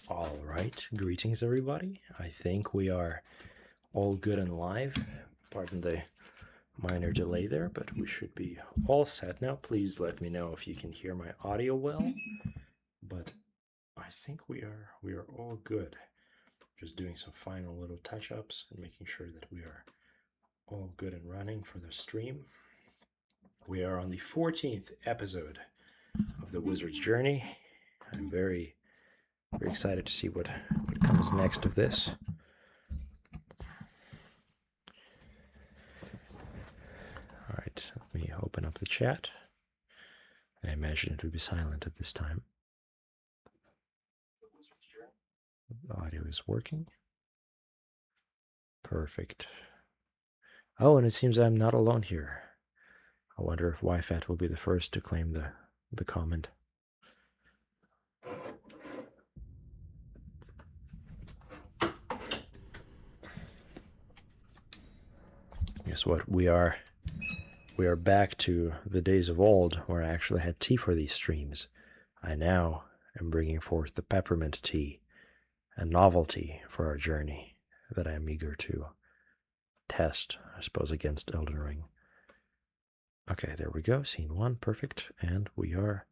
All right, greetings everybody. I think we are all good and live. Pardon the minor delay there, but we should be all set now. Please let me know if you can hear my audio well. But I think we are all good. Just doing some final little touch-ups and making sure that we are all good and running for the stream. We are on the 14th episode of the Wizard's Journey. I'm very excited to see what comes next of this. All right, let me open up the chat. I imagine it would be silent at this time. The audio is working. Perfect. Oh, and it seems I'm not alone here. I wonder if YFAT will be the first to claim the comment. Guess what? We are back to the days of old where I actually had tea for these streams. I now am bringing forth the peppermint tea, a novelty for our journey that I am eager to test, I suppose, against Elden Ring. Okay, there we go. Scene 1, perfect, and we are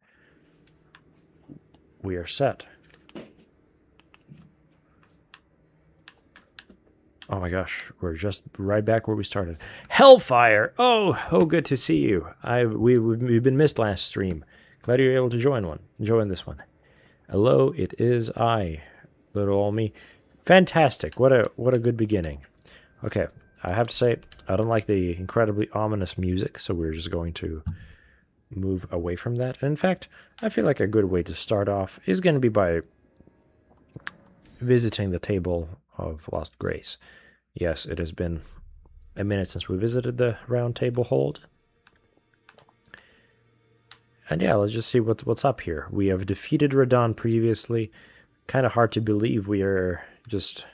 set. Oh my gosh, we're just right back where we started. Hellfire! Oh, good to see you. We've been missed last stream. Glad you're able to join this one. Hello, it is I, little old me. Fantastic! What a good beginning. Okay, I have to say I don't like the incredibly ominous music, so we're just going to move away from that. And in fact, I feel like a good way to start off is going to be by visiting the Table of Lost Grace. Yes, it has been a minute since we visited the Round Table Hold. And yeah, let's just see what's up here. We have defeated Radon previously. Kind of hard to believe we are just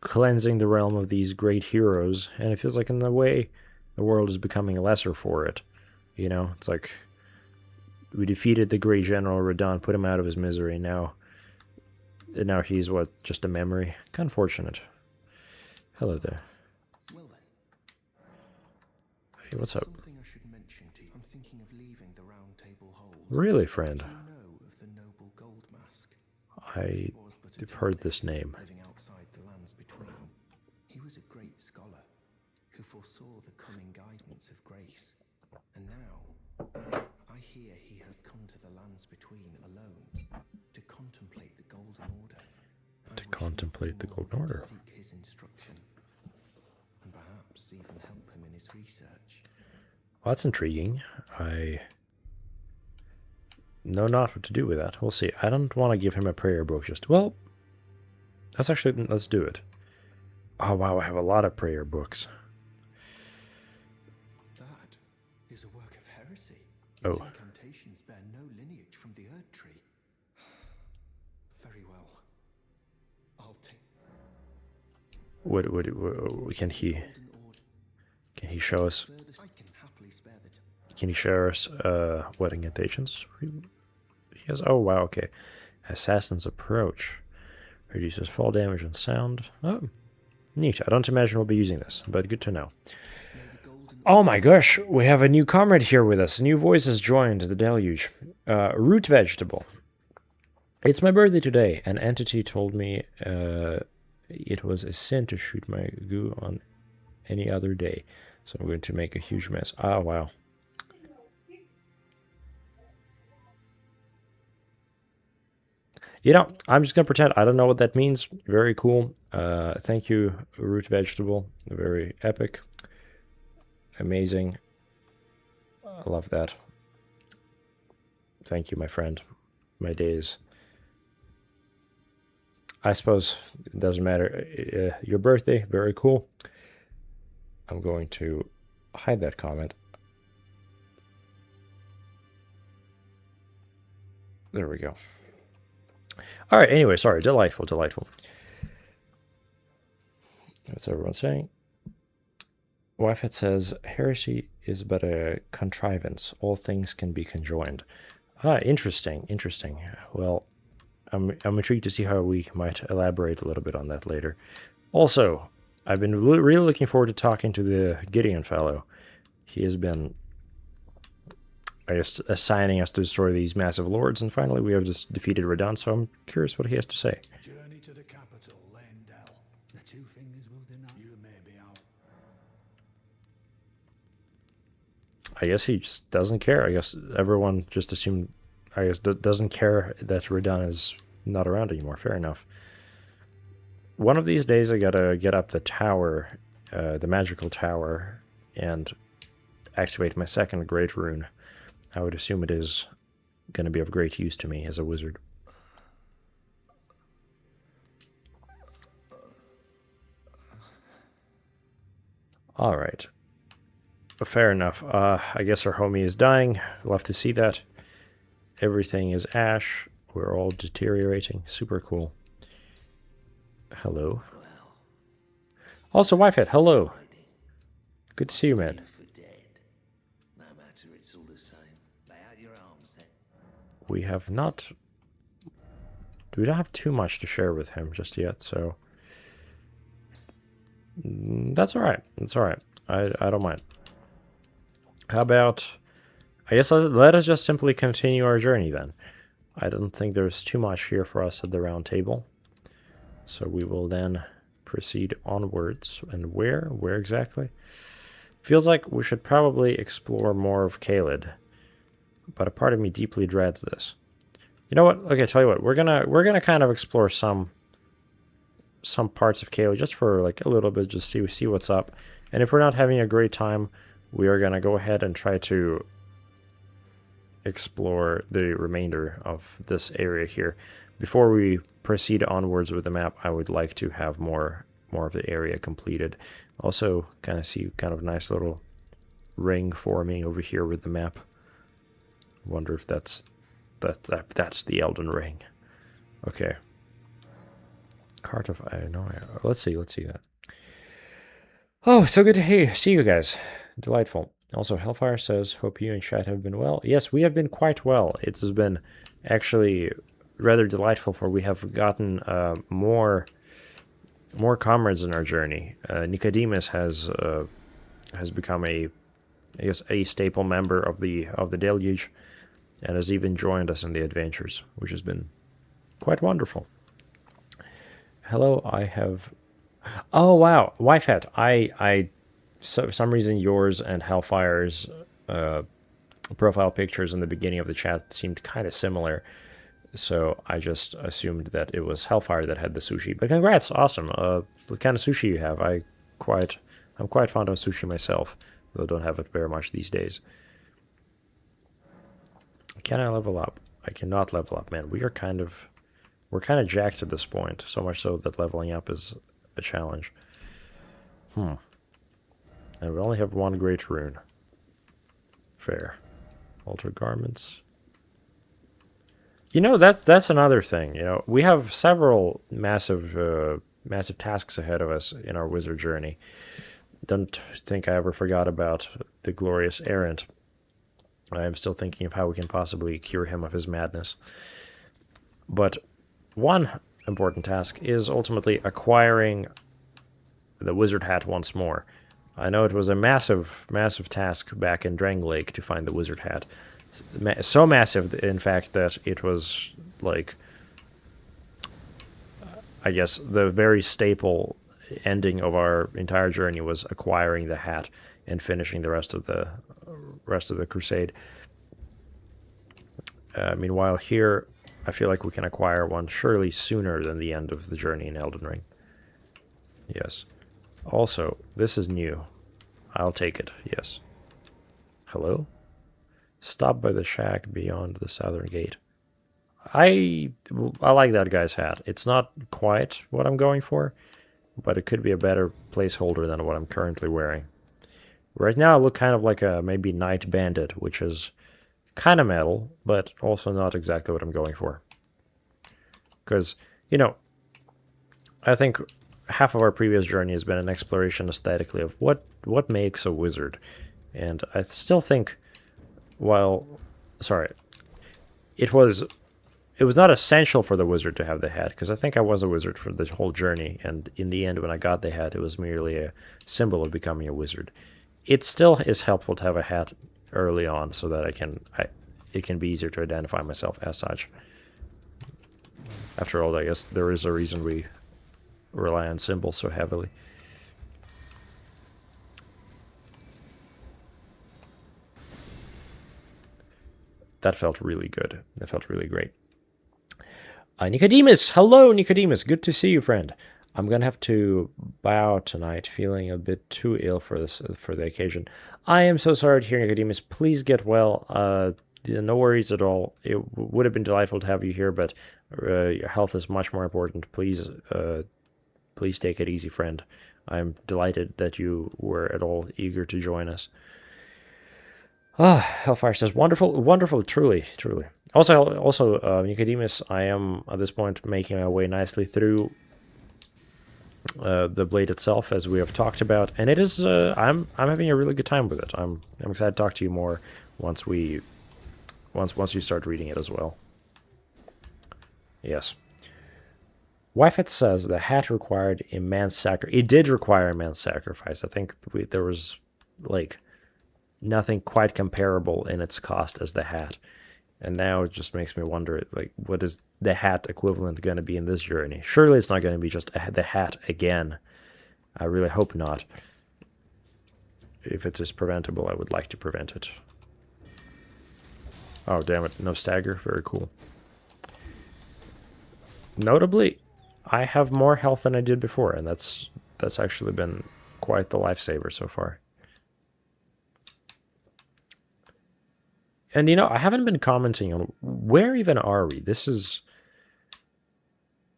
cleansing the realm of these great heroes, and it feels like in a way the world is becoming lesser for it. You know, it's like we defeated the great General Radon, put him out of his misery. Now he's just a memory. Unfortunate. Hello there. Well then. Hey, what's up? Something I should mention to you. I'm thinking of leaving the Round Table Hold. Really, friend? Do you know of the noble Gold Mask? I've heard this name. Living outside the lands between. He was a great scholar who foresaw the coming guidance of grace. And now I hear he has come to the lands between alone to contemplate the Golden Order. To contemplate the Golden Order. Seek his instruction and perhaps even help him in his research. Well, that's intriguing. I know not what to do with that. We'll see. I don't want to give him a prayer book just... Well, let's do it. Oh, wow, I have a lot of prayer books. That is a work of heresy. Oh. Its incantations bear no lineage from the Erd Tree. Very well. I'll take... What can he show us? I can happily spare the... Can he share us what incantations he has? Oh wow, okay. Assassin's Approach reduces fall damage and sound. Oh, neat. I don't imagine we'll be using this, but good to know. Oh my gosh, we have a new comrade here with us. A new voice has joined the deluge. Root Vegetable. It's my birthday today. An entity told me it was a sin to shoot my goo on any other day. So I'm going to make a huge mess. Oh, wow. You know, I'm just going to pretend I don't know what that means. Very cool. Thank you, Root Vegetable. Very epic. Amazing. I love that. Thank you, my friend. My days. I suppose it doesn't matter. Your birthday, very cool. I'm going to hide that comment. There we go. All right, anyway, sorry. Delightful. What's everyone saying? Wifet says, heresy is but a contrivance. All things can be conjoined. Ah, interesting. Well, I'm intrigued to see how we might elaborate a little bit on that later. Also, I've been really looking forward to talking to the Gideon fellow. He has been, I guess, assigning us to destroy these massive lords, and finally we have just defeated Radahn, so I'm curious what he has to say. Journey to the capital, Lendell. The two fingers will deny. You may be out. I guess he just doesn't care. I guess everyone just assumed, I guess, doesn't care that Radahn is not around anymore. Fair enough. One of these days I gotta get up the tower, the magical tower, and activate my second great rune. I would assume it is going to be of great use to me as a wizard. Alright. Fair enough. I guess our homie is dying. Love to see that. Everything is ash. We're all deteriorating. Super cool. Hello. Also, Wifehead, hello. Good to see you, man. We have not... We don't have too much to share with him just yet, so... That's alright. That's alright. I don't mind. How about... I guess let us just simply continue our journey then. I don't think there's too much here for us at the round table. So we will then proceed onwards. And where? Where exactly? Feels like we should probably explore more of Caelid. But a part of me deeply dreads this. You know what? Okay, tell you what. We're gonna kind of explore some parts of Caelid just for like a little bit, just see what's up. And if we're not having a great time, we are gonna go ahead and try to explore the remainder of this area here. Before we proceed onwards with the map, I would like to have more of the area completed. Also, kind of see kind of nice little ring forming over here with the map. Wonder if that's the Elden Ring. Okay. Heart of I know. Let's see that. Oh, so good to see you guys. Delightful. Also, Hellfire says, hope you and chat have been well. Yes, we have been quite well. It has been actually rather delightful, for we have gotten more comrades in our journey. Nicodemus has become I guess a staple member of the Deluge, and has even joined us in the adventures, which has been quite wonderful. Hello, I have... Oh, wow, Wifehead. So for some reason, yours and Hellfire's profile pictures in the beginning of the chat seemed kind of similar. So I just assumed that it was Hellfire that had the sushi. But congrats, awesome. What kind of sushi you have? I'm quite fond of sushi myself, though I don't have it very much these days. Can I level up? I cannot level up, man. We're kind of jacked at this point, so much so that leveling up is a challenge. And we only have one great rune. Fair. Alter garments. You know, that's another thing. You know, we have several massive tasks ahead of us in our wizard journey. Don't think I ever forgot about the glorious errant. I am still thinking of how we can possibly cure him of his madness. But one important task is ultimately acquiring the wizard hat once more. I know it was a massive task back in Drang Lake to find the wizard hat. So massive, in fact, that it was like, I guess, the very staple ending of our entire journey was acquiring the hat and finishing the rest of the crusade. Meanwhile, here, I feel like we can acquire one surely sooner than the end of the journey in Elden Ring. Yes. Also, this is new. I'll take it, yes. Hello? Stop by the shack beyond the southern gate. I like that guy's hat. It's not quite what I'm going for, but it could be a better placeholder than what I'm currently wearing. Right now I look kind of like a maybe Knight Bandit, which is kind of metal, but also not exactly what I'm going for. Because, you know, I think half of our previous journey has been an exploration aesthetically of what makes a wizard. And I still think, it was it was not essential for the wizard to have the hat, because I think I was a wizard for the whole journey, and in the end, when I got the hat, it was merely a symbol of becoming a wizard. It still is helpful to have a hat early on, so that it can be easier to identify myself as such. After all, I guess there is a reason we rely on symbols so heavily. That felt really good. That felt really great. Nicodemus! Hello, Nicodemus! Good to see you, friend. I'm gonna have to bow tonight, feeling a bit too ill for the occasion. I am so sorry to hear, Nicodemus. Please get well. No worries at all. It would have been delightful to have you here, but your health is much more important. Please take it easy, friend. I'm delighted that you were at all eager to join us. Hellfire says, wonderful, wonderful, truly, truly. Also, Nicodemus, I am at this point making my way nicely through the blade itself, as we have talked about, and it is. I'm having a really good time with it. I'm excited to talk to you more once you start reading it as well. Yes. Wyfet says the hat required immense sacrifice. It did require immense sacrifice. I think there was like nothing quite comparable in its cost as the hat. And now it just makes me wonder, like, what is the hat equivalent going to be in this journey? Surely it's not going to be just the hat again. I really hope not. If it is preventable, I would like to prevent it. Oh, damn it. No stagger. Very cool. Notably, I have more health than I did before, and that's actually been quite the lifesaver so far. And, I haven't been commenting on where even are we. This is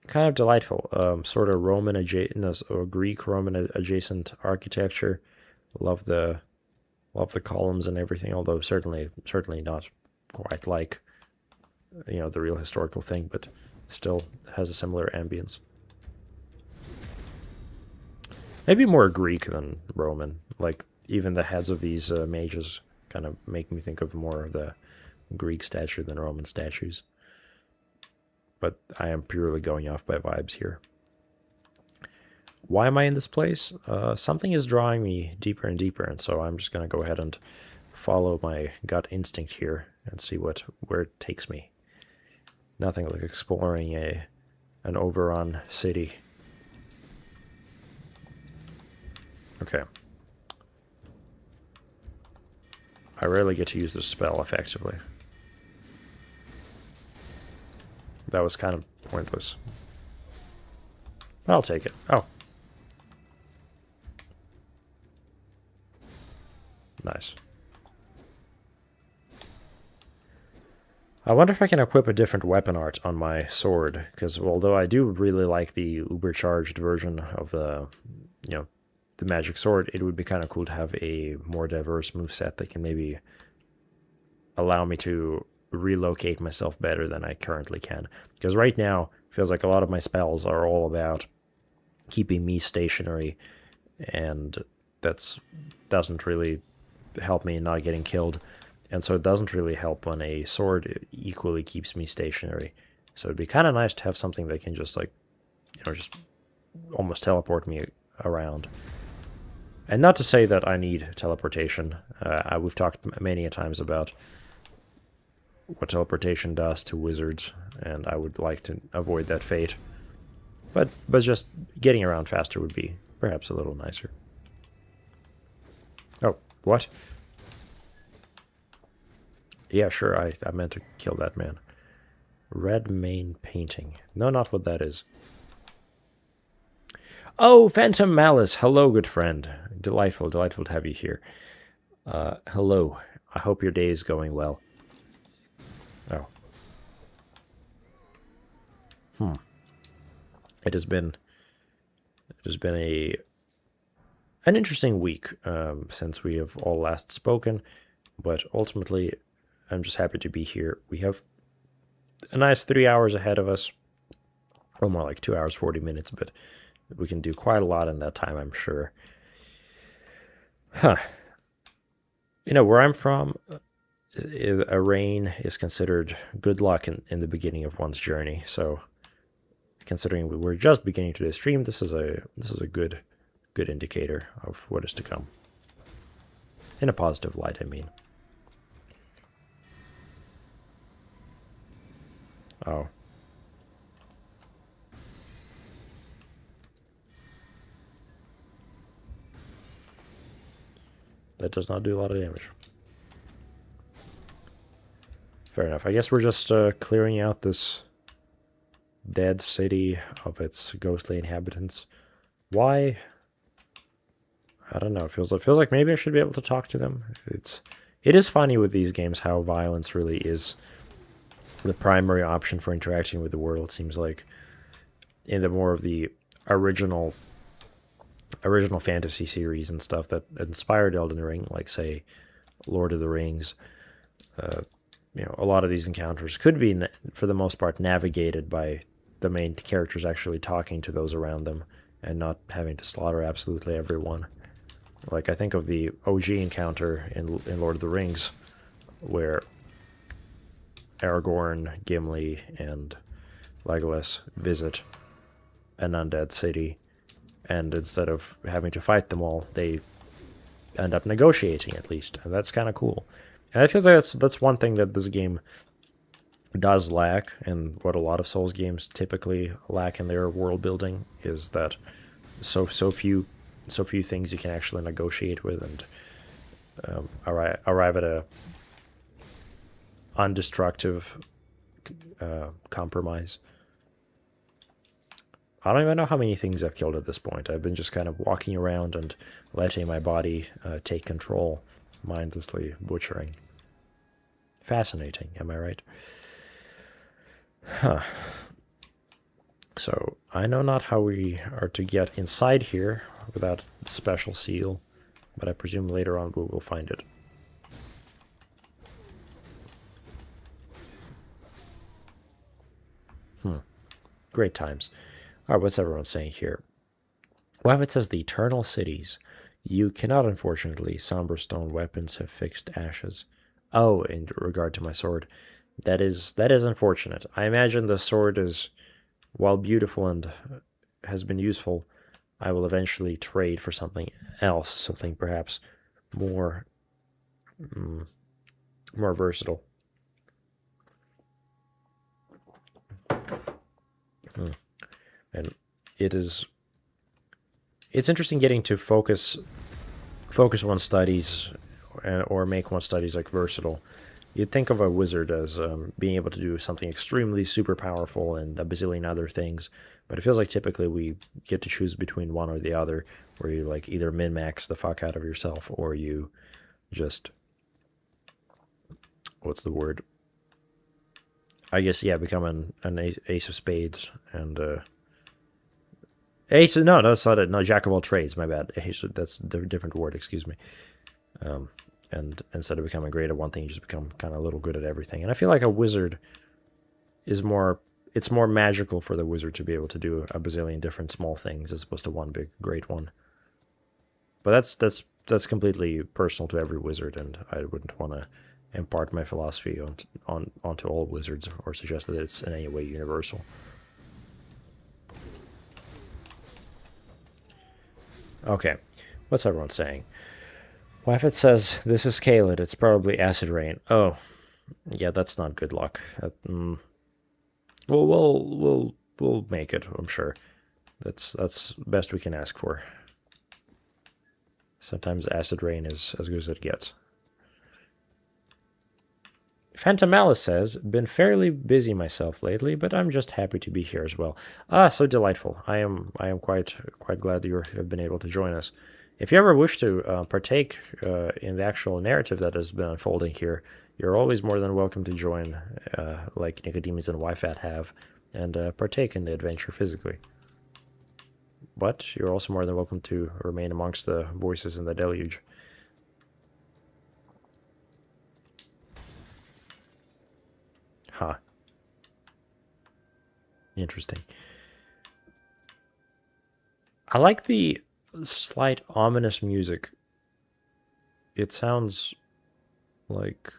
kind of delightful. Sort of Roman adjacent, or Greek Roman adjacent architecture. Love the columns and everything. Although certainly not quite like the real historical thing, but still has a similar ambience. Maybe more Greek than Roman. Like even the heads of these mages kind of make me think of more of the Greek statue than Roman statues. But I am purely going off by vibes here. Why am I in this place? Something is drawing me deeper and deeper, and so I'm just going to go ahead and follow my gut instinct here and see where it takes me. Nothing like exploring an overrun city. Okay. I rarely get to use this spell effectively. That was kind of pointless. I'll take it. Oh. Nice. I wonder if I can equip a different weapon art on my sword, because although I do really like the uber-charged version of the magic sword, it would be kind of cool to have a more diverse moveset that can maybe allow me to relocate myself better than I currently can. Because right now, it feels like a lot of my spells are all about keeping me stationary, and that doesn't really help me in not getting killed. And so it doesn't really help when a sword equally keeps me stationary. So it'd be kind of nice to have something that can just just almost teleport me around. And not to say that I need teleportation. We've talked many times about what teleportation does to wizards, and I would like to avoid that fate. But just getting around faster would be perhaps a little nicer. Oh, what? Yeah, sure, I meant to kill that man. Red mane painting. No, not what that is. Oh, Phantom Malice. Hello, good friend. Delightful to have you here. Hello. I hope your day is going well. Oh. It has been an interesting week since we have all last spoken, but ultimately I'm just happy to be here. We have a nice 3 hours ahead of us, or more like 2 hours 40 minutes, but we can do quite a lot in that time, I'm sure. Where I'm from, a rain is considered good luck in the beginning of one's journey. So, considering we're just beginning today's stream, this is a good indicator of what is to come. In a positive light, I mean. Oh. That does not do a lot of damage. Fair enough. I guess we're just clearing out this dead city of its ghostly inhabitants. Why? I don't know. It feels like maybe I should be able to talk to them. It is funny with these games how violence really is the primary option for interacting with the world. Seems like in the more of the original fantasy series and stuff that inspired Elden Ring, like say Lord of the Rings. A lot of these encounters could be, for the most part, navigated by the main characters actually talking to those around them and not having to slaughter absolutely everyone. Like, I think of the OG encounter in Lord of the Rings, where Aragorn, Gimli, and Legolas visit an undead city, and instead of having to fight them all, they end up negotiating at least, and that's kind of cool. And I feel like that's one thing that this game does lack, and what a lot of Souls games typically lack in their world building, is that so few things you can actually negotiate with and arrive at a undestructive compromise. I don't even know how many things I've killed at this point. I've been just kind of walking around and letting my body take control, mindlessly butchering. Fascinating, am I right? Huh. So, I know not how we are to get inside here without the special seal, but I presume later on we will find it. Great times. Alright, what's everyone saying here? Well, if it says the eternal cities, you cannot, unfortunately. Somber stone weapons have fixed ashes. Oh, in regard to my sword, that is unfortunate. I imagine the sword is, while beautiful and has been useful, I will eventually trade for something else, something perhaps more versatile. And it's interesting getting to focus one's studies or make one's studies like versatile. You'd think of a wizard as being able to do something extremely super powerful and a bazillion other things, but it feels like typically we get to choose between one or the other, where you like either min-max the fuck out of yourself or you just, what's the word? I guess, yeah, become an ace of spades and ace. No, that's not it. No, jack of all trades. My bad. Ace, that's a different word. Excuse me. And instead of becoming great at one thing, you just become kind of a little good at everything. And I feel like a wizard is more. It's more magical for the wizard to be able to do a bazillion different small things as opposed to one big great one. But that's completely personal to every wizard, and I wouldn't want to impart my philosophy onto all wizards or suggest that it's in any way universal. Okay, what's everyone saying? Well, if it says this is Caelid, it's probably acid rain. Oh, yeah, that's not good luck. We'll make it. I'm sure. That's best we can ask for. Sometimes acid rain is as good as it gets. Phantom Alice says, been fairly busy myself lately, but I'm just happy to be here as well. Ah, so delightful. I am quite glad that you have been able to join us. If you ever wish to partake in the actual narrative that has been unfolding here, you're always more than welcome to join, like Nicodemus and Wyfat have, and partake in the adventure physically. But you're also more than welcome to remain amongst the voices in the deluge. Huh. Interesting. I like the slight ominous music. It sounds like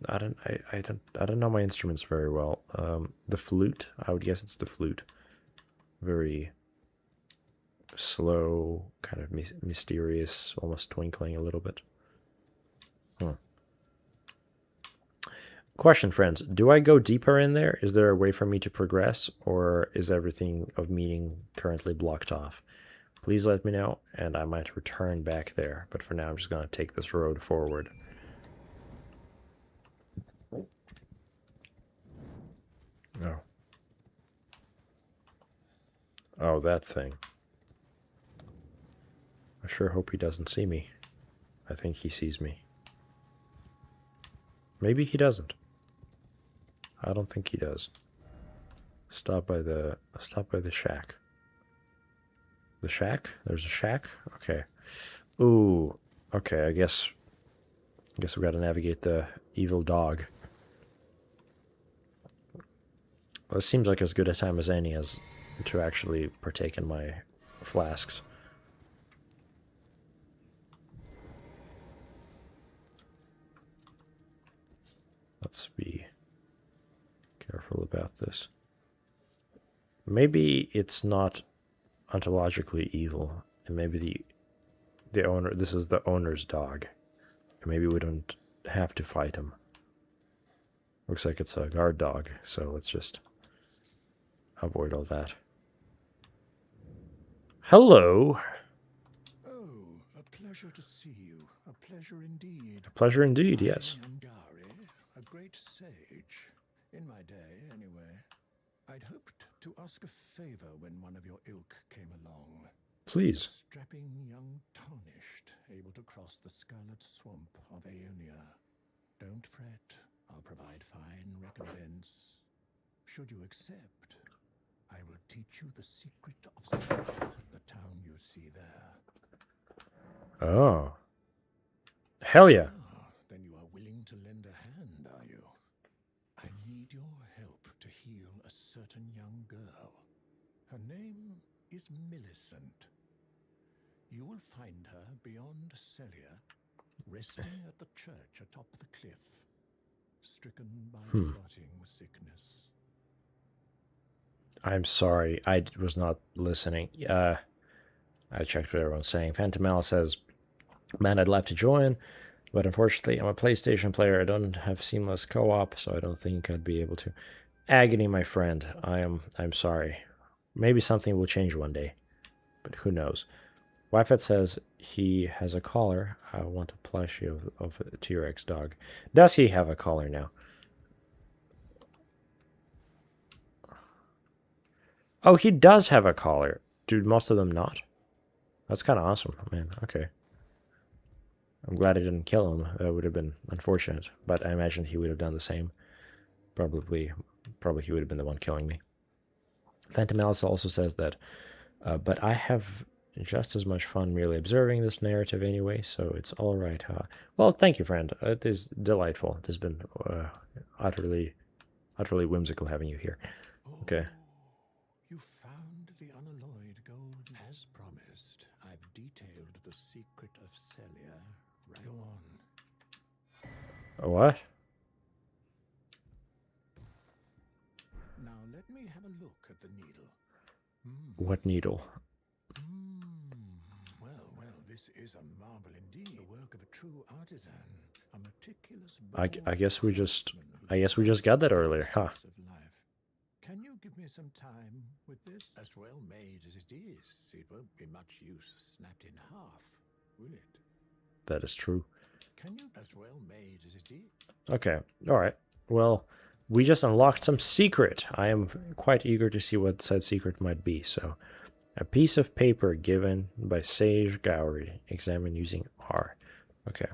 I don't know my instruments very well. The flute, I would guess it's the flute. Very slow, kind of mysterious, almost twinkling a little bit. Question, friends. Do I go deeper in there? Is there a way for me to progress, or is everything of meaning currently blocked off? Please let me know, and I might return back there. But for now, I'm just going to take this road forward. Oh. Oh, that thing. I sure hope he doesn't see me. I think he sees me. Maybe he doesn't. I don't think he does. Stop by the shack. The shack? There's a shack? Okay. Ooh. Okay, I guess we gotta navigate the evil dog. Well, this seems like as good a time as any as to actually partake in my flasks. Let's be careful about this. Maybe it's not ontologically evil, and maybe the owner, this is the owner's dog. And maybe we don't have to fight him. Looks like it's a guard dog, so let's just avoid all that. Hello. Oh, a pleasure to see you. A pleasure indeed. A pleasure indeed, yes. I am Gary, a great sage. In my day, anyway. I'd hoped to ask a favor when one of your ilk came along. Please. A strapping young tarnished, able to cross the scarlet swamp of Aeonia. Don't fret, I'll provide fine recompense. Should you accept, I will teach you the secret of Celia, the town you see there. Oh. Hell yeah. Ah, then you are willing to lend a hand, are you? I need your help to heal a certain young girl. Her name is Millicent. You will find her beyond Celia, resting at the church atop the cliff, stricken by rotting sickness. I'm sorry, I was not listening. I checked what everyone's saying. Phantom Al says, man, I'd love to join, but unfortunately I'm a PlayStation player. I don't have seamless co-op, so I don't think I'd be able to. Agony, my friend, I'm sorry. Maybe something will change one day, but who knows. Wyfet says he has a collar. I want a plushie of a T-Rex dog. Does he have a collar now? Oh, he does have a collar. Do most of them not? That's kind of awesome, man. Okay. I'm glad I didn't kill him. That would have been unfortunate, but I imagine he would have done the same. Probably he would have been the one killing me. Phantom Alice also says that, but I have just as much fun merely observing this narrative anyway, so it's all right, huh? Well, thank you, friend. It is delightful. It has been utterly whimsical having you here. Okay. You found the unalloyed gold. As promised, I've detailed the secret of Celia. Right. Go on. A what? Now let me have a look at the needle. What needle? Well, this is a marvel indeed. The work of a true artisan. A meticulous. I guess we just got that earlier, huh? Can you give me some time with this? As well made as it is, it won't be much use snapped in half, will it? That is true. Can you? As well made as it is. Okay, alright. Well, we just unlocked some secret. I am quite eager to see what said secret might be, so... A piece of paper given by Sage Gowrie. Examine using R. Okay.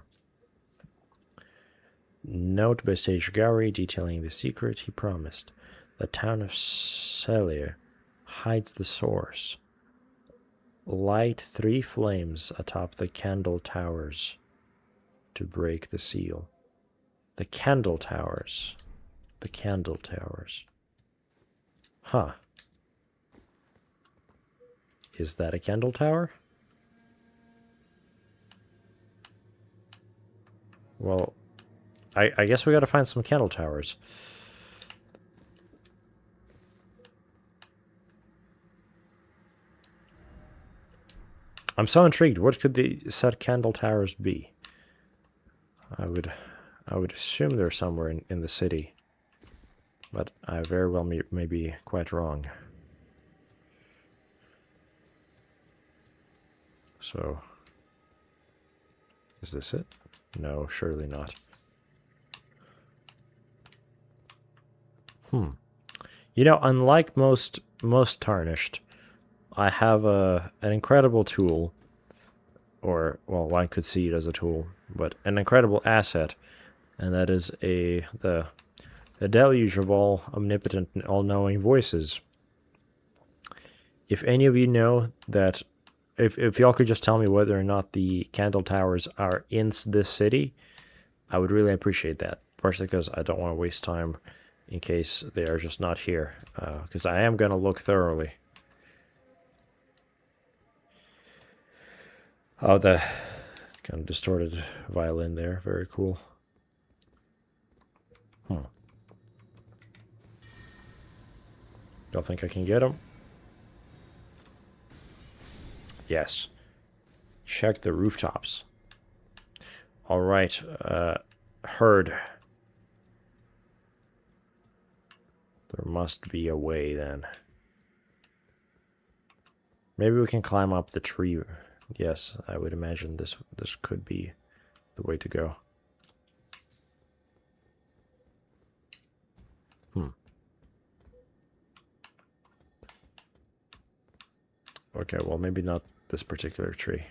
Note by Sage Gowrie detailing the secret he promised. The town of Celia hides the source. Light 3 flames atop the candle towers to break the seal. The candle towers. The candle towers. Huh. Is that a candle tower? Well, I guess we gotta find some candle towers. I'm so intrigued. What could the said candle towers be? I would assume they're somewhere in the city, but I very well may be quite wrong. So, is this it? No, surely not. You know, unlike most Tarnished, I have an incredible tool, or, well, one could see it as a tool, but an incredible asset, and that is the deluge of all omnipotent and all-knowing voices. If any of you know that, if y'all could just tell me whether or not the candle towers are in this city, I would really appreciate that. Partially because I don't want to waste time in case they are just not here, because I am going to look thoroughly. Oh, the kind of distorted violin there. Very cool. Don't think I can get him? Yes. Check the rooftops. All right. Heard. There must be a way then. Maybe we can climb up the tree. Yes, I would imagine this could be the way to go. Okay, well, maybe not this particular tree.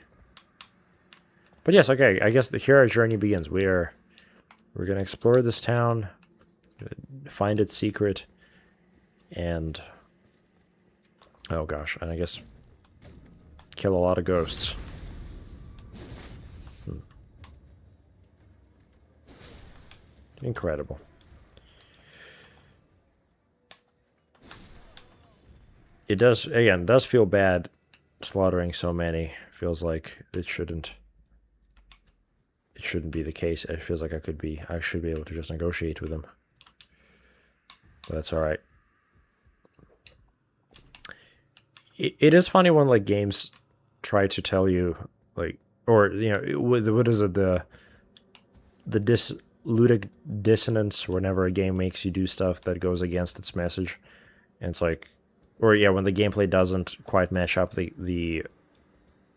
But yes, okay, I guess here our journey begins. We're going to explore this town, find its secret, and... oh gosh, and I guess kill a lot of ghosts. Incredible. It does, again, does feel bad slaughtering so many. Feels like it shouldn't be the case. It feels like I should be able to just negotiate with them. But that's alright. It is funny when, like, games try to tell you, like, or, you know, what is it, the ludic dissonance whenever a game makes you do stuff that goes against its message. And it's like, or yeah, when the gameplay doesn't quite match up the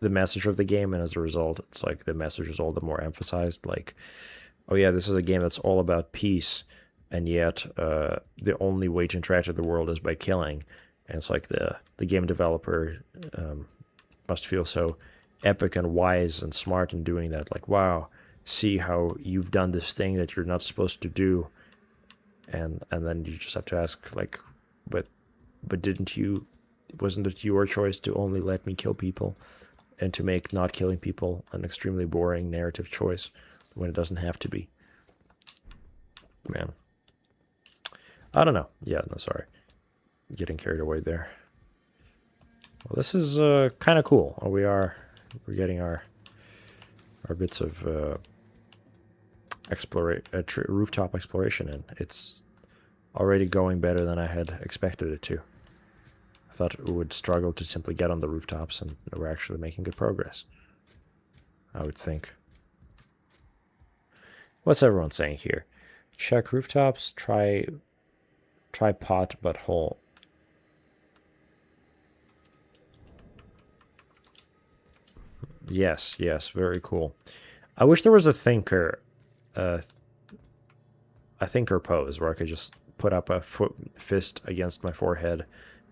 message of the game, and as a result, it's like the message is all the more emphasized. Like, oh yeah, this is a game that's all about peace, and yet the only way to interact with the world is by killing. And it's like the game developer must feel so epic and wise and smart in doing that. Like, wow, see how you've done this thing that you're not supposed to do, and then you just have to ask, like, but wasn't it your choice to only let me kill people and to make not killing people an extremely boring narrative choice when it doesn't have to be? Man. I don't know. Yeah, no, sorry. Getting carried away there. Well, this is kind of cool. We're getting our bits of rooftop exploration in. It's already going better than I had expected it to. I thought it would struggle to simply get on the rooftops, and we're actually making good progress, I would think. What's everyone saying here? Check rooftops, try pot but hole. Yes, very cool. I wish there was a thinker pose where I could just put up a fist against my forehead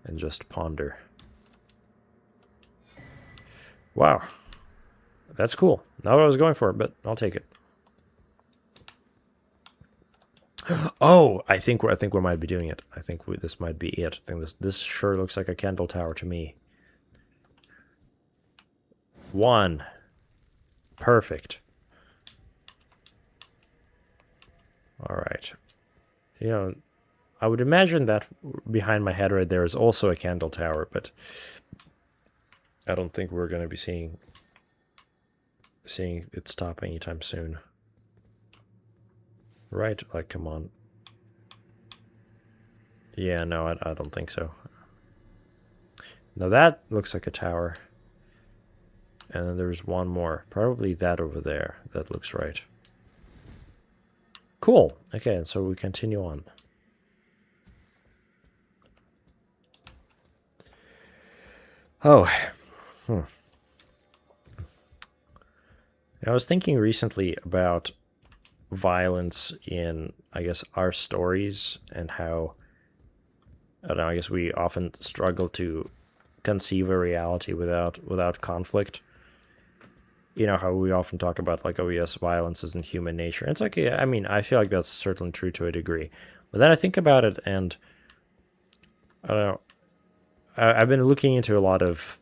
and just ponder. Wow. That's cool. Not what I was going for, but I'll take it. Oh, I think we might be doing it. I think this might be it. I think this sure looks like a candle tower to me. 1. Perfect. All right. You know, I would imagine that behind my head right there is also a candle tower, but I don't think we're going to be seeing it stop anytime soon. right? Like, come on. Yeah, no, I don't think so. Now that looks like a tower. And then there's one more. Probably that over there. That looks right. Cool. Okay, and so we continue on. Oh. I was thinking recently about violence in, I guess, our stories and how, I don't know, I guess we often struggle to conceive a reality without conflict. You know, how we often talk about, like, oh yes, violence isn't human nature. It's like, yeah, I mean, I feel like that's certainly true to a degree. But then I think about it, and I don't know, I've been looking into a lot of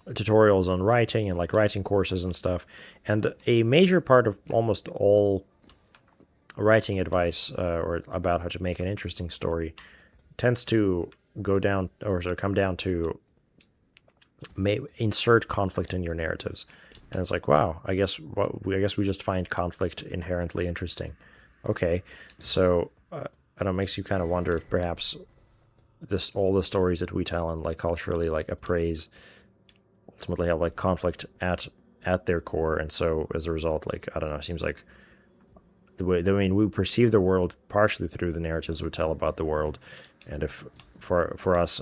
tutorials on writing and, like, writing courses and stuff. And a major part of almost all writing advice or about how to make an interesting story tends to go down, or sort of come down to, insert conflict in your narratives. And it's like, wow, I guess we just find conflict inherently interesting. Okay, so and it makes you kind of wonder if perhaps all the stories that we tell and, like, culturally, like, appraise ultimately have, like, conflict at their core. And so as a result, like, I don't know, it seems like we perceive the world partially through the narratives we tell about the world. And if for us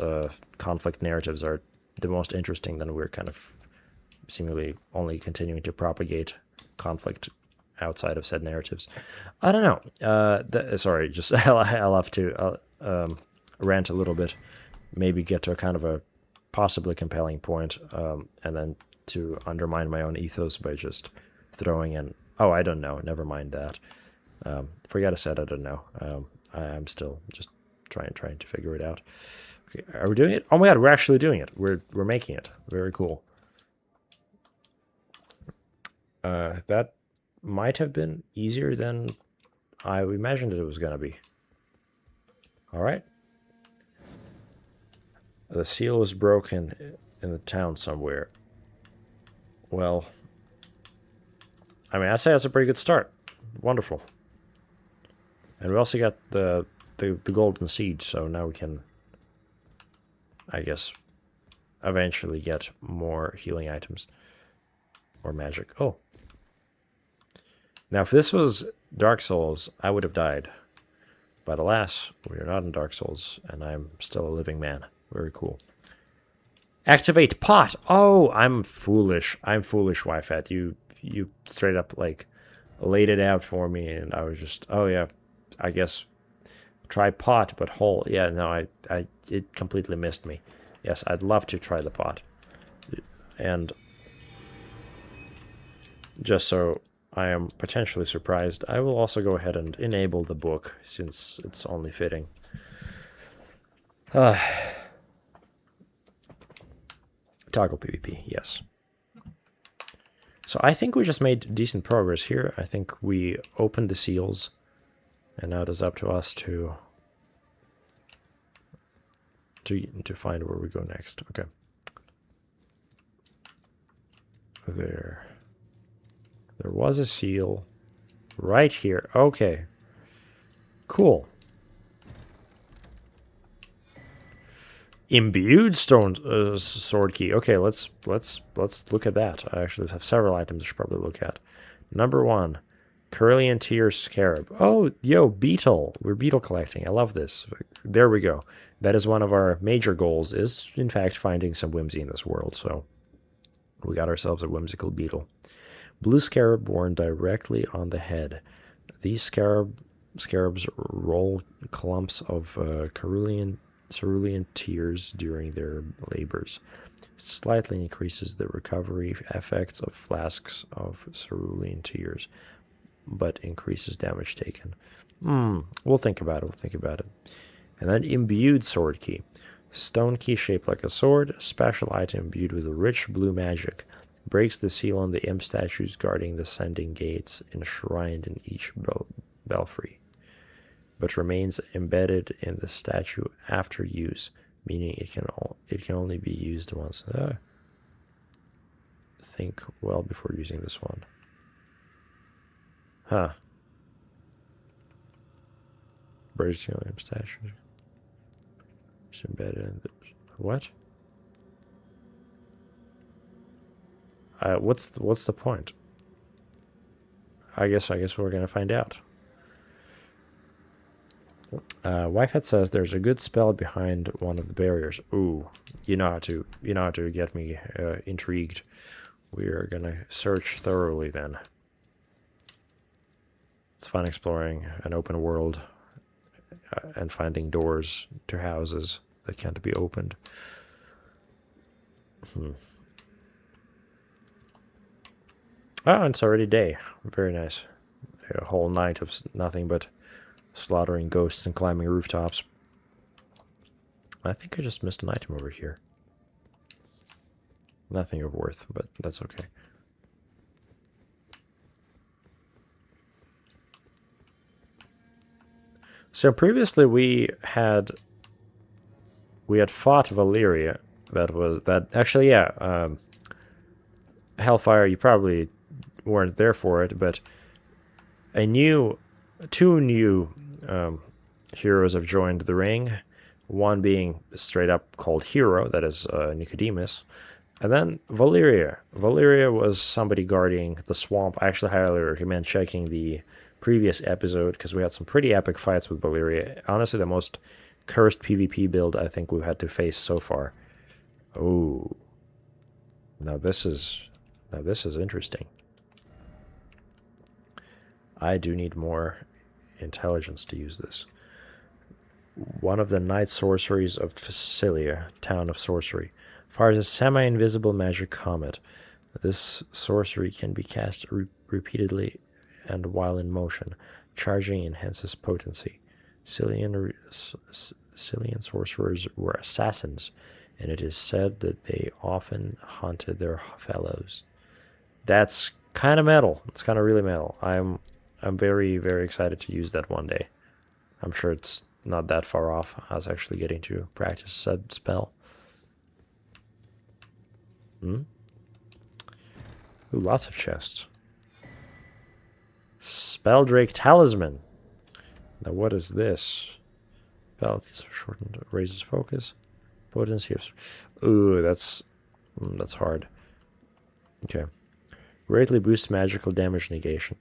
conflict narratives are the most interesting, then we're kind of seemingly only continuing to propagate conflict outside of said narratives. I don't know. Sorry, just I'll have to rant a little bit, maybe get to a kind of a possibly compelling point, and then to undermine my own ethos by just throwing in, oh, I don't know, never mind that. Forget I said I don't know. I'm still just trying to figure it out. Okay, are we doing it? Oh my god, we're actually doing it. We're making it. Very cool. That might have been easier than I imagined it was gonna be. All right. The seal was broken in the town somewhere. Well, I mean, I say that's a pretty good start. Wonderful. And we also got the golden seed, so now we can, I guess, eventually get more healing items or magic. Oh. Now, if this was Dark Souls, I would have died. But alas, we are not in Dark Souls, and I'm still a living man. Very cool. Activate pot. Oh, I'm foolish. I'm foolish, Wi-Fi. You straight up, like, laid it out for me, and I was just, oh yeah, I guess try pot, but whole. Yeah, no, it completely missed me. Yes, I'd love to try the pot. And just so I am potentially surprised, I will also go ahead and enable the book, since it's only fitting. Toggle PvP, yes. So I think we just made decent progress here. I think we opened the seals, and now it is up to us to find where we go next. Okay. There was a seal right here. Okay. Cool. Imbued stone sword key. Okay, let's look at that. I actually have several items I should probably look at. Number 1, Cerulean Tear Scarab. Oh, yo, beetle. We're beetle collecting. I love this. There we go. That is one of our major goals, is, in fact, finding some whimsy in this world. So we got ourselves a whimsical beetle. Blue scarab worn directly on the head. These scarabs roll clumps of cerulean tears during their labors. Slightly increases the recovery effects of flasks of cerulean tears, but increases damage taken. We'll think about it. And then imbued sword key. Stone key shaped like a sword, special item imbued with a rich blue magic. Breaks the seal on the imp statues guarding the sending gates enshrined in each belfry, but remains embedded in the statue after use, meaning it can only be used once. Think well before using this one. Huh. Brazilian statue. It's embedded in the, what? What's the point? I guess we're gonna find out. Wi-Fi says there's a good spell behind one of the barriers. Ooh, you know how to get me intrigued. We are gonna search thoroughly then. It's fun exploring an open world and finding doors to houses that can't be opened. Oh, it's already day. Very nice. A whole night of nothing but slaughtering ghosts and climbing rooftops. I think I just missed an item over here. Nothing of worth, but that's okay. So previously we had fought Valyria. Hellfire, you probably weren't there for it, but two new heroes have joined the ring. One being straight up called Hero, that is Nicodemus. And then Valyria. Valyria was somebody guarding the swamp. I actually highly recommend checking the previous episode, because we had some pretty epic fights with Valyria. Honestly, the most cursed PvP build I think we've had to face so far. Oh. Now this is interesting. I do need more intelligence to use this. One of the night sorceries of Facilia, town of sorcery, fires a semi-invisible magic comet. This sorcery can be cast repeatedly and while in motion. Charging enhances potency. Cillian sorcerers were assassins, and it is said that they often hunted their fellows. That's kind of metal. It's kind of really metal. I'm very, very excited to use that one day. I'm sure it's not that far off. I was actually getting to practice said spell. Ooh, lots of chests. Spelldrake Talisman. Now what is this? Spell shortened, raises focus. Potency of... Ooh, that's hard. Okay. Greatly boosts magical damage negation.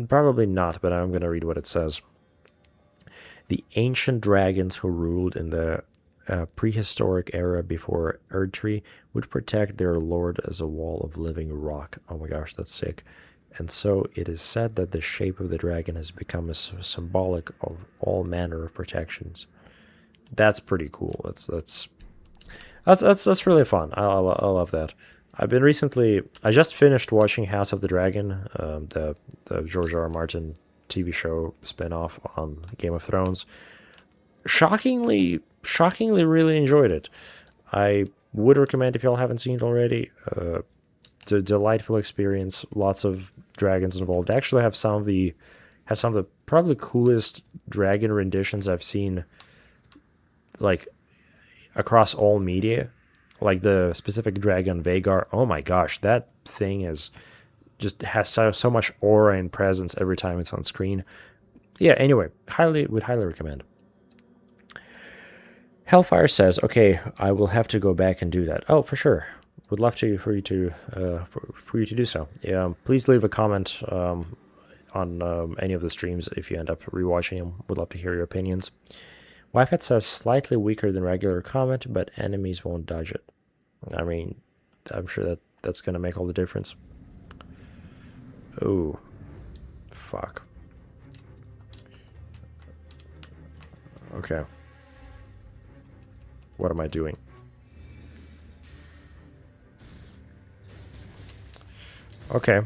Probably not, but I'm going to read what it says. The ancient dragons who ruled in the prehistoric era before Erdtree would protect their lord as a wall of living rock. Oh my gosh, that's sick. And so it is said that the shape of the dragon has become a symbolic of all manner of protections. That's pretty cool. That's really fun. I love that. I just finished watching House of the Dragon, the George R. R. Martin TV show spin-off on Game of Thrones. Shockingly really enjoyed it. I would recommend if y'all haven't seen it already. It's a delightful experience. Lots of dragons involved. I actually has some of the probably coolest dragon renditions I've seen, like, across all media. Like the specific dragon Vagar. Oh my gosh, that thing has so much aura and presence every time it's on screen. Yeah, anyway, would highly recommend. Hellfire says, "Okay, I will have to go back and do that." Oh, for sure. Would love for you to do so. Yeah, please leave a comment on any of the streams if you end up rewatching them. Would love to hear your opinions. Wi-Fi says slightly weaker than regular combat, but enemies won't dodge it. I mean, I'm sure that's going to make all the difference. Oh, fuck. Okay. What am I doing? Okay.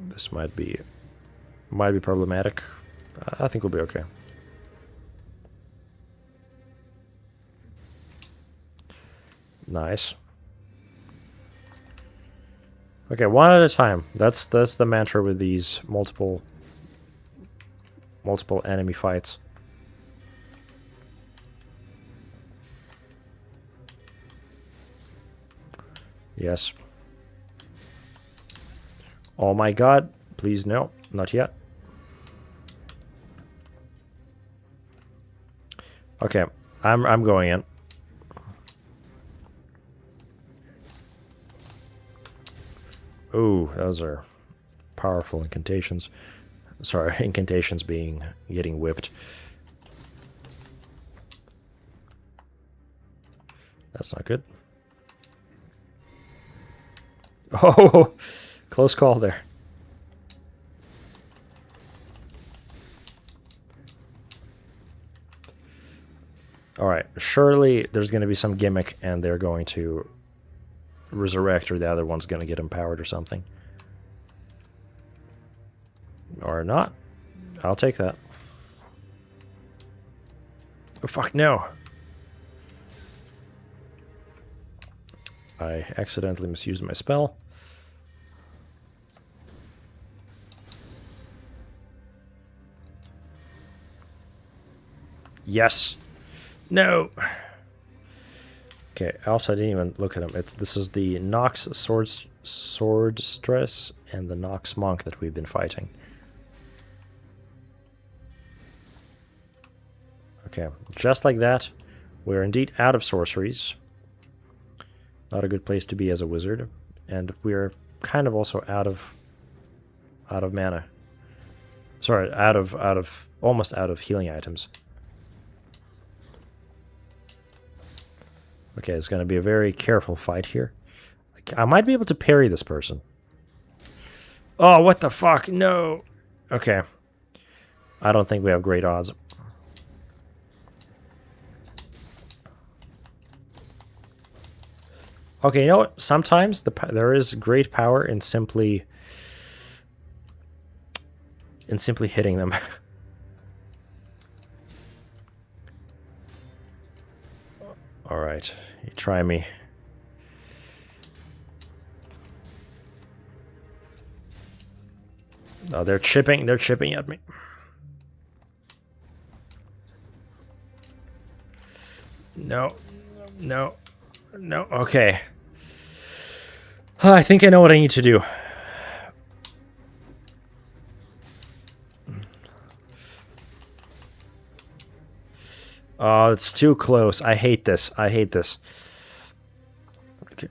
This might be problematic. I think we'll be okay. Nice. Okay, one at a time. That's the mantra with these multiple enemy fights. Yes. Oh my god. Please, no. Not yet. Okay. I'm going in. Ooh, those are powerful incantations. Sorry, incantations getting whipped. That's not good. Oh, close call there. Alright, surely there's going to be some gimmick and they're going to resurrect, or the other one's going to get empowered or something. Or not. I'll take that. Oh, fuck, no. I accidentally misused my spell. Yes. No. Okay, also I didn't even look at him. This is the Nox sword stress and the Nox monk that we've been fighting. Okay, just like that, we're indeed out of sorceries. Not a good place to be as a wizard, and we're kind of also out of mana. Sorry, almost out of healing items. Okay, it's going to be a very careful fight here. I might be able to parry this person. Oh, what the fuck? No. Okay. I don't think we have great odds. Okay, you know what? Sometimes there is great power in simply hitting them. All right, you try me. Oh, they're chipping at me. No. No. No, okay. I think I know what I need to do. Oh, it's too close. I hate this. I hate this. Okay.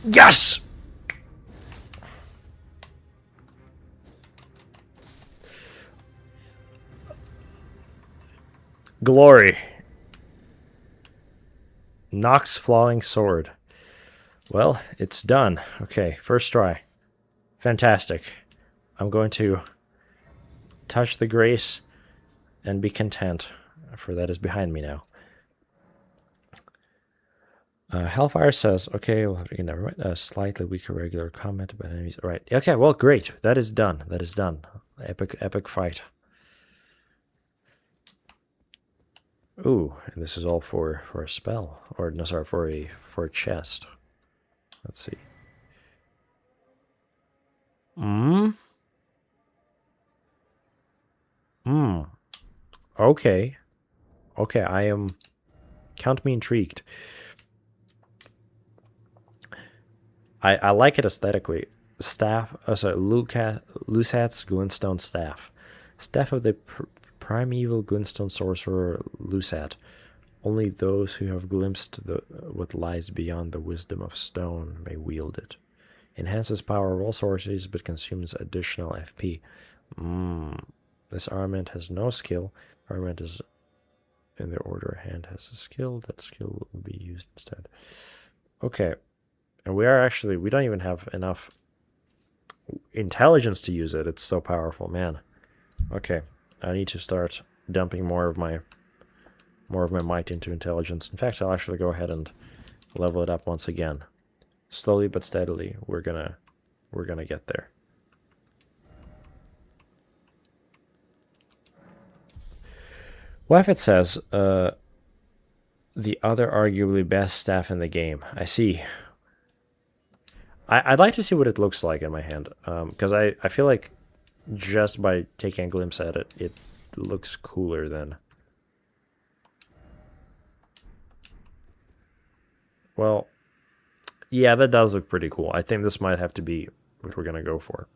Yes! Glory. Nox Flawing Sword. Well, it's done. Okay, first try. Fantastic. I'm going to touch the grace and be content, for that is behind me now. Hellfire says, okay, we'll have to get, never mind. Slightly weaker regular combat, but enemies. All right. Okay, well, great. That is done. That is done. Epic fight. Ooh, and this is all for a spell, or no, sorry, for a chest. Let's see. Okay. Okay, I am. Count me intrigued. I like it aesthetically. Staff. Oh, sorry, Lusat's Glintstone Staff. Staff of the primeval Glintstone sorcerer Lusat. Only those who have glimpsed what lies beyond the wisdom of stone may wield it. Enhances power of all sorceries, but consumes additional FP. This armament has no skill. Armament is in the order hand has a skill. That skill will be used instead. Okay. And we don't even have enough intelligence to use it. It's so powerful, man. Okay. I need to start dumping more of my might into intelligence. In fact, I'll actually go ahead and level it up once again. Slowly but steadily, we're gonna get there. Well, if it says the other arguably best staff in the game. I see. I'd like to see what it looks like in my hand, because I feel like just by taking a glimpse at it, it looks cooler than. Well, Yeah, that does look pretty cool. I think this might have to be what we're gonna go for.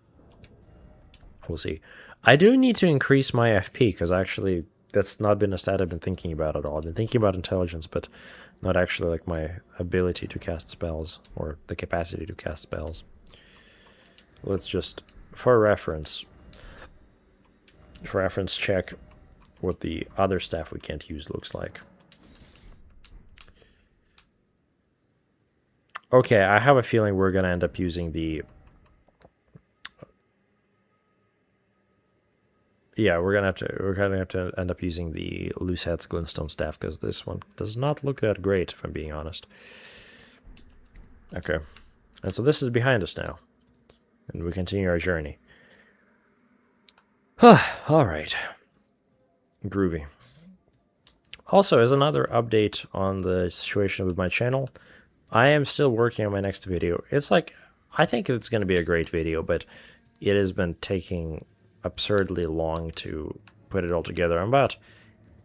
We'll see. I do need to increase my FP, because actually that's not been a stat I've been thinking about at all. I've been thinking about intelligence, but not actually like my ability to cast spells, or the capacity to cast spells. Let's just, for reference check what the other staff we can't use looks like. Okay, I have a feeling we're gonna end up using the... Yeah, we're gonna have to end up using the Loose Heads Glintstone staff, because this one does not look that great, if I'm being honest. Okay, and so this is behind us now, and we continue our journey. All right, groovy. Also, as another update on the situation with my channel, I am still working on my next video. It's like, I think it's going to be a great video, but it has been taking absurdly long to put it all together. I'm about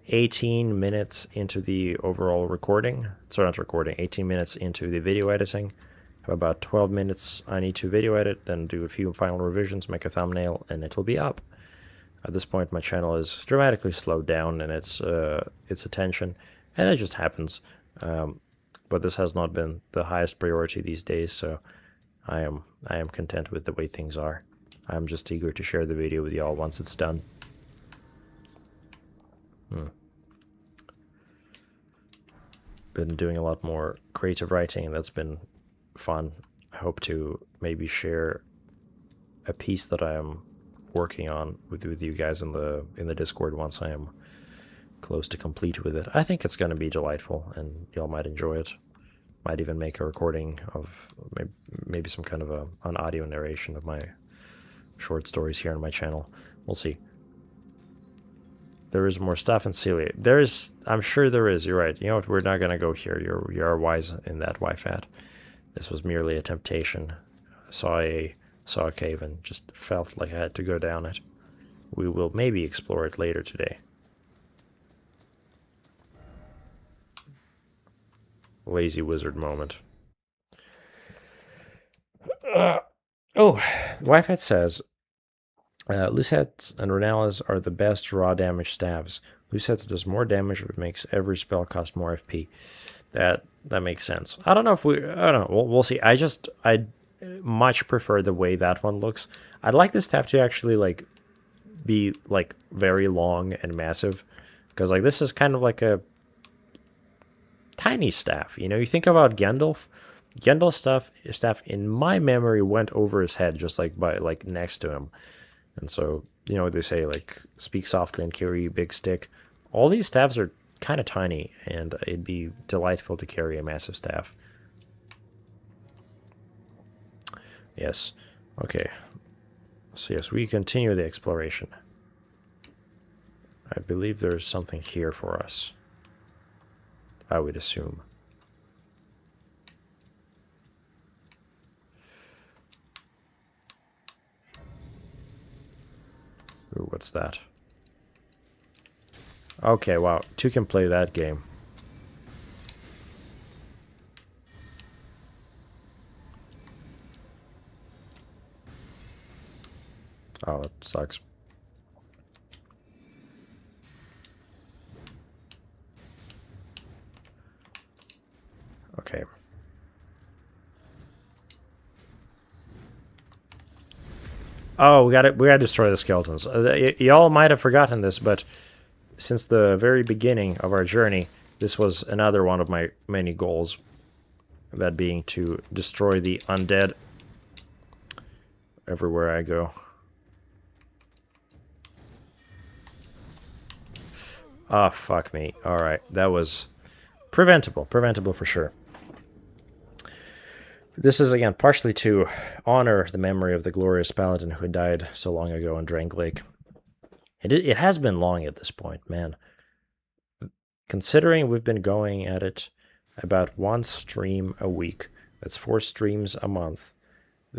18 minutes into the overall recording. Sorry, not recording, 18 minutes into the video editing. For about 12 minutes I need to video edit, then do a few final revisions, make a thumbnail, and it'll be up. At this point, my channel is dramatically slowed down in its attention, and it just happens. But this has not been the highest priority these days, so I am content with the way things are. I'm just eager to share the video with y'all once it's done. Been doing a lot more creative writing, and that's been fun. I hope to maybe share a piece that I am working on with you guys in the Discord once I am close to complete with it. I think it's going to be delightful, and y'all might enjoy it. Might even make a recording of maybe some kind of an audio narration of my short stories here on my channel. We'll see. There is more stuff in Celia. There is, I'm sure there is. You're right. You know what? We're not going to go here. You're wise in that, YFAT. This was merely a temptation. Saw a cave and just felt like I had to go down it. We will maybe explore it later today. Lazy wizard moment. YFAT says, Loose Heads and Renalis are the best raw damage staves. Loose Heads does more damage, but makes every spell cost more FP. That makes sense. I don't know. We'll see. I much prefer the way that one looks. I'd like this staff to actually like be like very long and massive, because like this is kind of like a tiny staff. You know, you think about Gandalf. Gandalf's staff in my memory went over his head, just like by like next to him. And so, you know, they say like speak softly and carry a big stick. All these staffs are kind of tiny, and it'd be delightful to carry a massive staff. Yes. Okay. So yes, we continue the exploration. I believe there's something here for us. I would assume. Ooh, what's that? Okay, wow. Two can play that game. Oh, it sucks. Okay. Oh, we gotta destroy the skeletons. Y'all might have forgotten this, but since the very beginning of our journey, this was another one of my many goals. That being to destroy the undead everywhere I go. Ah, fuck me. Alright, that was preventable. Preventable for sure. This is, again, partially to honor the memory of the glorious paladin who died so long ago in Drank Lake. It has been long at this point, man. Considering we've been going at it about one stream a week, that's 4 streams a month.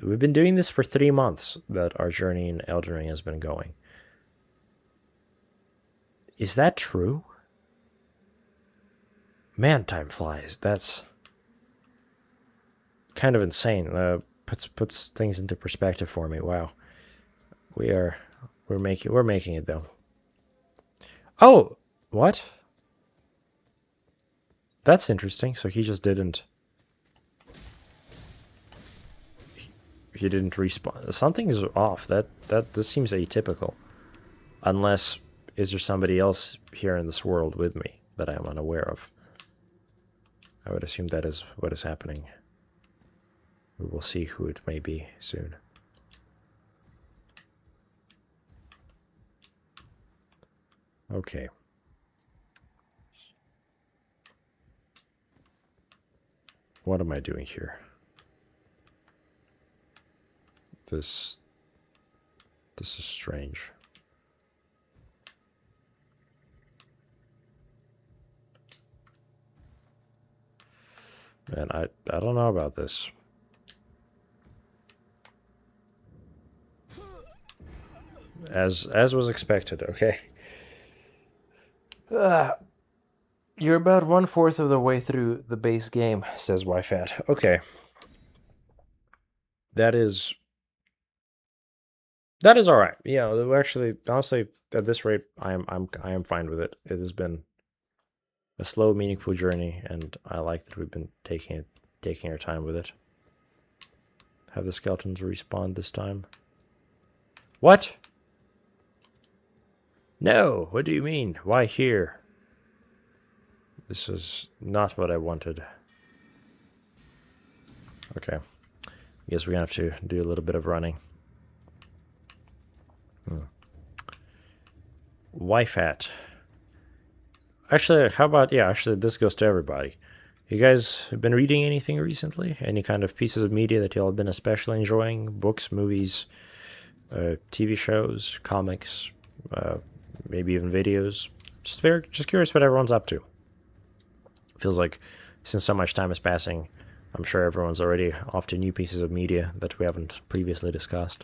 We've been doing this for 3 months that our journey in Elden Ring has been going. Is that true? Man, time flies. That's kind of insane. Puts things into perspective for me. Wow. We're making it though. Oh, what? That's interesting. So he just didn't. He didn't respawn. Something is off. This seems atypical. Unless, is there somebody else here in this world with me that I am unaware of? I would assume that is what is happening. We will see who it may be soon. Okay. What am I doing here? This is strange. Man, I don't know about this. As was expected, okay. You're about 1/4 of the way through the base game, says YFAT. Okay. That is alright. Yeah, actually, honestly, at this rate, I am fine with it. It has been a slow, meaningful journey, and I like that we've been taking our time with it. Have the skeletons respawn this time? What? No, what do you mean? Why here? This is not what I wanted. Okay. I guess we're gonna have to do a little bit of running. YFAT. Actually, how about, yeah, actually this goes to everybody. You guys have been reading anything recently? Any kind of pieces of media that y'all have been especially enjoying? Books, movies, TV shows, comics, maybe even videos? Just curious what everyone's up to. Feels like since so much time is passing, I'm sure everyone's already off to new pieces of media that we haven't previously discussed.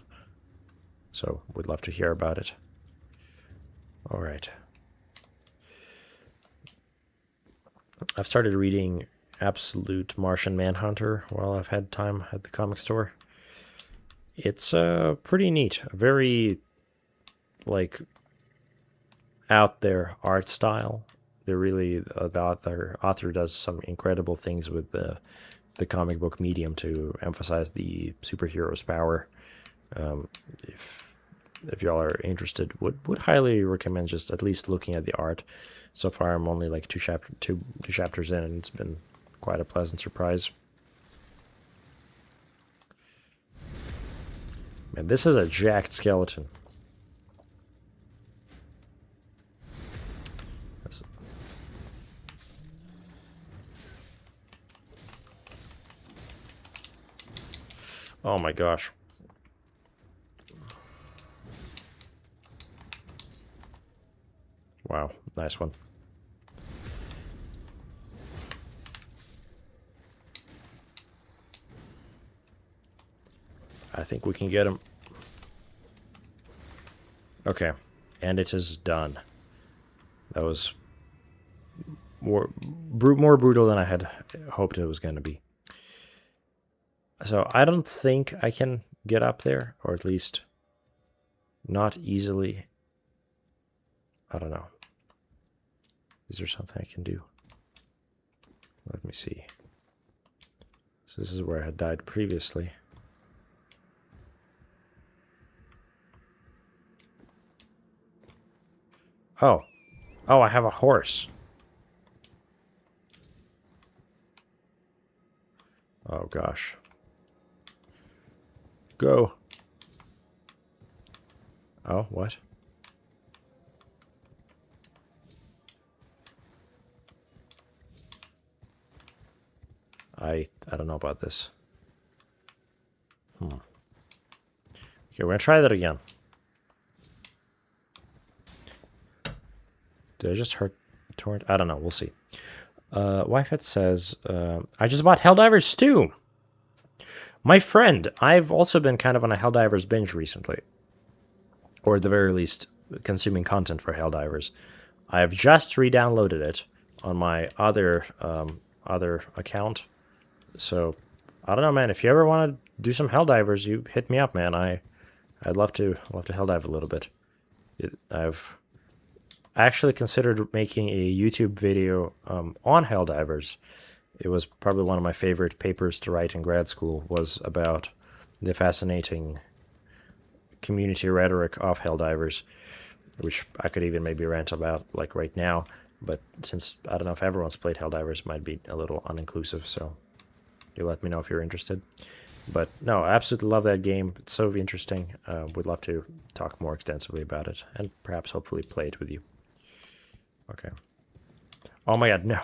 So we'd love to hear about it. All right. I've started reading Absolute Martian Manhunter while I've had time at the comic store. It's pretty neat. A very, like, out there art style. They're really, the author does some incredible things with the comic book medium to emphasize the superhero's power. If y'all are interested, would highly recommend just at least looking at the art. So far, I'm only like two chapters in, and it's been quite a pleasant surprise. Man, this is a jacked skeleton. Oh my gosh. Wow, nice one. I think we can get him. Okay, and it is done. That was more brutal than I had hoped it was going to be. So I don't think I can get up there, or at least not easily. I don't know. Is there something I can do? Let me see. So this is where I had died previously. Oh. Oh, I have a horse. Oh, gosh. Go. Oh, what? I don't know about this. Okay, we're gonna try that again. Did I just hurt Torrent? I don't know. We'll see. YFET says, I just bought Helldivers 2. My friend, I've also been kind of on a Helldivers binge recently. Or at the very least, consuming content for Helldivers. I've just re-downloaded it on my other account. So I don't know, man. If you ever want to do some Helldivers, you hit me up, man. I'd love to Helldive a little bit. I've actually considered making a YouTube video on Helldivers. It was probably one of my favorite papers to write in grad school, was about the fascinating community rhetoric of Helldivers, which I could even maybe rant about like right now. But since I don't know if everyone's played Helldivers, it might be a little uninclusive, so you let me know if you're interested. But no, I absolutely love that game. It's so interesting. Would love to talk more extensively about it, and perhaps hopefully play it with you. Okay. Oh my god, no.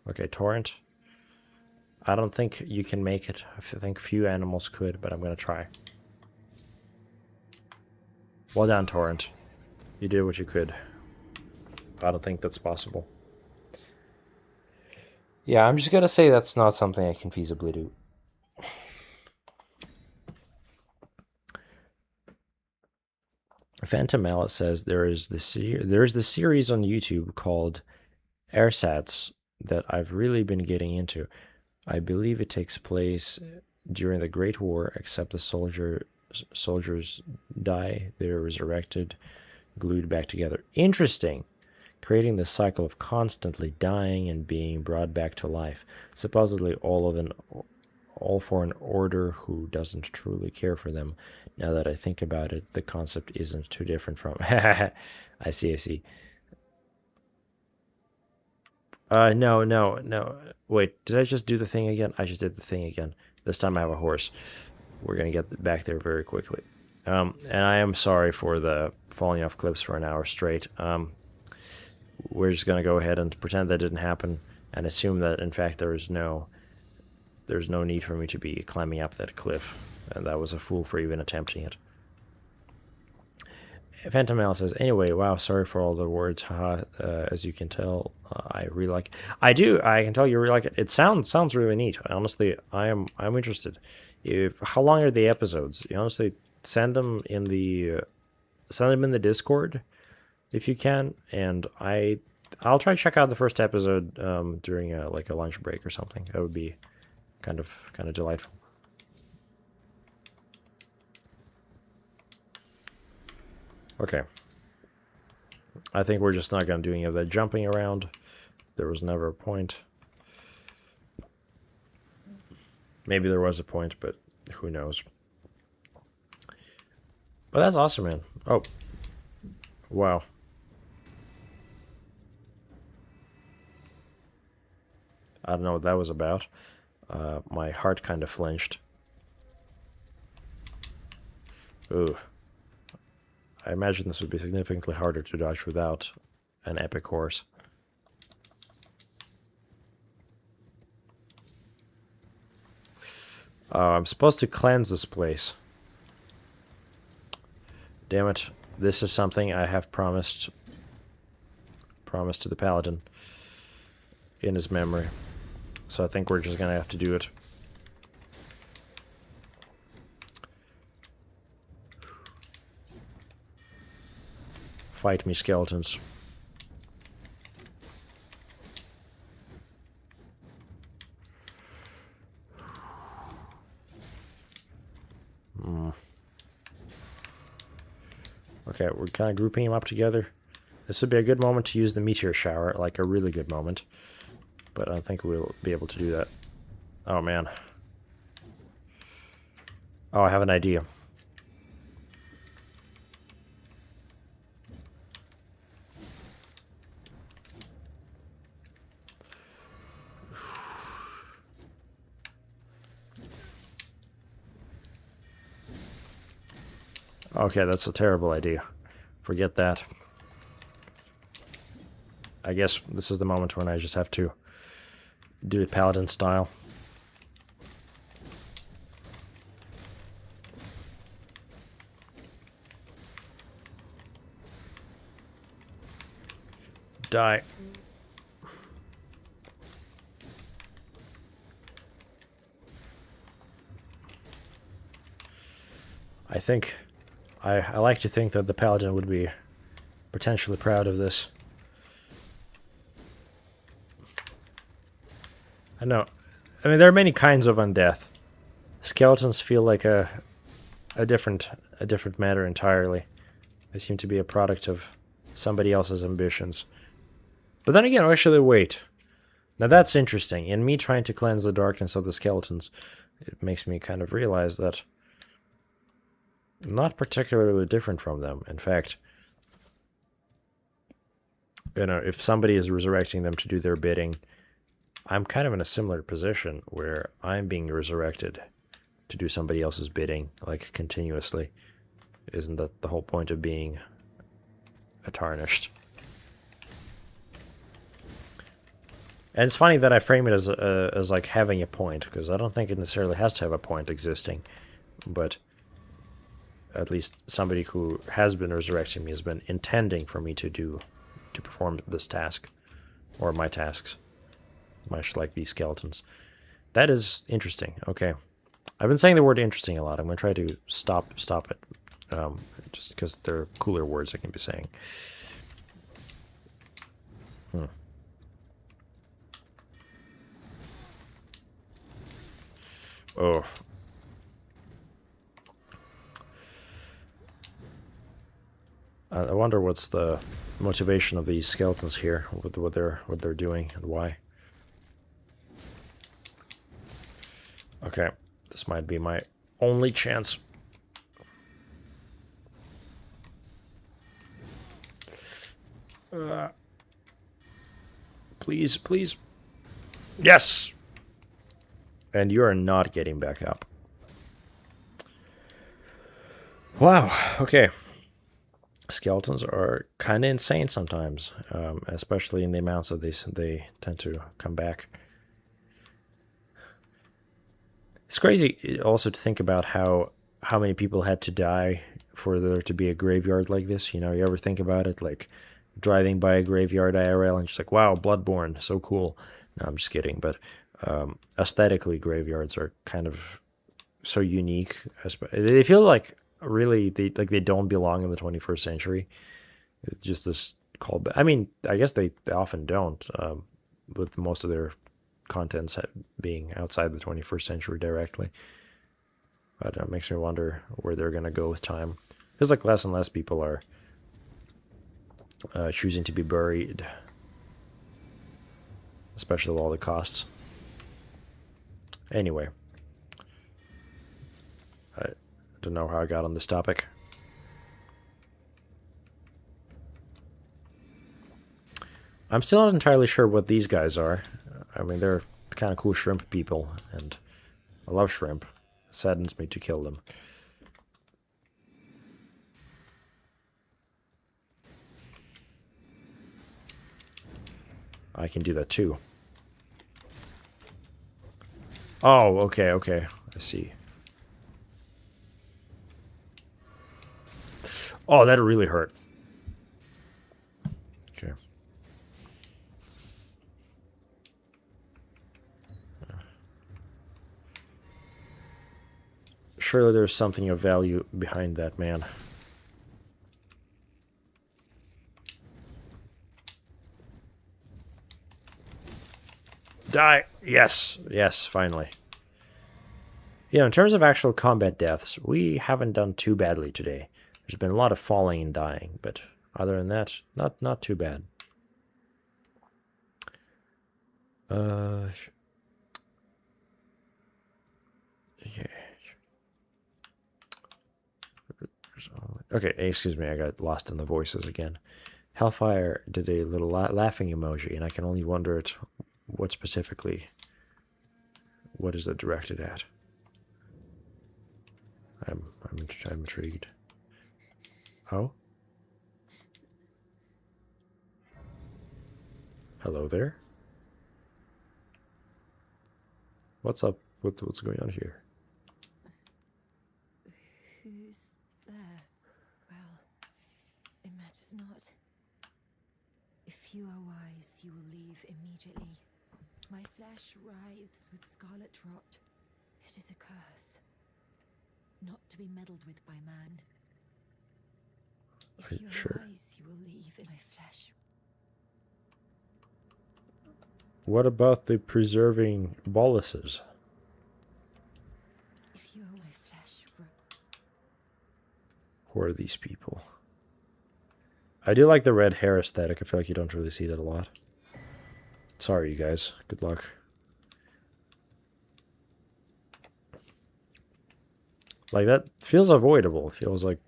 Okay, torrent. I don't think you can make it. I think few animals could, but I'm gonna try. Well done, torrent. You did what you could. I don't think that's possible. Yeah, I'm just gonna say that's not something I can feasibly do. Phantom Alice says there is this series on YouTube called Airsats that I've really been getting into. I believe it takes place during the Great War, except the soldiers die, they're resurrected, glued back together. Interesting. Creating the cycle of constantly dying and being brought back to life. Supposedly all for an order who doesn't truly care for them. Now that I think about it, the concept isn't too different from... I see. No. Wait, did I just do the thing again? I just did the thing again. This time I have a horse. We're going to get back there very quickly. And I am sorry for the falling off cliffs for an hour straight. We're just going to go ahead and pretend that didn't happen and assume that, in fact, there's no need for me to be climbing up that cliff. And that was a fool for even attempting it. Phantom Alice says, anyway, wow, sorry for all the words. Haha, as you can tell, I really like it. I can tell you really like it. It sounds really neat. Honestly, I'm interested. How long are the episodes? You honestly send them in the Discord if you can, and I'll try to check out the first episode during a lunch break or something. That would be kind of delightful. Okay. I think we're just not going to do any of that jumping around. There was never a point. Maybe there was a point, but who knows. But that's awesome, man. Oh. Wow. I don't know what that was about. My heart kind of flinched. Ooh. I imagine this would be significantly harder to dodge without an epic horse. I'm supposed to cleanse this place. Damn it. This is something I have promised to the paladin in his memory. So I think we're just gonna have to do it. Fight me, skeletons. Okay, we're kind of grouping them up together. This would be a good moment to use the meteor shower, like a really good moment. But I don't think we'll be able to do that. Oh, man. Oh, I have an idea. Okay, that's a terrible idea. Forget that. I guess this is the moment when I just have to do it paladin style. Die. I think... I like to think that the paladin would be potentially proud of this. I know. I mean, there are many kinds of undeath. Skeletons feel like a different matter entirely. They seem to be a product of somebody else's ambitions. But then again, actually, wait. Now that's interesting. In me trying to cleanse the darkness of the skeletons, it makes me kind of realize that I'm not particularly different from them. In fact, you know, if somebody is resurrecting them to do their bidding, I'm kind of in a similar position where I'm being resurrected to do somebody else's bidding, like, continuously. Isn't that the whole point of being a tarnished? And it's funny that I frame it as like having a point, because I don't think it necessarily has to have a point existing. But at least somebody who has been resurrecting me has been intending for me to perform this task, or my tasks, much like these skeletons. That is interesting. Okay, I've been saying the word interesting a lot. I'm going to try to stop it, just because there are cooler words I can be saying. Oh. I wonder what's the motivation of these skeletons here, what they're doing and why. Okay, this might be my only chance. Please, please. Yes! And you are not getting back up. Wow, okay. Skeletons are kind of insane sometimes, especially in the amounts that they tend to come back. It's crazy also to think about how many people had to die for there to be a graveyard like this. You know, you ever think about it, like driving by a graveyard IRL and just like, wow, Bloodborne, so cool. No, I'm just kidding, but aesthetically, graveyards are kind of so unique. They feel like really they don't belong in the 21st century. It's just this callback. I mean, I guess they often don't, with most of their contents being outside the 21st century directly. But it makes me wonder where they're going to go with time. Feels like less and less people are choosing to be buried, especially with all the costs. Anyway, I don't know how I got on this topic. I'm still not entirely sure what these guys are. I mean, they're kind of cool shrimp people, and I love shrimp. It saddens me to kill them. I can do that too. Oh, okay, okay. I see. Oh, that really hurt. Okay. Surely there's something of value behind that, man. Die! Yes, yes, finally. Yeah, in terms of actual combat deaths, we haven't done too badly today. There's been a lot of falling and dying, but other than that, not too bad. Yeah. Okay, excuse me, I got lost in the voices again. Hellfire did a little laughing emoji, and I can only wonder what specifically. What is it directed at? I'm intrigued. Oh? Hello there? What's up? What's going on here? Who's there? Well, it matters not. If you are wise, you will leave immediately. My flesh writhes with scarlet rot. It is a curse, not to be meddled with by man. If you are Sure. wise, you will leave in my flesh. What about the preserving boluses? If you are my flesh, Who are these people? I do like the red hair aesthetic. I feel like you don't really see that a lot. Sorry, you guys. Good luck. Like, that feels avoidable. It feels like,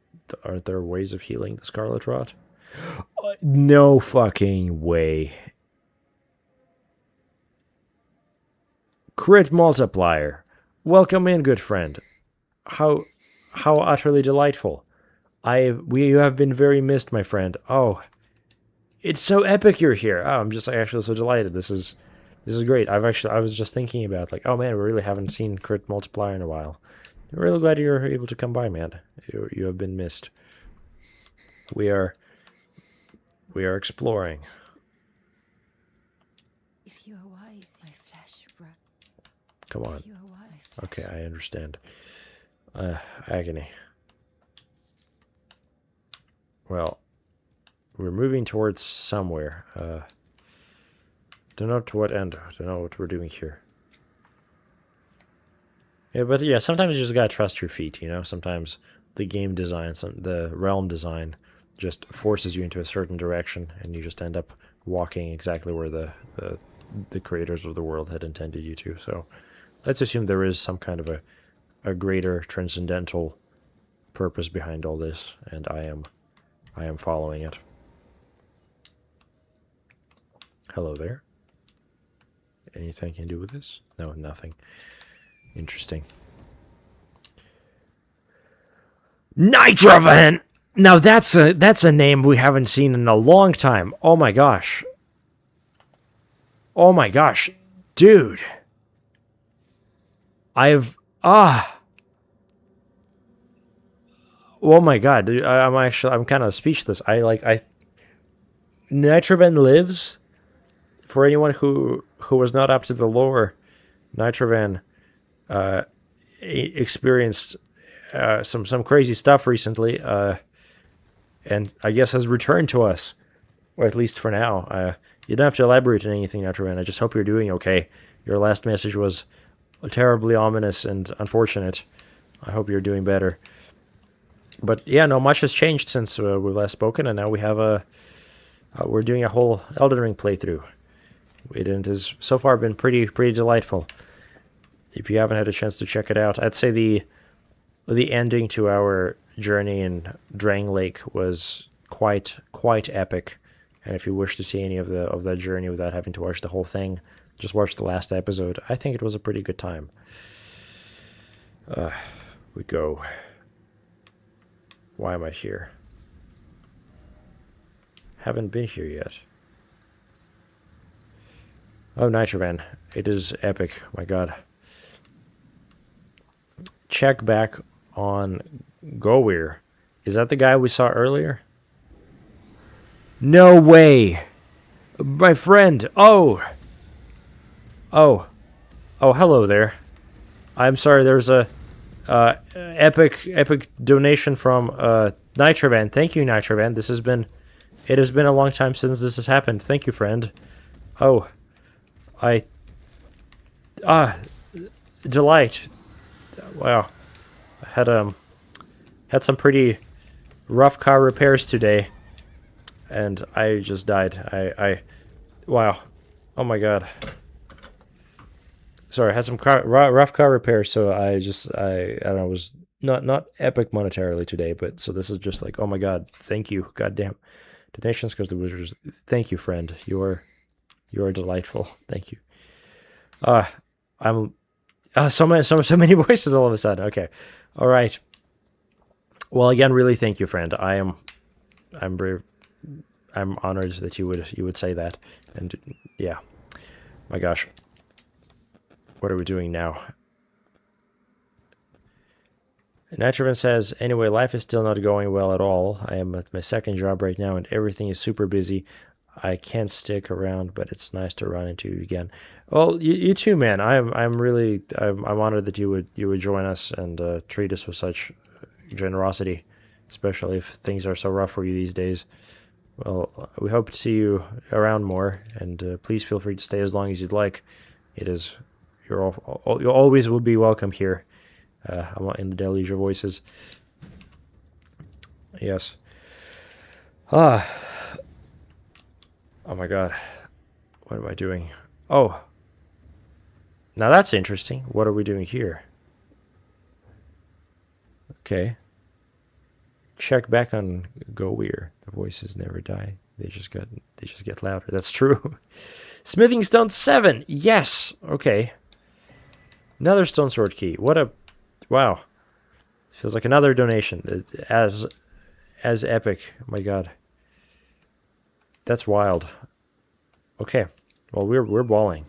aren't there ways of healing the Scarlet Rot? No fucking way. Crit multiplier. Welcome in, good friend. How utterly delightful. You have been very missed, my friend. Oh, it's so epic you're here. Oh, I'm just actually so delighted. This is great. I was just thinking about, like, oh man, we really haven't seen Crit multiplier in a while. I'm really glad you're able to come by, man. You have been missed. We are exploring. if you are wise, my flesh, Come on. if you are wise, my flesh. Okay, I understand. Agony. Well, we're moving towards somewhere. Don't know to what end. Don't know what we're doing here. Yeah, but yeah, sometimes you just gotta trust your feet, you know? Sometimes the game design, the realm design just forces you into a certain direction, and you just end up walking exactly where the creators of the world had intended you to. So let's assume there is some kind of a greater transcendental purpose behind all this, and I am following it. Hello there. Anything I can do with this? No, nothing. Interesting. Nitrovan! Now that's a name we haven't seen in a long time. Oh my gosh. Oh my gosh. Dude. Oh my god, dude, I'm kind of speechless. Nitrovan lives. For anyone who was not up to the lore, Nitrovan experienced some crazy stuff recently, and I guess has returned to us, or at least for now. You don't have to elaborate on anything, Nitrovan. I just hope you're doing okay. Your last message was terribly ominous and unfortunate. I hope you're doing better. But yeah, no, much has changed since we last spoken, and now we have we're doing a whole Elden Ring playthrough. It has so far been pretty delightful. If you haven't had a chance to check it out, I'd say the ending to our journey in Drang Lake was quite epic. And if you wish to see any of that journey without having to watch the whole thing, just watch the last episode. I think it was a pretty good time. We go. Why am I here? Haven't been here yet. Oh, Nitrovan. It is epic. My god. Check back on Gowir. Is that the guy we saw earlier? No way! My friend! Oh, hello there. I'm sorry, there's a epic donation from Nitrovan. Thank you, Nitrovan. It has been a long time since this has happened. Thank you, friend. Oh, delight. Wow. I had some pretty rough car repairs today, and I just died. Wow. Oh my god. Sorry, I had some rough car repairs, so I don't know, it was not epic monetarily today, but so this is just like, oh my god, thank you, goddamn. Donations goes to Wizards. Thank you, friend. You are delightful. Thank you. I'm so many voices all of a sudden. Okay, all right. Well, again, really, thank you, friend. I'm honored that you would say that, and yeah, my gosh. What are we doing now? Nitrovan says, anyway, life is still not going well at all. I am at my second job right now, and everything is super busy. I can't stick around, but it's nice to run into you again. Well, you too, man. I'm honored that you would join us and treat us with such generosity, especially if things are so rough for you these days. Well, we hope to see you around more, and please feel free to stay as long as you'd like. It is, you always will be welcome here. In the Deluge Voices. Yes. Oh my god. What am I doing? Oh. Now that's interesting. What are we doing here? Okay. Check back on Go Weir. The voices never die. They just get louder. That's true. Smithing Stone 7. Yes. Okay. Another Stone Sword key. What a wow. Feels like another donation. As epic. Oh my god. That's wild. Okay. Well, we're balling.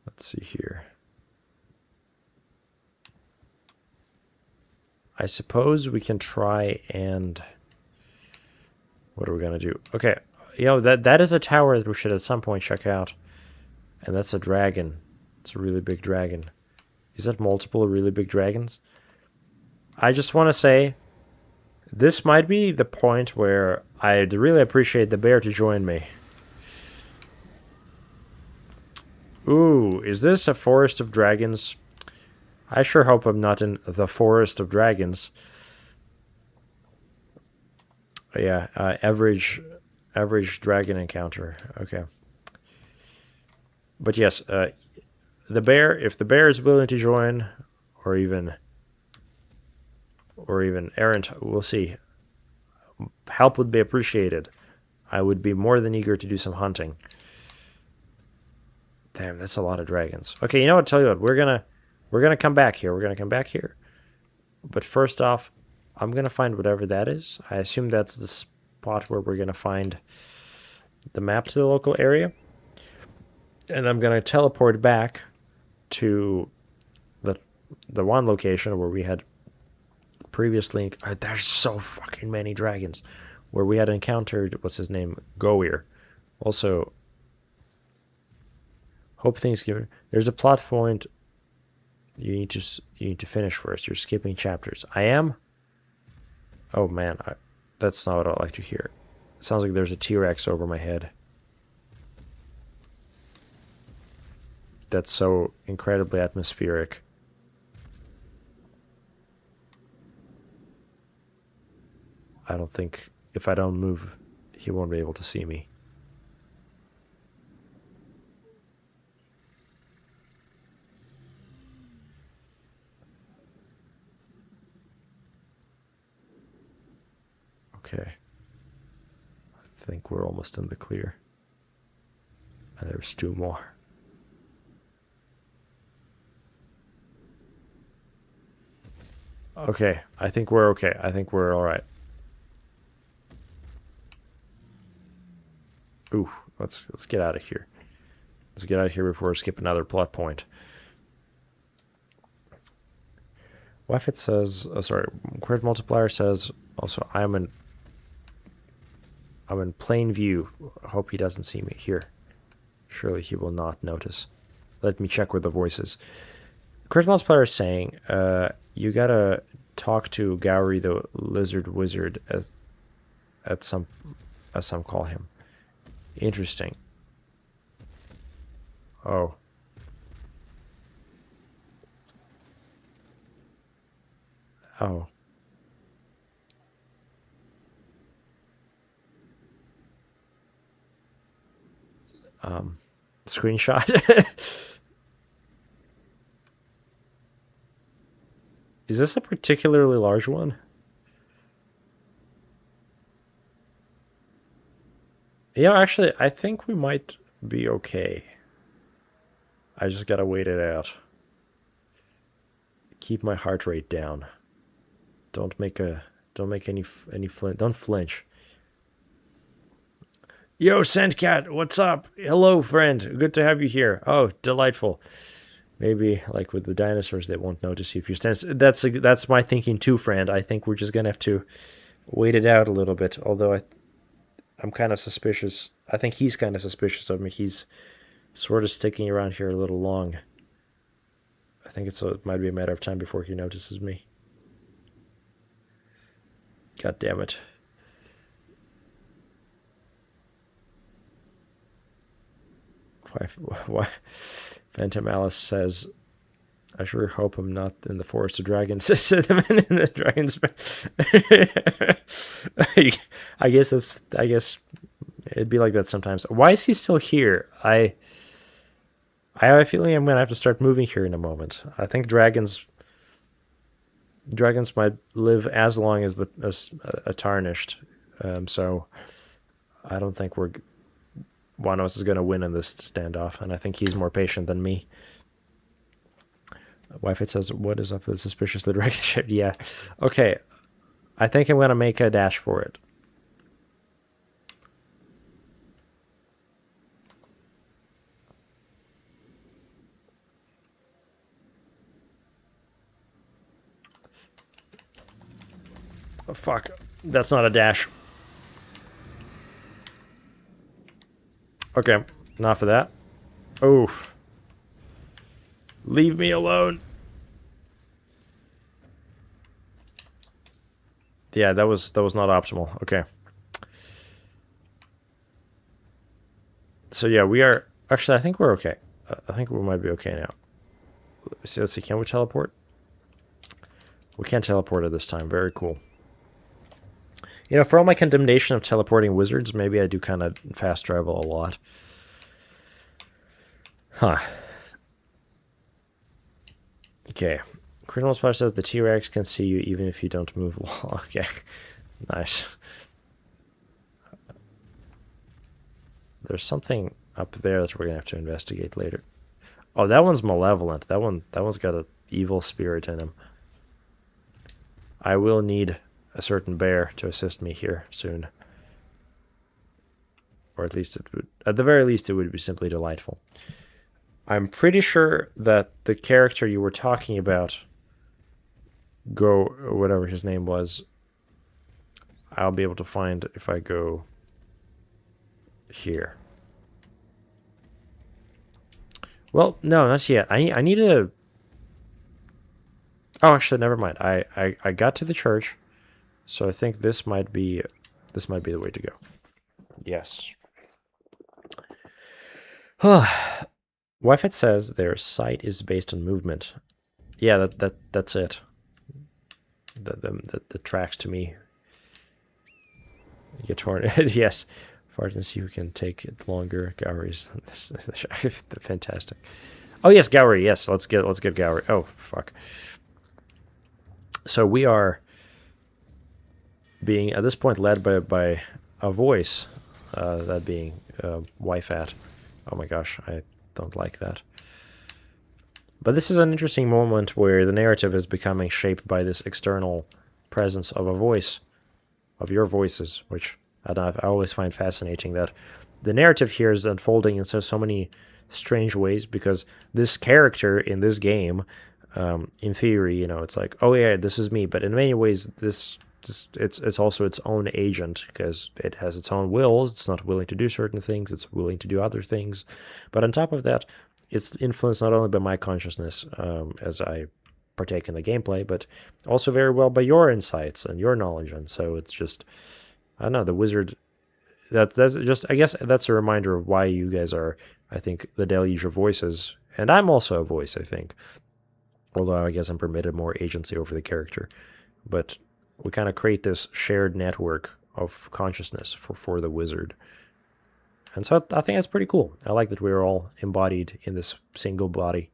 Let's see here. I suppose we can try and... What are we going to do? Okay. That is a tower that we should at some point check out. And that's a dragon. It's a really big dragon. Is that multiple really big dragons? I just want to say, this might be the point where I'd really appreciate the bear to join me. Ooh, is this a forest of dragons? I sure hope I'm not in the forest of dragons. Yeah, average dragon encounter. Okay. But yes, the bear, if the bear is willing to join, or even errant, we'll see. Help would be appreciated. I would be more than eager to do some hunting. Damn, that's a lot of dragons. Okay, you know what? Tell you what, we're gonna come back here. We're gonna come back here. But first off, I'm gonna find whatever that is. I assume that's the spot where we're gonna find the map to the local area. And I'm gonna teleport back to the one location where we had previously... there's so fucking many dragons. Where we had encountered, what's his name? Goir. Also, hope things give... There's a plot point you need to finish first. You're skipping chapters. I am? Oh man, that's not what I like to hear. It sounds like there's a T-Rex over my head. That's so incredibly atmospheric. I don't think if I don't move, he won't be able to see me. Okay. I think we're almost in the clear. And there's two more. Okay, I think we're okay. I think we're alright. Ooh, let's get out of here. Let's get out of here before we skip another plot point. What if it says... Oh, sorry. Crit multiplier says... Also, I'm in plain view. Hope he doesn't see me. Here. Surely he will not notice. Let me check with the voices. Crit multiplier is saying... you gotta talk to Gowry the Lizard Wizard, as some call him. Interesting. Oh. Oh. Screenshot. Is this a particularly large one? Yeah, actually, I think we might be okay. I just gotta wait it out. Keep my heart rate down. Don't make any flinch. Don't flinch. Yo, Sandcat, what's up? Hello, friend. Good to have you here. Oh, delightful. Maybe, like with the dinosaurs, they won't notice you if you stand... That's my thinking too, friend. I think we're just gonna have to wait it out a little bit. Although I'm kind of suspicious. I think he's kind of suspicious of me. He's sort of sticking around here a little long. I think it might be a matter of time before he notices me. God damn it. Why? Phantom Alice says, I sure hope I'm not in the Forest of Dragons. In the Dragons. I guess it'd be like that sometimes. Why is he still here? I have a feeling I'm gonna have to start moving here in a moment. I think dragons might live as long as a tarnished. So I don't think one of us is gonna win in this standoff, and I think he's more patient than me. Wi-Fi says, what is up with the suspiciously dragon ship? Yeah. Okay. I think I'm going to make a dash for it. Oh, fuck. That's not a dash. Okay. Enough of that. Oof. Leave me alone. Yeah, that was not optimal. Okay. So yeah, we are actually I think we're okay. I think we might be okay now. Let's see, can we teleport? We can't teleport at this time. Very cool. You know, for all my condemnation of teleporting wizards, maybe I do kind of fast travel a lot. Huh. Okay. Criminal Splash says the T-Rex can see you even if you don't move. Okay. Nice. There's something up there that we're going to have to investigate later. Oh, that one's malevolent. That one's got an evil spirit in him. I will need a certain bear to assist me here soon. Or at least it would, at the very least, it would be simply delightful. I'm pretty sure that the character you were talking about, or whatever his name was, I'll be able to find if I go here. Well, no, not yet. I need to... Oh, actually, never mind. I got to the church, so I think this might be the way to go. Yes. Wi-Fi says their sight is based on movement. Yeah, that's it. That tracks to me. You get torn. Yes. Fart and see who can take it longer. Gowry's fantastic. Oh yes, Gowry. Yes, let's get Gowry. Oh fuck. So we are being at this point led by a voice, that being Wi-Fi. Oh my gosh, I don't like that. But this is an interesting moment where the narrative is becoming shaped by this external presence of a voice, of your voices, which I always find fascinating, that the narrative here is unfolding in so many strange ways, because this character in this game, in theory, you know, it's like, oh yeah, this is me, but in many ways it's also its own agent, because it has its own wills. It's not willing to do certain things, it's willing to do other things. But on top of that, it's influenced not only by my consciousnness, as I partake in the gameplay, but also very well by your insights and your knowledge. And so it's just, I don't know, the wizard, that's just, I guess that's a reminder of why you guys are, I think, the deluge of voices. And I'm also a voice, I think. Although I guess I'm permitted more agency over the character. But we kind of create this shared network of consciousness for the wizard. And so I think that's pretty cool. I like that we're all embodied in this single body.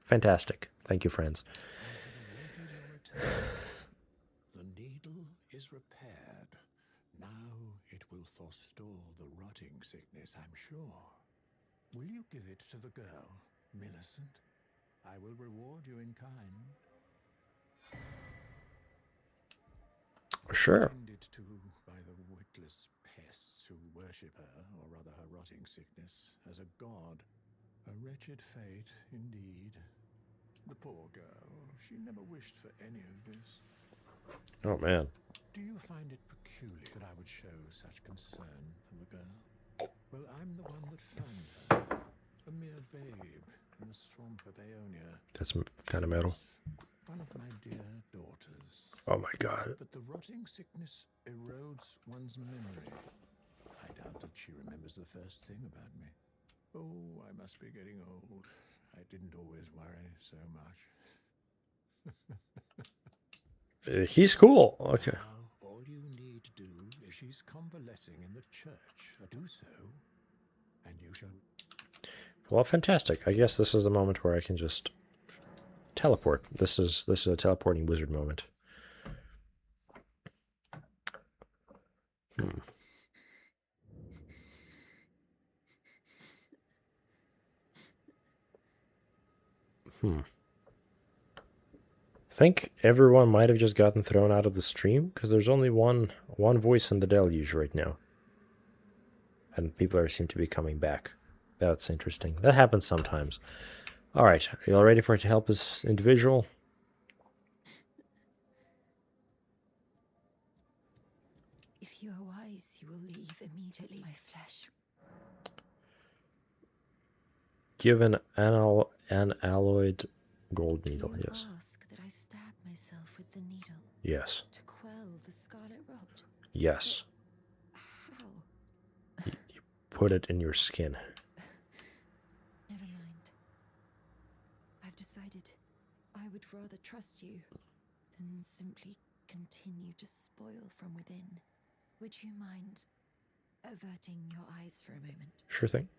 Fantastic. Thank you, friends. The needle is repaired. Now it will forestall the rotting sickness, I'm sure. Will you give it to the girl, Millicent? I will reward you in kind. Sure. Tended to by the witless pests who worship her, or rather her rotting sickness, as a god. A wretched fate, indeed. The poor girl, she never wished for any of this. Oh, man. Do you find it peculiar that I would show such concern for the girl? Well, I'm the one that found her. A mere babe in the swamp of Aeonia. That's kind of metal. One of my dear daughters. Oh my god. But the rotting sickness erodes one's memory. I doubt that she remembers the first thing about me. Oh, I must be getting old. I didn't always worry so much. He's cool. Okay. Now, all you need to do, if she's convalescing in the church, do so, and you shall... Well, fantastic. I guess this is the moment where I can just teleport. This is a teleporting wizard moment. I think everyone might have just gotten thrown out of the stream because there's only one voice in the deluge right now, and people seem to be coming back. That's interesting. That happens sometimes. All right, are you all ready for it to help this individual? If you are wise, you will leave immediately. My flesh. Give an alloyed gold needle. You Yes. ask that I stab myself with the needle Yes. to quell the scarlet rot. Yes. How? You put it in your skin. Never mind. I've decided I would rather trust you than simply continue to spoil from within. Would you mind averting your eyes for a moment? Sure thing.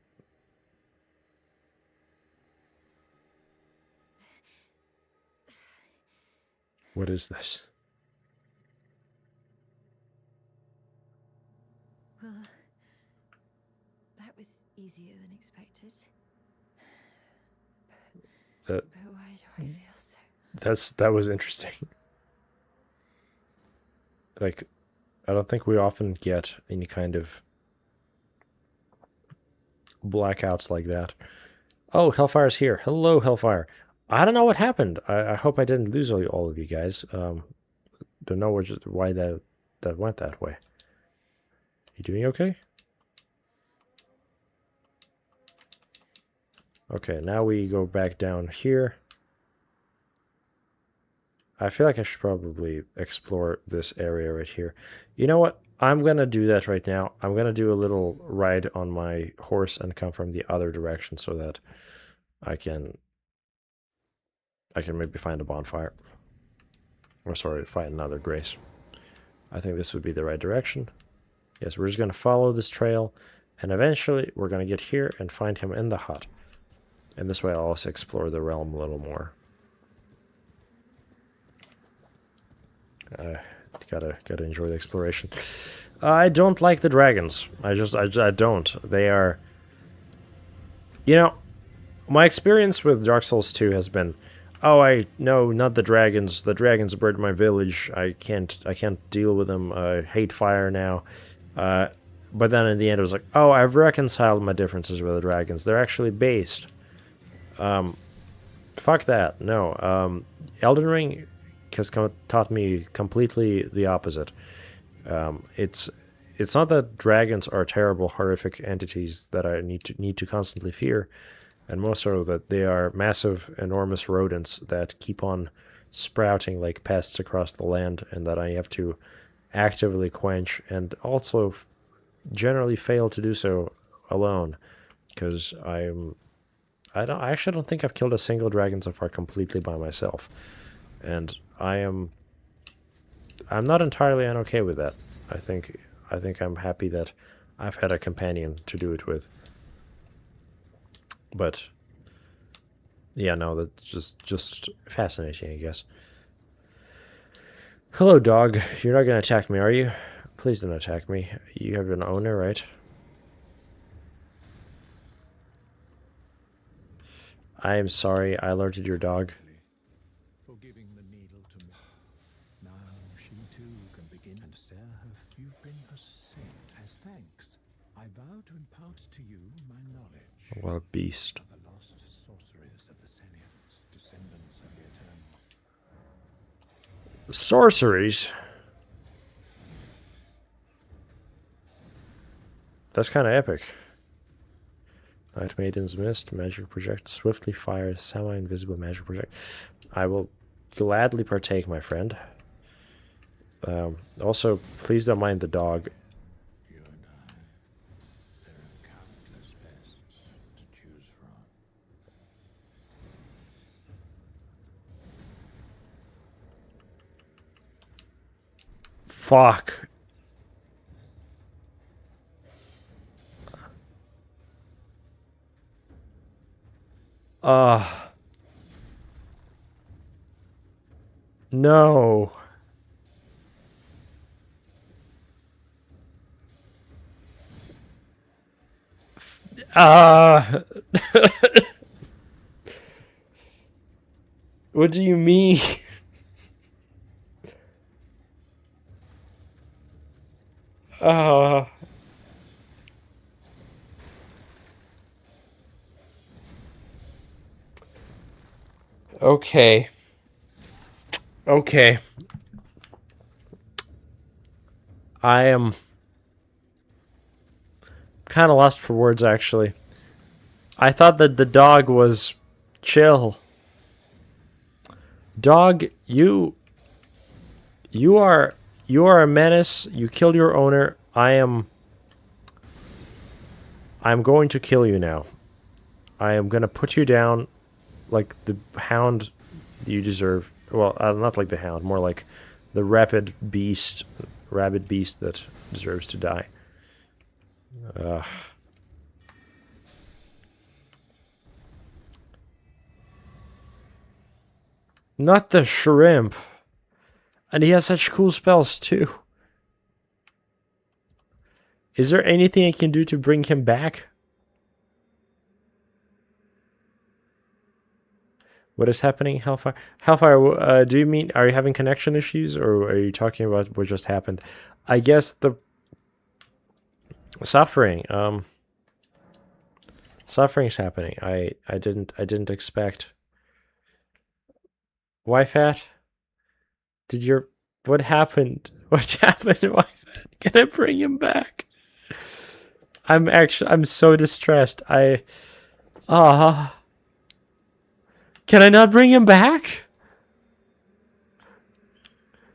What is this? Well, that was easier than expected. That But why do I feel so... that was interesting. Like, I don't think we often get any kind of blackouts like that. Oh, Hellfire's here. Hello, Hellfire. I don't know what happened. I hope I didn't lose all of you guys. Don't know why that went that way. You doing okay? Okay, now we go back down here. I feel like I should probably explore this area right here. You know what? I'm going to do that right now. I'm going to do a little ride on my horse and come from the other direction so that I can maybe find a bonfire. Or sorry, find another grace. I think this would be the right direction. Yes, we're just going to follow this trail, and eventually we're going to get here and find him in the hut. And this way I'll also explore the realm a little more. Gotta enjoy the exploration. I don't like the dragons. I don't. They are... You know, my experience with Dark Souls 2 has been, oh, no, not the dragons. The dragons burned my village. I can't deal with them. I hate fire now. But then in the end it was like, oh, I've reconciled my differences with the dragons. They're actually based. Fuck that. No. Elden Ring has taught me completely the opposite. It's not that dragons are terrible, horrific entities that I need to constantly fear, and more so that they are massive, enormous rodents that keep on sprouting like pests across the land, and that I have to actively quench, and also generally fail to do so alone, because I actually don't think I've killed a single dragon so far completely by myself, and I'm not entirely unokay with that. I think I'm happy that I've had a companion to do it with. But yeah, no, that's just fascinating, I guess. Hello, dog. You're not gonna attack me, are you? Please don't attack me. You have an owner, right? I am sorry, I alerted your dog. For giving the needle to me. Now she too can begin and stare her. You've been a saint. As thanks, I vow to impart to you my knowledge. What a beast. The lost sorceries of the Senians, descendants of the Eternal. Sorceries? That's kind of epic. Night Maiden's Mist, magic project, swiftly fires semi-invisible magic project. I will gladly partake, my friend. Also, please don't mind the dog. You and I, there are countless pests to choose from. Fuck. No. Ah. What do you mean? Ah. Okay. Okay. I am kind of lost for words, actually. I thought that the dog was chill. Dog, you are a menace. You killed your owner. I'm going to kill you now. I am going to put you down like the hound you deserve. Well, not like the hound, more like the rabid beast that deserves to die. Not the shrimp. And he has such cool spells too. Is there anything I can do to bring him back? What is happening, Hellfire? Hellfire, do you mean, are you having connection issues, or are you talking about what just happened? I guess the suffering, suffering's happening. I didn't expect. Why fat? What happened? What happened to Why fat? Can I bring him back? I'm so distressed. Can I not bring him back?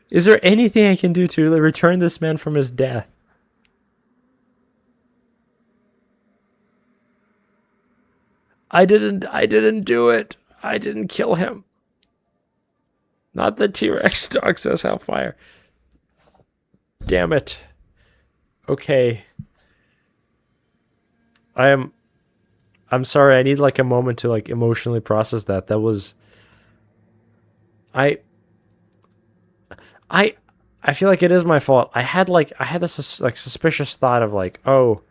Is there anything I can do to return this man from his death? I didn't do it. I didn't kill him. Not the T-Rex dog, says Hellfire. Damn it. Okay. I'm sorry, I need like a moment to like emotionally process that. That was I feel like it is my fault. I had this like suspicious thought of like, oh,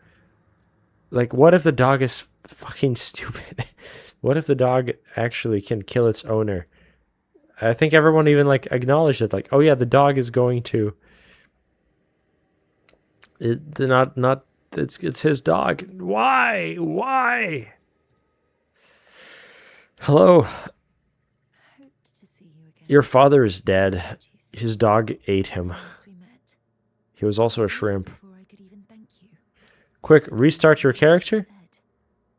like what if the dog is fucking stupid? What if the dog actually can kill its owner? I think everyone even like acknowledged it, like, oh yeah, the dog is going to it's his dog. Why? Hello. Hoped to see you again. Your father is dead. Apologies. His dog ate him. Last we met, He was also a waited shrimp. before I could even thank you. Quick, restart your character? Said,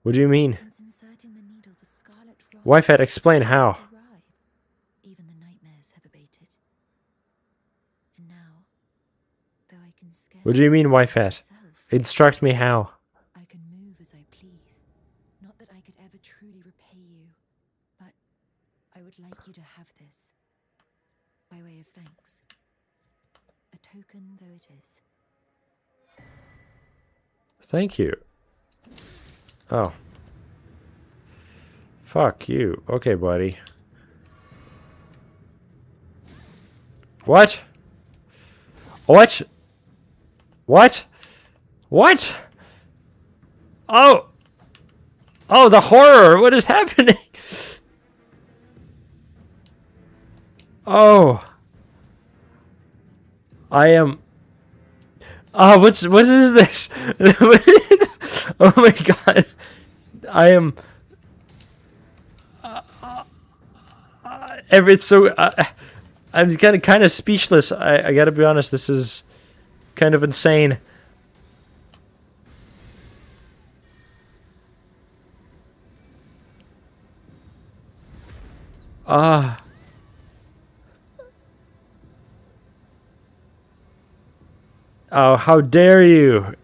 What do you mean? since inserting the needle, the scarlet rot Wi-Fi, explain how. has arrived. Even the nightmares have abated. And now, though I can scarcely What do you mean, Wi-Fi? myself, Instruct me how. I can move as I please. Not that I could ever truly repay you, but I would like you to have this by way of thanks. A token though it is. Thank you. Oh. Fuck you. Okay, buddy. What? What? What? What? Oh! Oh, the horror! What is happening? Oh. I am... Oh, what is this? Oh my god. I am... It's so... I'm kind of speechless. I gotta be honest, this is kind of insane. Oh, how dare you!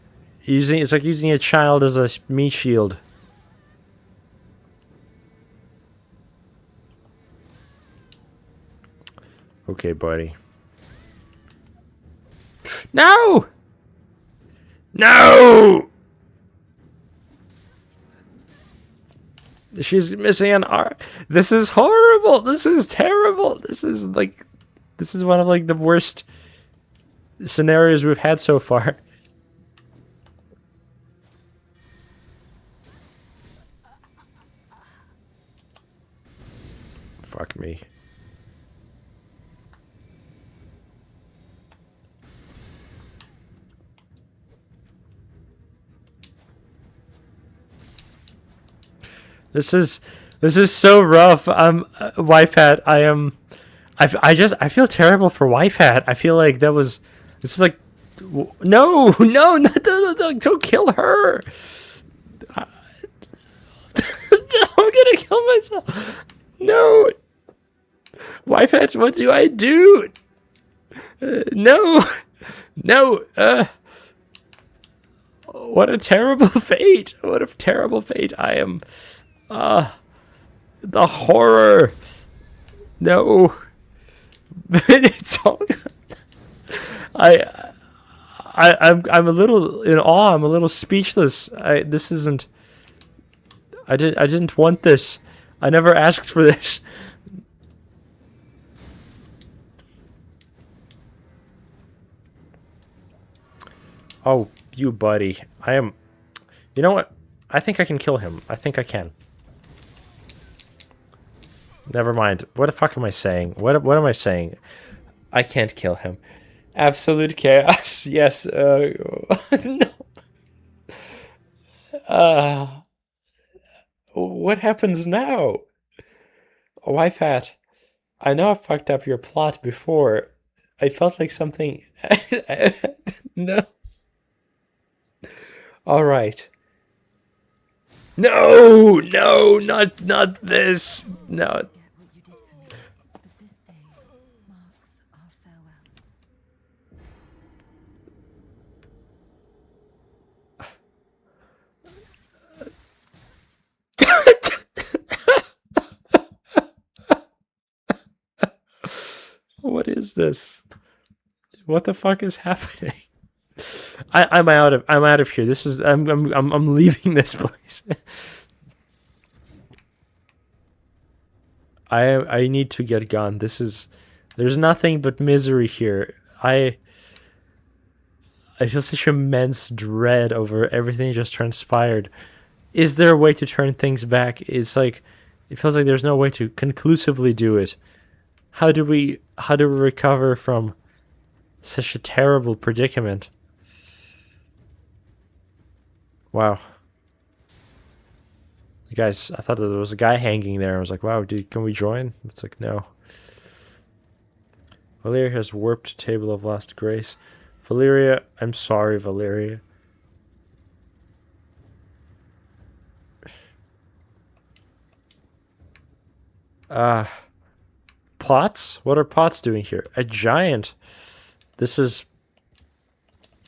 It's like using a child as a meat shield. Okay, buddy. No! No! She's missing an arm. This is horrible. This is terrible. This is one of like the worst scenarios we've had so far. Fuck me. This is so rough. Wife hat. I feel terrible for wife hat. I feel like that was. This is like, no, don't kill her. I'm gonna kill myself. No, wife hats. What do I do? No. What a terrible fate. What a terrible fate. I am. The horror. No. It's all. I'm a little in awe. I'm a little speechless. This isn't. I didn't want this. I never asked for this. Oh, you buddy. I am. You know what? I think I can kill him. I think I can. Never mind. What the fuck am I saying? What am I saying? I can't kill him. Absolute chaos. Yes. No. What happens now? Wife hat. I know I fucked up your plot before. I felt like something. No. All right. No, not this. No. Forget what you did for me, but this day marks our farewell. What is this? What the fuck is happening? I'm out of here. This is I'm leaving this place. I need to get gone. There's nothing but misery here. I feel such immense dread over everything that just transpired. Is there a way to turn things back? It's like it feels like there's no way to conclusively do it. How do we recover from such a terrible predicament? Wow. Guys, I thought there was a guy hanging there. I was like, wow, dude, can we join? It's like, no. Valeria has warped Table of Lost Grace. Valeria, I'm sorry, Valeria. Pots? What are pots doing here? A giant. This is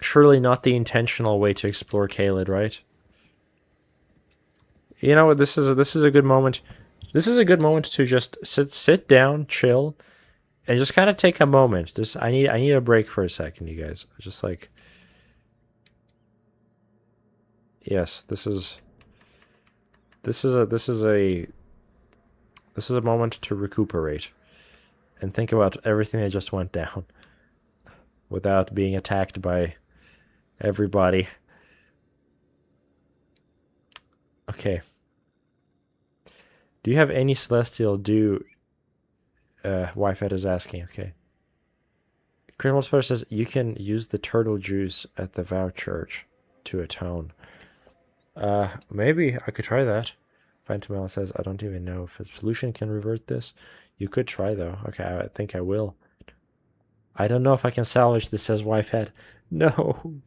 surely not the intentional way to explore Caelid, right? You know what? This is a good moment. This is a good moment to just sit down, chill, and just kind of take a moment. I need a break for a second, you guys. Just like, yes, this is a moment to recuperate and think about everything that just went down without being attacked by everybody. Okay. Do you have any celestial dew? Wi-Fi is asking. Okay. Criminal Spur says you can use the turtle juice at the Vow Church to atone. Maybe I could try that. Phantomella says I don't even know if a solution can revert this. You could try though. Okay, I think I will. I don't know if I can salvage this, says Wi-Fi. No.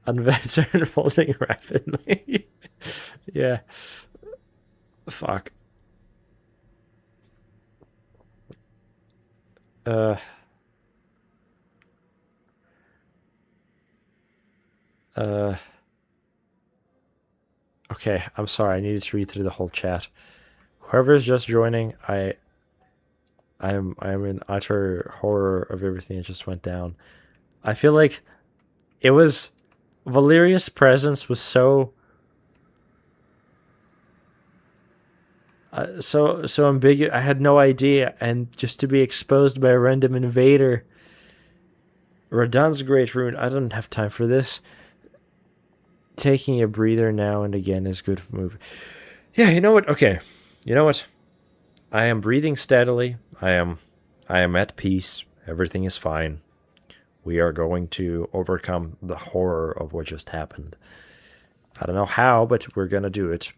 Unvets are unfolding rapidly. Yeah. Fuck. Okay, I'm sorry. I needed to read through the whole chat. Whoever is just joining, I'm in utter horror of everything that just went down. I feel like it was Valeria's presence was so so ambiguous. I had no idea, and just to be exposed by a random invader. Radon's great rune. I don't have time for this. Taking a breather now and again is good move. Yeah, you know what? Okay, you know what? I am breathing steadily. I am at peace. Everything is fine. We are going to overcome the horror of what just happened. I don't know how, but we're gonna do it.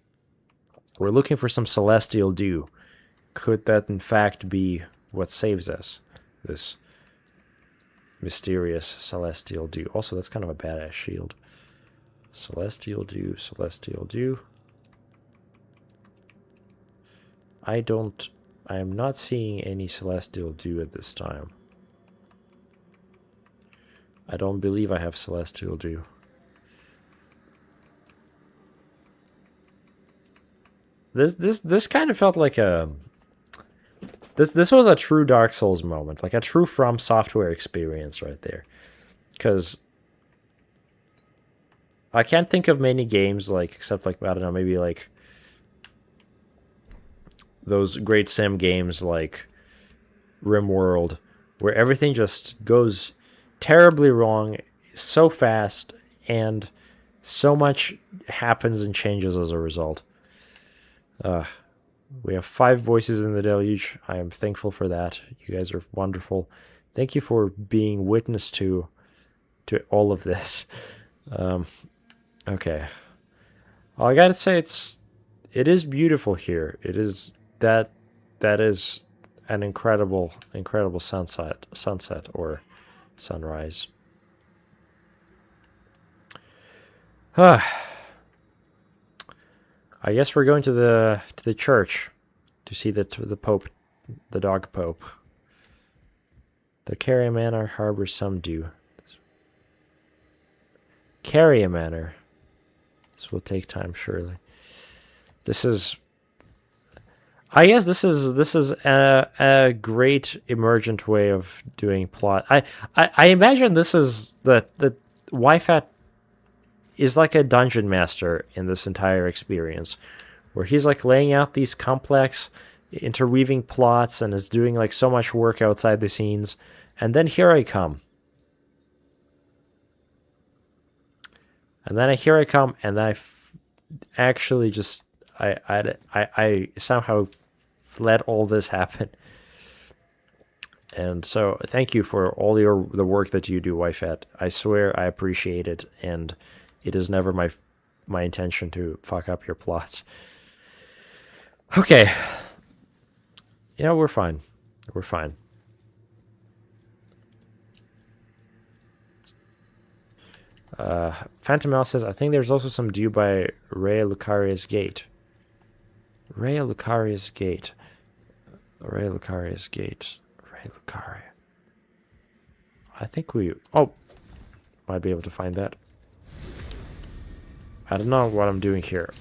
We're looking for some celestial dew. Could that in fact be what saves us? This mysterious celestial dew. Also, that's kind of a badass shield. Celestial dew, celestial dew. I am not seeing any celestial dew at this time. I don't believe I have celestial dew. This kind of felt like a this was a true Dark Souls moment, like a true From Software experience right there. Because I can't think of many games like, except like, I don't know, maybe like those great sim games like RimWorld, where everything just goes terribly wrong so fast and so much happens and changes as a result. We have 5 voices in the deluge. I am thankful for that. You guys are wonderful. Thank you for being witness to all of this. Okay. Well, I gotta say, it is beautiful here. It is that is an incredible sunset or sunrise. I guess we're going to the church to see the Pope, the dog Pope. The Carrier Manor harbors some dew. Carrier Manor. This will take time, surely. I guess this is a great emergent way of doing plot. I imagine this is the Wyfat is like a dungeon master in this entire experience, where he's like laying out these complex, interweaving plots and is doing like so much work outside the scenes, and then here I come. And then here I come, and I actually just I somehow let all this happen. And so thank you for all the work that you do, Wyfat. I swear I appreciate it, and it is never my intention to fuck up your plots. Okay. Yeah, we're fine. We're fine. Phantom Mouse says, I think there's also some dew by Rhea Lucaria's Gate. Rhea Lucaria's Gate. Rhea Lucaria's Gate. Rhea Lucaria. I think we... Oh! Might be able to find that. I don't know what I'm doing here.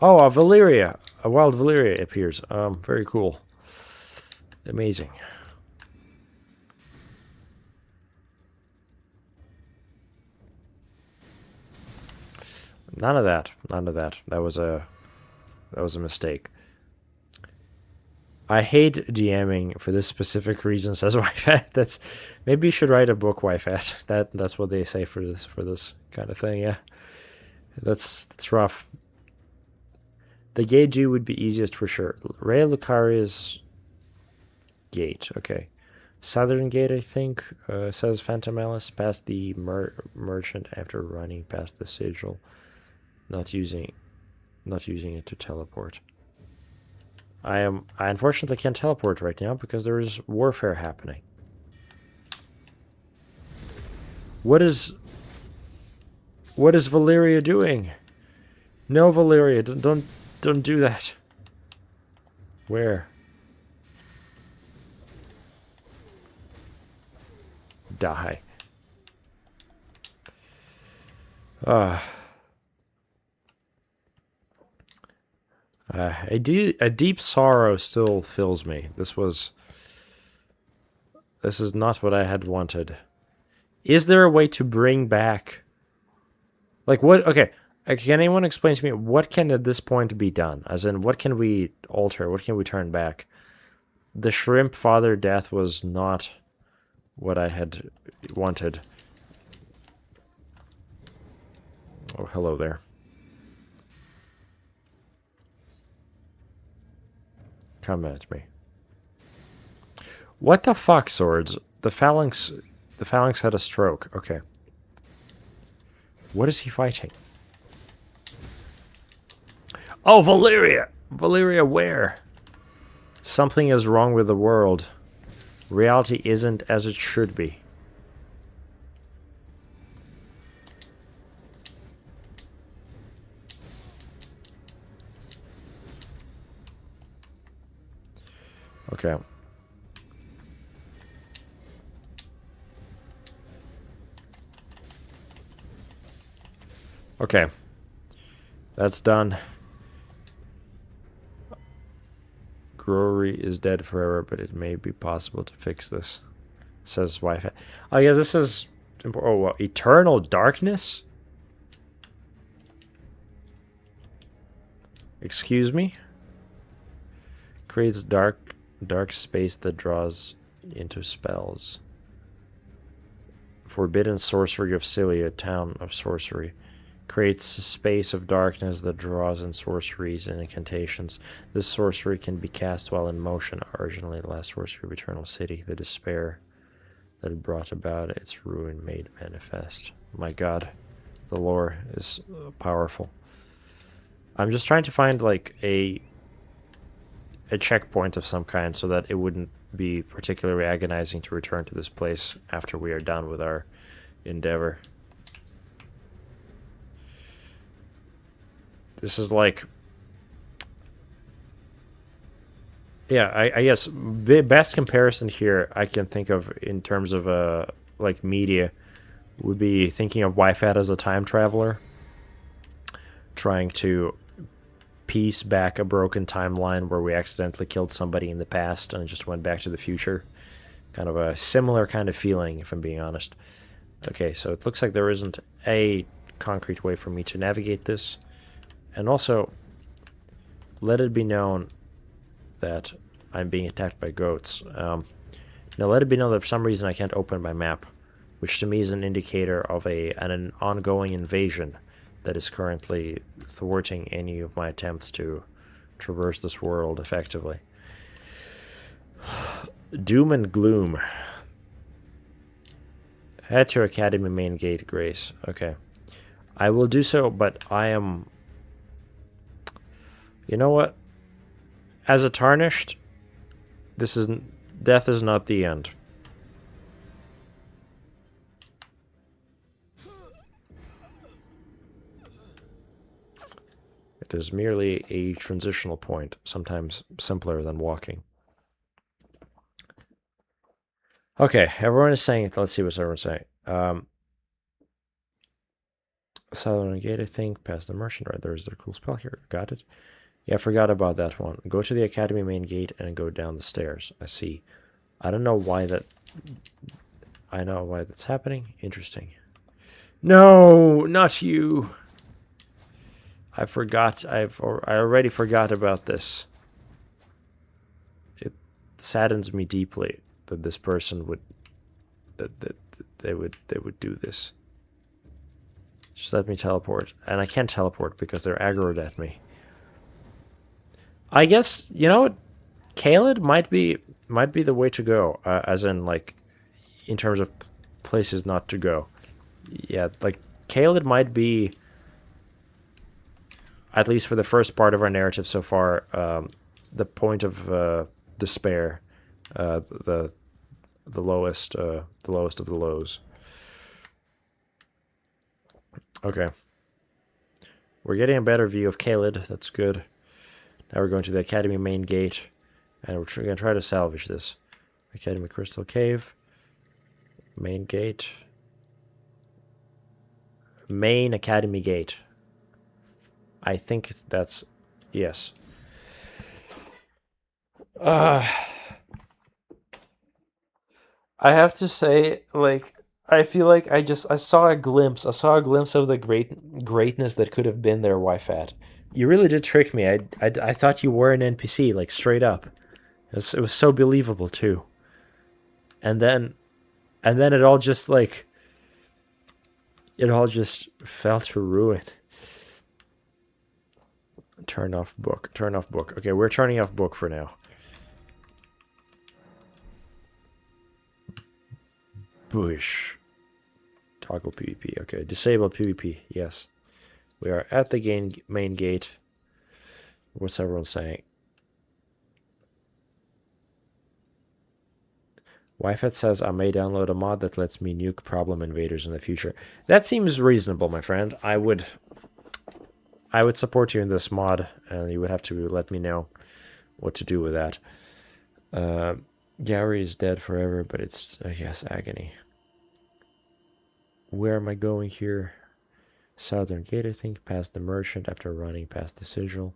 Oh, a Valeria. A wild Valeria appears. Very cool. Amazing. None of that. None of that. That was a mistake. I hate DMing for this specific reason, says Wyfat. Maybe you should write a book, Wyfat. That's what they say for this kind of thing, yeah. That's rough. The gate G would be easiest for sure. Rhea Lucaria's Gate, okay. Southern Gate, I think, says Phantom Alice, past the merchant after running past the sigil. Not using it to teleport. I unfortunately can't teleport right now because there is warfare happening. What is Valeria doing? No, Valeria, don't do that. Where? Die. A deep sorrow still fills me. This is not what I had wanted. Is there a way to bring back... Like, what... Okay, can anyone explain to me what can at this point be done? As in, what can we alter? What can we turn back? The shrimp father death was not what I had wanted. Oh, hello there. Come at me. What the fuck, swords? The phalanx had a stroke. Okay. What is he fighting? Oh, Valeria! Valeria, where? Something is wrong with the world. Reality isn't as it should be. Okay. Okay. That's done. Grory is dead forever, but it may be possible to fix this. Says wife. Oh, yeah, this is... Oh, well, eternal darkness? Excuse me? Creates dark space that draws into spells. Forbidden sorcery of Cilia, town of sorcery. Creates a space of darkness that draws in sorceries and incantations. This sorcery can be cast while in motion. Originally, the last sorcery of Eternal City, the despair that brought about its ruin made manifest. My god, the lore is powerful. I'm just trying to find like a checkpoint of some kind so that it wouldn't be particularly agonizing to return to this place after we are done with our endeavor. This is like... Yeah, I guess the best comparison here I can think of in terms of like media would be thinking of Wi-Fi as a time traveler, trying to piece back a broken timeline where we accidentally killed somebody in the past and just went back to the future. Kind of a similar kind of feeling, if I'm being honest. Okay, so it looks like there isn't a concrete way for me to navigate this. And also, let it be known that I'm being attacked by goats. Now, let it be known that for some reason I can't open my map, which to me is an indicator of an ongoing invasion that is currently thwarting any of my attempts to traverse this world effectively. Doom and gloom. Head to Academy main gate, Grace. Okay. I will do so, but I am... You know what? As a tarnished, death is not the end. It is merely a transitional point, sometimes simpler than walking. Okay, everyone is saying it. Let's see what everyone's saying. Southern Gate, I think. Past the merchant. Right, there's a cool spell here. Got it. Yeah, I forgot about that one. Go to the Academy main gate and go down the stairs. I see. I don't know why that... I know why that's happening. Interesting. No, not you. I forgot. I already forgot about this. It saddens me deeply that this person would... That they would do this. Just let me teleport. And I can't teleport because they're aggroed at me. I guess, you know what? Caelid might be the way to go. As in, like, in terms of places not to go. Yeah, like, Caelid might be, at least for the first part of our narrative so far, the point of despair. The lowest of the lows. Okay. We're getting a better view of Caelid. That's good. Now we're going to the Academy main gate. And we're going to try to salvage this. Academy Crystal Cave. Main gate. Main academy gate. I think that's... Yes. I have to say, like, I feel like I saw a glimpse. I saw a glimpse of the greatness that could have been there, Wi-Fat. You really did trick me. I thought you were an NPC, like, straight up. It was so believable, too. And then it all just, like... It all just fell to ruin. Turn off book. Turn off book. Okay, we're turning off book for now. Bush. Toggle PvP. Okay, disable PvP. Yes. We are at the main gate. What's everyone saying? Wi-Fi says I may download a mod that lets me nuke problem invaders in the future. That seems reasonable, my friend. I would support you in this mod, and you would have to let me know what to do with that. Gary is dead forever, but it's, yes, agony. Where am I going here? Southern Gate, I think, past the merchant after running past the sigil.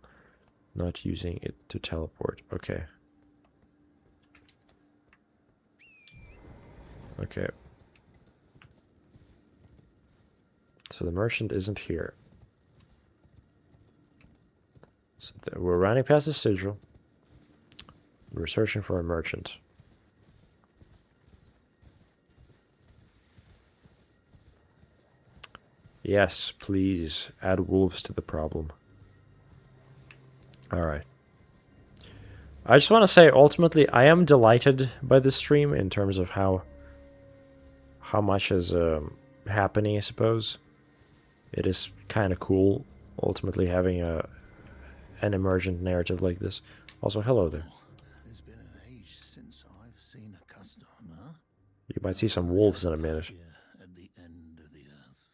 Not using it to teleport. Okay. Okay. So the merchant isn't here. So we're running past the sigil. We're searching for a merchant. Yes, please add wolves to the problem. Alright. I just want to say, ultimately, I am delighted by this stream in terms of how much is happening, I suppose. It is kind of cool, ultimately, having an emergent narrative like this. Also, hello there. It's been an age since I've seen a customer. You might see some wolves in a minute. At the end of the earth.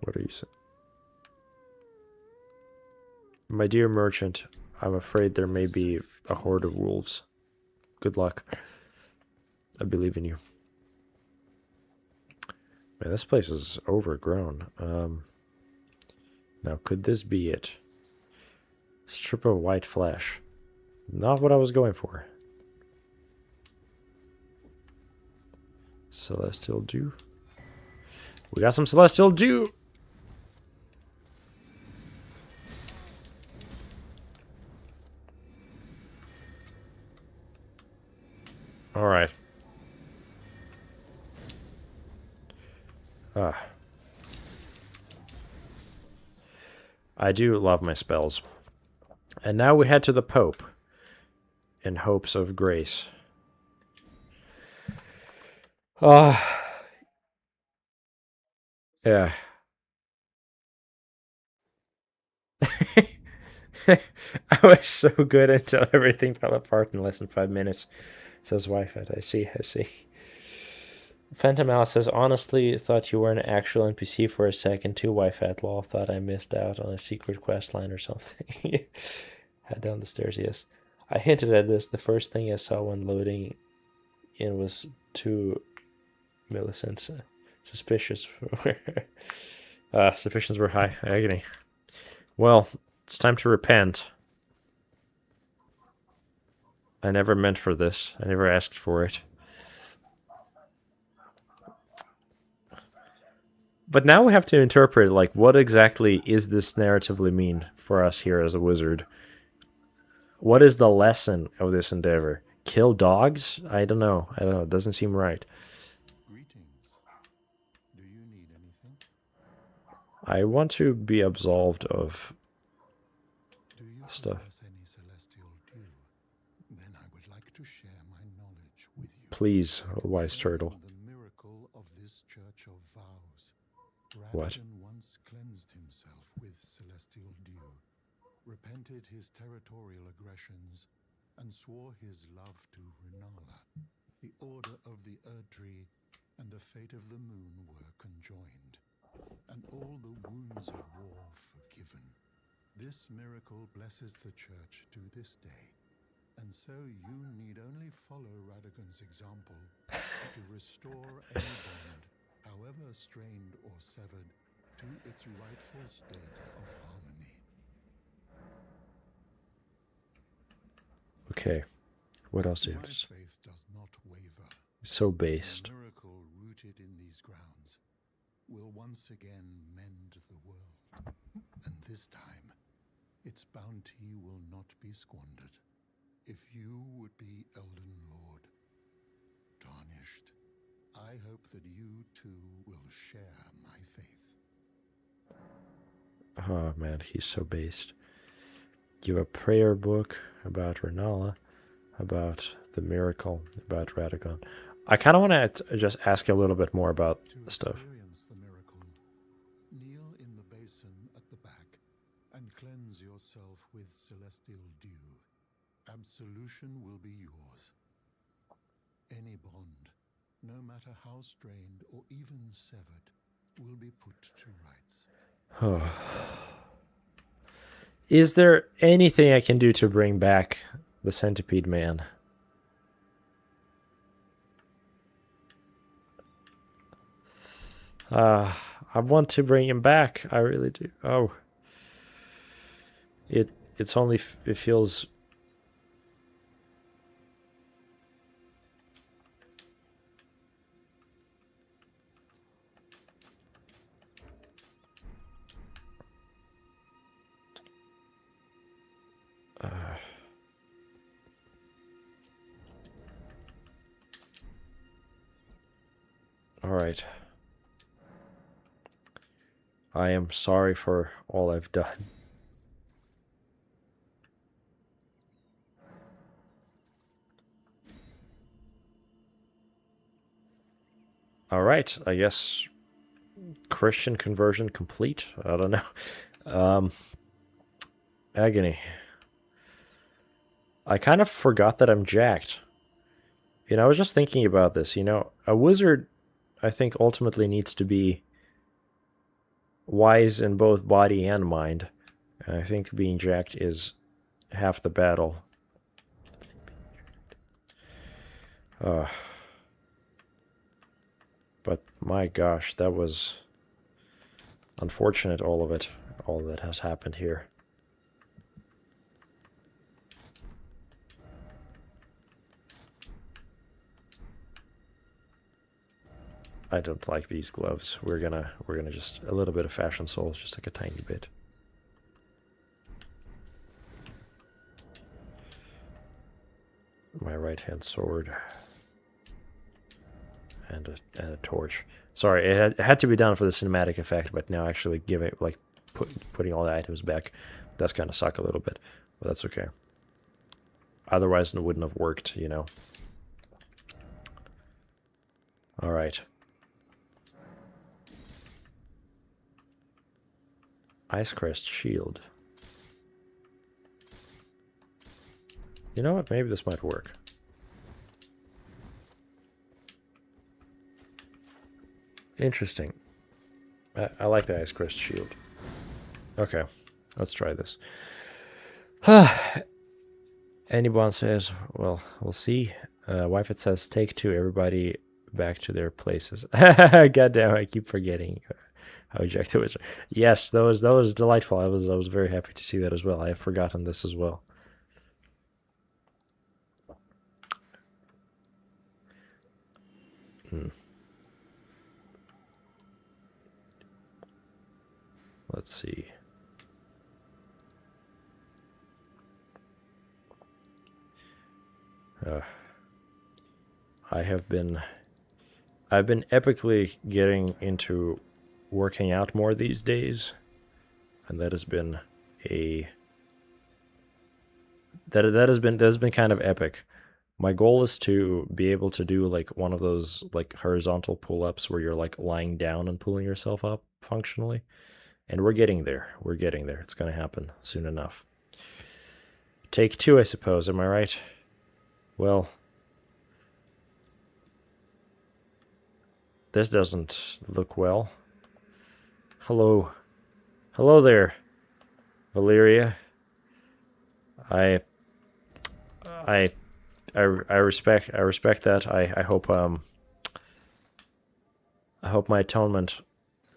What are you saying? My dear merchant, I'm afraid there may be a horde of wolves. Good luck. I believe in you. Man, this place is overgrown. Now, could this be it? Strip of white flesh. Not what I was going for. Celestial dew. We got some celestial dew! Alright. I do love my spells. And now we head to the Pope. In hopes of grace. Yeah. I was so good until everything fell apart in less than 5 minutes. Says Wi-Fi. I see. Phantom Alice says, honestly, thought you were an actual NPC for a second too. Wi-Fi law thought I missed out on a secret quest line or something. Head down the stairs, yes. I hinted at this. The first thing I saw when loading in was 2 millicents. Suspicious. Suspicions were high. Agony. Well, it's time to repent. I never meant for this. I never asked for it. But now we have to interpret, like, what exactly is this narratively mean for us here as a wizard? What is the lesson of this endeavor? Kill dogs? I don't know. It doesn't seem right. Greetings. Do you need anything? I want to be absolved of Do you stuff. possess any celestial dew? Then I would like to share my knowledge with you. Please, wise turtle. The miracle of this church of vows. What? Radon once cleansed himself with celestial dew, repented his territorial aggressions, and swore his love to Renala. The order of the Erdtree and the fate of the moon were conjoined, and all the wounds of war forgiven. This miracle blesses the church to this day. And so you need only follow Radagon's example to restore any bond, however strained or severed, to its rightful state of harmony. Okay. What else do you have My to say? faith does not waver. So based. The miracle rooted in these grounds will once again mend the world. And this time, its bounty will not be squandered. If you would be Elden Lord, tarnished, I hope that you too will share my faith. Oh man, he's so based. Give a prayer book about Renala, about the miracle, about Radagon. I kind of want to just ask you a little bit more about the stuff. Experience the miracle, kneel in the basin at the back and cleanse yourself with celestial dew. Absolution will be yours. Any bond, no matter how strained or even severed, will be put to rights. Is there anything I can do to bring back the Centipede Man? I want to bring him back. I really do. Oh, it's only it feels. All right. I am sorry for all I've done. All right, I guess Christian conversion complete. I don't know. Agony. I kind of forgot that I'm jacked. You know, I was just thinking about this. You know, a wizard, I think, ultimately needs to be wise in both body and mind. And I think being jacked is half the battle. But my gosh, that was unfortunate, all of it. All that has happened here. I don't like these gloves. We're gonna just a little bit of fashion souls, just like a tiny bit. My right hand sword and a torch. Sorry, it had to be done for the cinematic effect, but now actually putting all the items back does kind of suck a little bit, but that's okay. Otherwise, it wouldn't have worked, you know. All right. Ice Crest Shield. You know what? Maybe this might work. Interesting. I like the Ice Crest Shield. Okay, let's try this. Anyone says, well, we'll see. Wifeit says, take two, everybody back to their places. Goddamn, I keep forgetting how jacked the wizard. Yes, that was delightful. I was very happy to see that as well. I have forgotten this as well. Let's see. I've been epically getting into working out more these days, and that has been kind of epic. My goal is to be able to do like one of those like horizontal pull-ups where you're like lying down and pulling yourself up functionally. And we're getting there. We're getting there. It's going to happen soon enough. Take two, I suppose. Am I right? Well, this doesn't look well. Hello. Hello there, Valeria. I respect that. I hope my atonement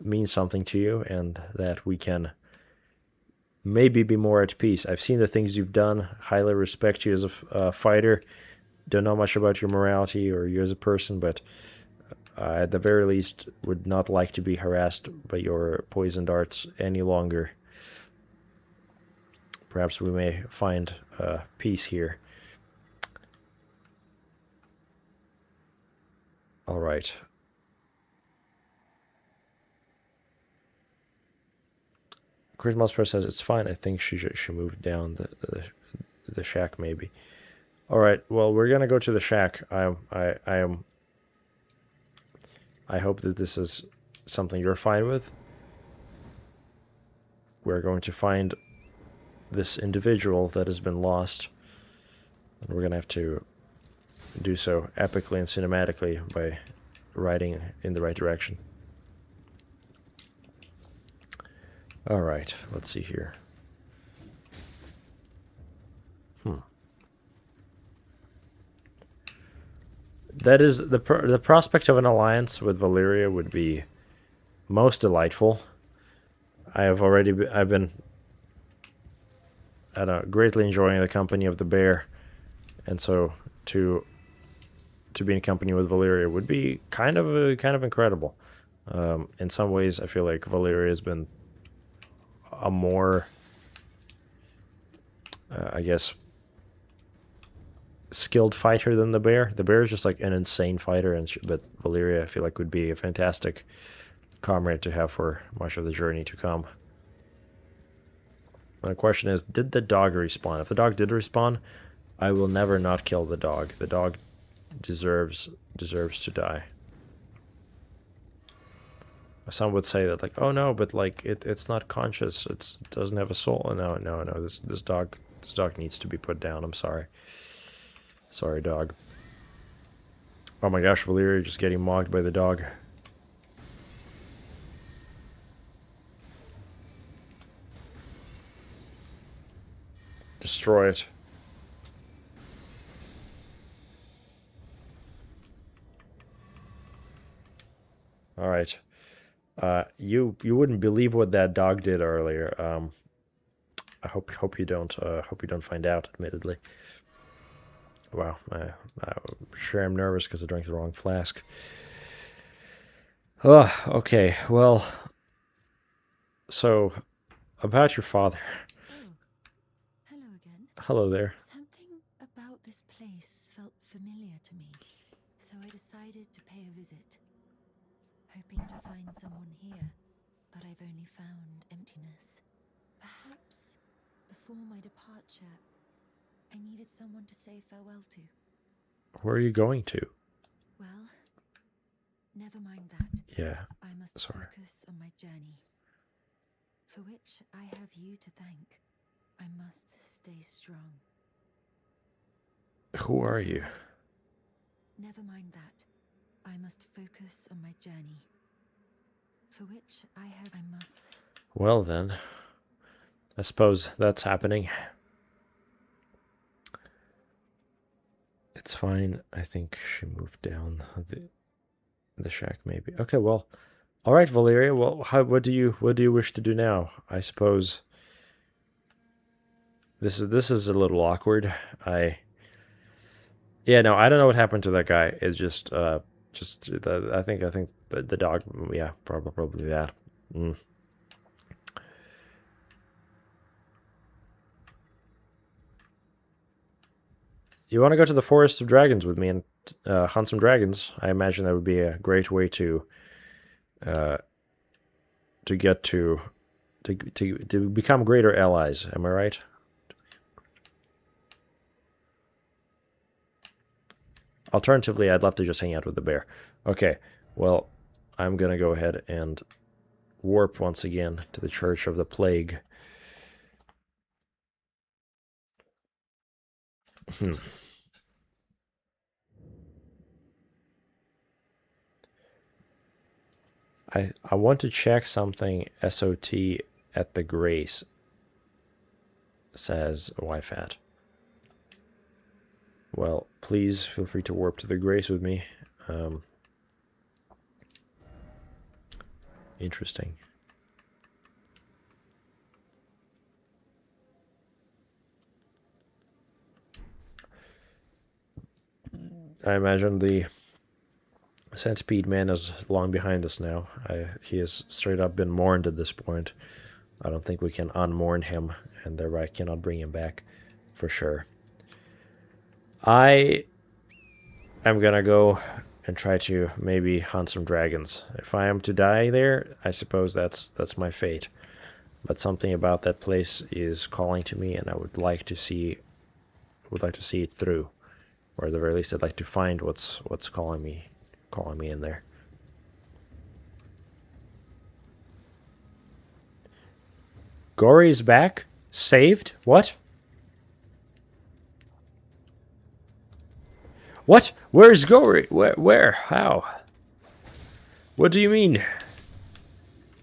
means something to you, and that we can maybe be more at peace. I've seen the things you've done. Highly respect you as a fighter. Don't know much about your morality or you as a person, but at the very least would not like to be harassed by your poison darts any longer. Perhaps we may find peace here. All right. Chris Musper says it's fine. I think she moved down the shack maybe. All right. Well, we're gonna go to the shack. I hope that this is something you're fine with. We're going to find this individual that has been lost, and we're gonna have to do so epically and cinematically by riding in the right direction. All right, let's see here. That is the prospect of an alliance with Valyria would be most delightful. I've been greatly enjoying the company of the bear, and so to be in company with Valyria would be kind of incredible. In some ways, I feel like Valyria has been a more, I guess, skilled fighter than the bear. The bear is just like an insane fighter, but Valyria, I feel like, would be a fantastic comrade to have for much of the journey to come. The question is, did the dog respawn? If the dog did respawn, I will never not kill the dog. The dog deserves to die. Some would say that, like, oh no, but like it's not conscious. It doesn't have a soul. No. This dog needs to be put down. I'm sorry. Sorry, dog. Oh my gosh, Valyria just getting mocked by the dog. Destroy it. All right. You wouldn't believe what that dog did earlier. I hope you don't find out. Admittedly. Wow. I'm sure I'm nervous because I drank the wrong flask. Oh, okay. Well. So, about your father. Oh, hello again. Hello there. Something about this place felt familiar to me, so I decided to pay a visit. Hoping to find someone here, but I've only found emptiness. Perhaps, before my departure, I needed someone to say farewell to. Where are you going to? Well, never mind that. Yeah. I must focus on my journey, for which I have you to thank. I must stay strong. Who are you? Never mind that. I must focus on my journey, for which I must... Well then, I suppose that's happening. It's fine. I think she moved down the shack maybe. Okay, well, all right, Valyria. Well, what do you wish to do now? I suppose this is a little awkward. I don't know what happened to that guy. It's just I think the dog. Yeah, probably that. You want to go to the Forest of Dragons with me and hunt some dragons? I imagine that would be a great way to get to become greater allies. Am I right? Alternatively, I'd love to just hang out with the bear. Okay, well, I'm gonna go ahead and warp once again to the Church of the Plague. I want to check something. SOT at the Grace, says YFAT. Well, please feel free to warp to the grace with me. Interesting. I imagine the Centipede Man is long behind us now. He has straight up been mourned at this point. I don't think we can unmourn him, and thereby cannot bring him back for sure. I am gonna go and try to maybe hunt some dragons. If I am to die there, I suppose that's my fate. But something about that place is calling to me, and I would like to see it through, or at the very least, I'd like to find what's calling me in there. Gory's back? Saved? What? What? Where's Gory? Where? How? What do you mean?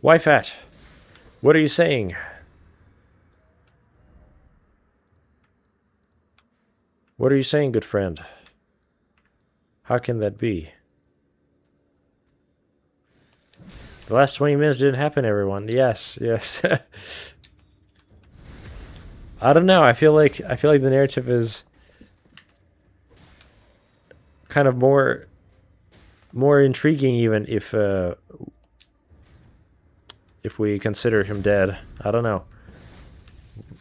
Why, Fat? What are you saying? What are you saying, good friend? How can that be? The last 20 minutes didn't happen, everyone. Yes. I don't know. I feel like the narrative is kind of more intriguing, even if we consider him dead. I don't know.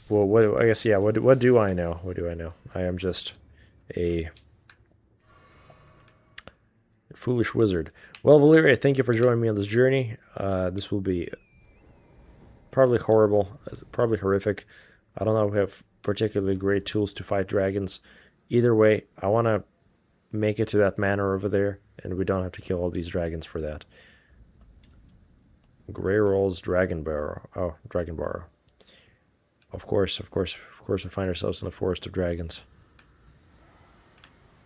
Well, I guess, yeah. What do I know? What do I know? I am just a foolish wizard. Well, Valeria, thank you for joining me on this journey. This will be probably horrible, probably horrific. I don't know if we have particularly great tools to fight dragons. Either way, I want to make it to that manor over there, and we don't have to kill all these dragons for that. Grey Rolls Dragon Barrow. Oh, Dragon Barrow. Of course, we find ourselves in the Forest of Dragons.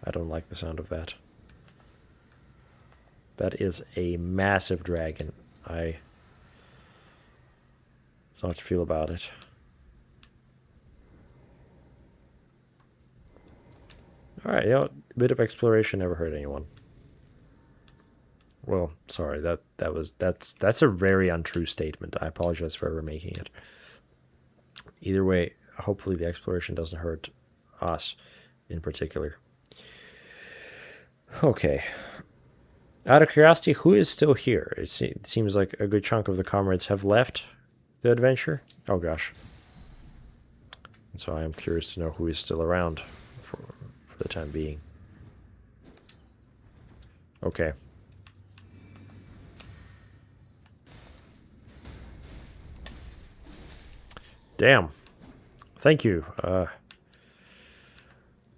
I don't like the sound of that. That is a massive dragon. I don't know how to feel about it. Alright, a bit of exploration never hurt anyone. Well, sorry, that's a very untrue statement. I apologize for ever making it. Either way, hopefully the exploration doesn't hurt us in particular. Okay. Out of curiosity, who is still here? It seems like a good chunk of the comrades have left the adventure. Oh gosh. And so I am curious to know who is still around for the time being. Okay. Damn. Thank you. I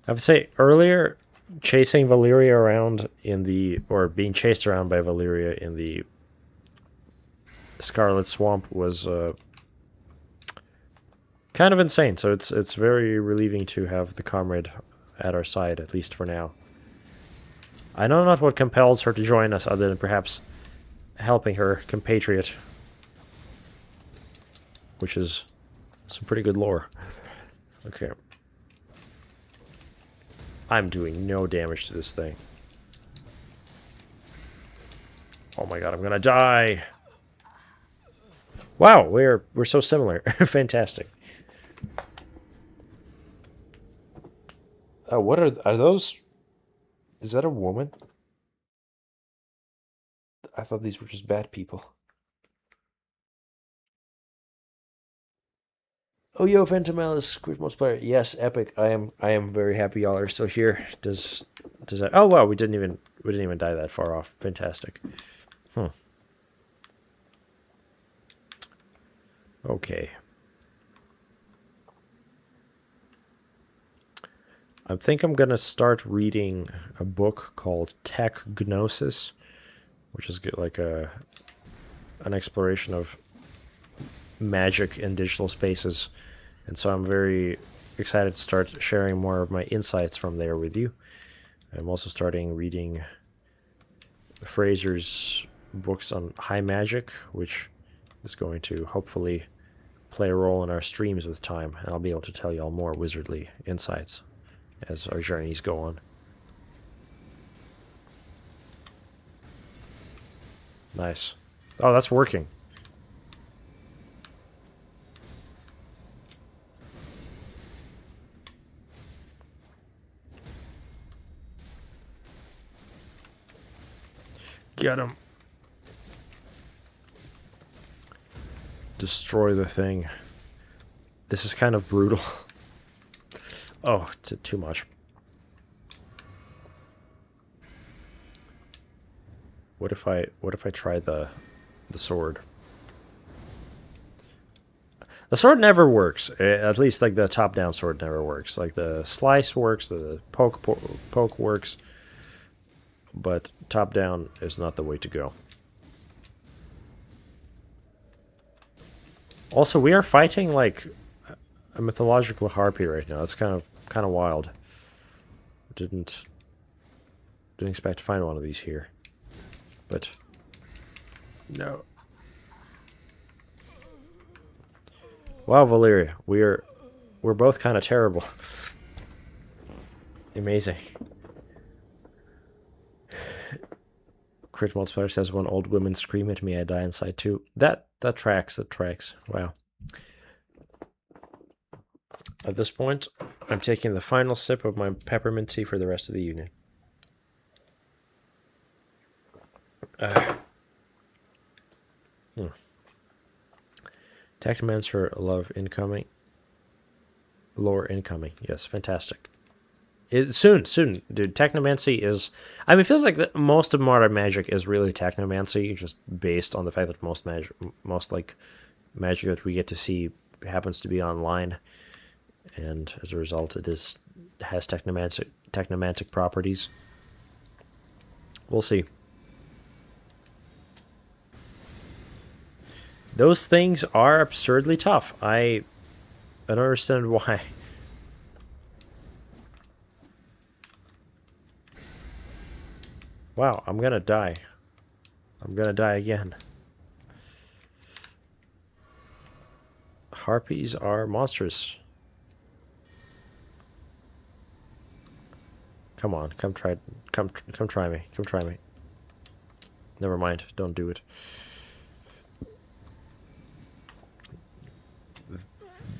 have to say, earlier, chasing Valeria around or being chased around by Valeria in the Scarlet Swamp was kind of insane. So it's very relieving to have the comrade at our side, at least for now. I know not what compels her to join us other than perhaps helping her compatriot, which is some pretty good lore. Okay. I'm doing no damage to this thing. Oh my god, I'm gonna die! Wow, we're so similar. Fantastic. What are those? Is that a woman? I thought these were just bad people. Oh, yo, Phantom Alice, quick multiplayer. Yes, epic. I am very happy y'all are still here. Does that? Oh wow, we didn't even die that far off. Fantastic. Okay. I think I'm gonna start reading a book called Tech Gnosis, which is like an exploration of magic in digital spaces. And so I'm very excited to start sharing more of my insights from there with you. I'm also starting reading Fraser's books on high magic, which is going to hopefully play a role in our streams with time, and I'll be able to tell you all more wizardly insights as our journeys go on. Nice. Oh, that's working. Get him. Destroy the thing. This is kind of brutal. Oh, too much. What if I try the sword? The sword never works. At least like the top-down sword never works. Like the slice works, the poke works, but top-down is not the way to go. Also, we are fighting like a mythological harpy right now. That's kind of wild. Didn't expect to find one of these here. But no. Wow, Valeria, we're both kind of terrible. Amazing. Crit Multiplier says, when old women scream at me, I die inside too. That tracks. That tracks. Wow. At this point, I'm taking the final sip of my peppermint tea for the rest of the evening. Technomancer love incoming. Lore incoming. Yes, fantastic. Soon, dude. Technomancy is... I mean, it feels like most of modern magic is really technomancy, just based on the fact that most magic that we get to see happens to be online, and as a result, it has technomantic properties. We'll see. Those things are absurdly tough. I don't understand why. Wow, I'm gonna die. I'm gonna die again. Harpies are monstrous. Come on, come try me. Come try me. Never mind, don't do it.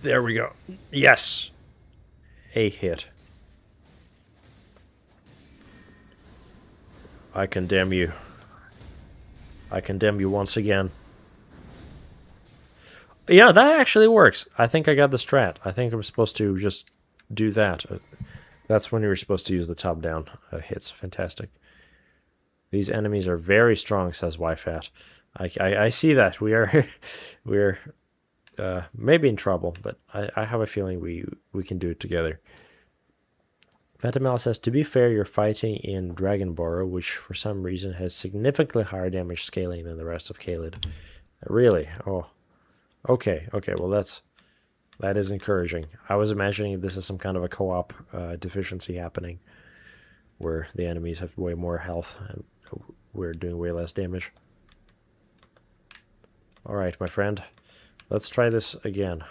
There we go. Yes. A hit. I condemn you. I condemn you once again. Yeah, that actually works. I think I got the strat. I think I'm supposed to just do that. That's when you're supposed to use the top-down hits. Fantastic. These enemies are very strong, says YFAT. I see that. We're maybe in trouble, but I have a feeling we can do it together. Phantom says, to be fair, you're fighting in Dragonborough, which for some reason has significantly higher damage scaling than the rest of Caelid. Really? Oh. Okay, well that is encouraging. I was imagining this is some kind of a co-op deficiency happening, where the enemies have way more health and we're doing way less damage. Alright, my friend. Let's try this again.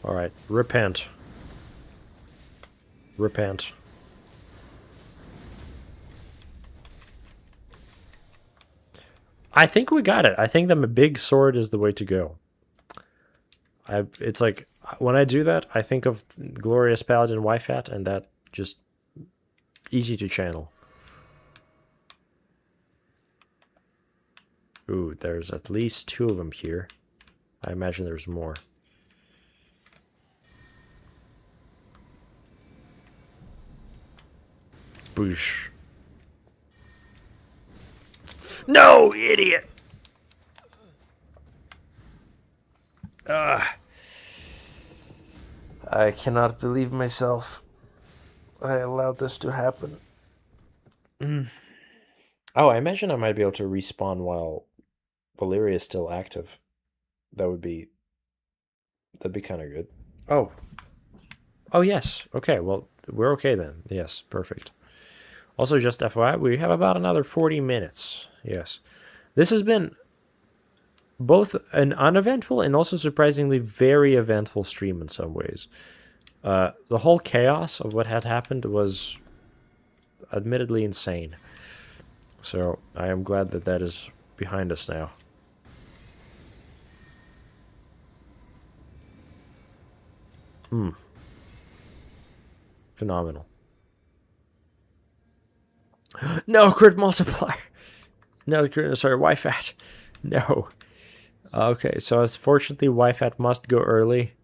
Alright, repent. Repent. I think we got it. I think that a big sword is the way to go. It's like, when I do that, I think of Glorious Paladin YFAT, and that just easy to channel. Ooh, there's at least 2 of them here. I imagine there's more. Boosh. No, idiot! I cannot believe myself. I allowed this to happen. Oh, I imagine I might be able to respawn while Valeria is still active. That'd be kind of good. Oh yes. Okay, well, we're okay then. Yes, perfect. Also, just FYI, we have about another 40 minutes. Yes. This has been both an uneventful and also surprisingly very eventful stream in some ways. The whole chaos of what had happened was admittedly insane. So I am glad that that is behind us now. Phenomenal. No, crit multiplier. No, sorry, YFAT. No. Okay, so unfortunately, YFAT must go early.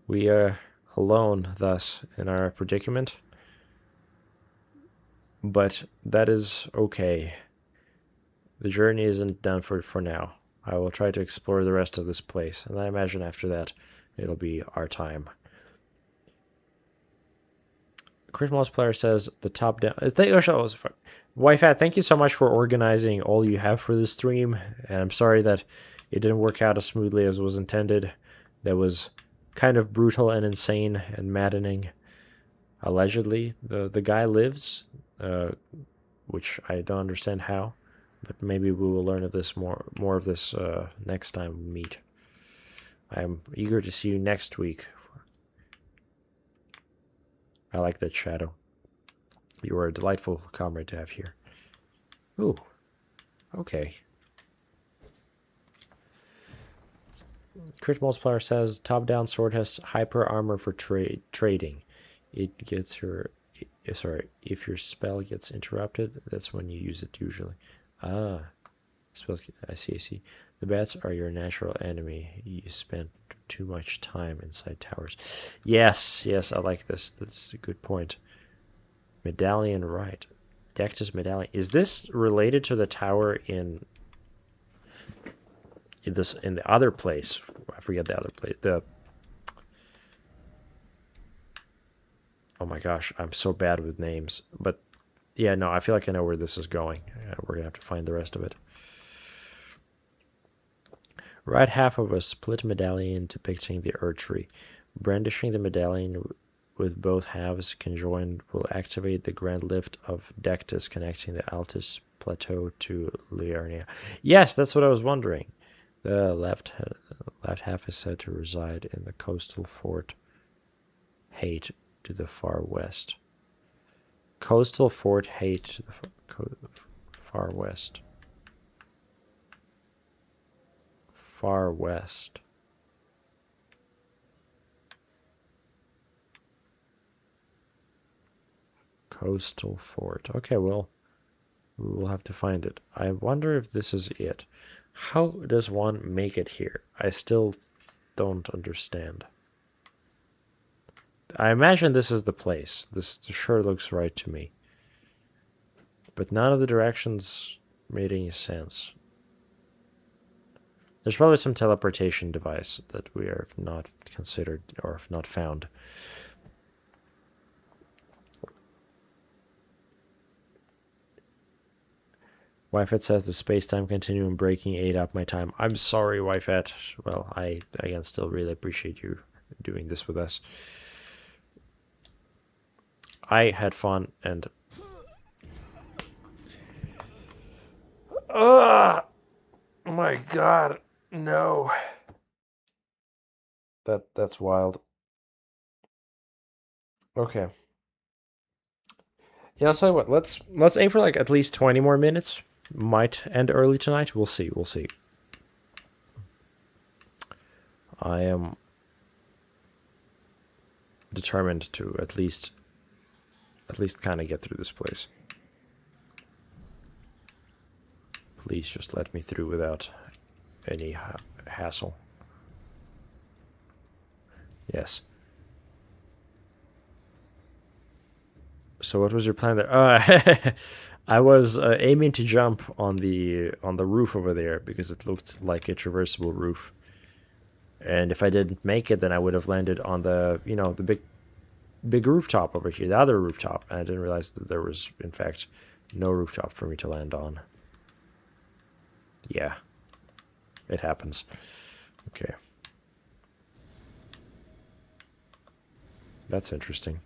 We are alone, thus, in our predicament. But that is okay. The journey isn't done for now. I will try to explore the rest of this place, and I imagine after that, it'll be our time. Chris Multiplier says the top down. YFAT, thank you so much for organizing all you have for this stream, and I'm sorry that it didn't work out as smoothly as was intended. That was kind of brutal and insane and maddening. Allegedly, the guy lives, which I don't understand how, but maybe we will learn of this more of this next time we meet. I'm eager to see you next week. I like that shadow. You are a delightful comrade to have here. Ooh. Okay. Crit Multiplier says, top-down sword has hyper armor for trading. It gets your... Sorry, if your spell gets interrupted, that's when you use it usually. Ah. Spells... I see. The bats are your natural enemy. You spend too much time inside towers. Yes, I like this. That's a good point. Medallion, right. Dectus Medallion. Is this related to the tower in the other place? I forget the other place. Oh my gosh, I'm so bad with names. But yeah, no, I feel like I know where this is going. We're gonna have to find the rest of it. Right half of a split medallion depicting the archery. Brandishing the medallion with both halves conjoined will activate the grand lift of Dectus connecting the Altus Plateau to Liurnia. Yes, that's what I was wondering. The left half is said to reside in the coastal fort Hate to the far west. Coastal fort Hate to the far west. Far west. Coastal fort. Okay, well, we will have to find it. I wonder if this is it. How does one make it here? I still don't understand. I imagine this is the place. This sure looks right to me. But none of the directions made any sense. There's probably some teleportation device that we have not considered or have not found. YFAT says the space-time continuum breaking ate up my time. I'm sorry, YFAT. Well, I, again, still really appreciate you doing this with us. I had fun, and... Oh my god, no. That's wild. Okay. Yeah, I'll tell you what, let's aim for like at least 20 more minutes. Might end early tonight. We'll see. I am determined to at least kind of get through this place. Please just let me through without any hassle. Yes. So what was your plan there? I was aiming to jump on the roof over there because it looked like a traversable roof. And if I didn't make it, then I would have landed on the, the big rooftop over here, the other rooftop. And I didn't realize that there was, in fact, no rooftop for me to land on. Yeah. It happens. Okay. That's interesting.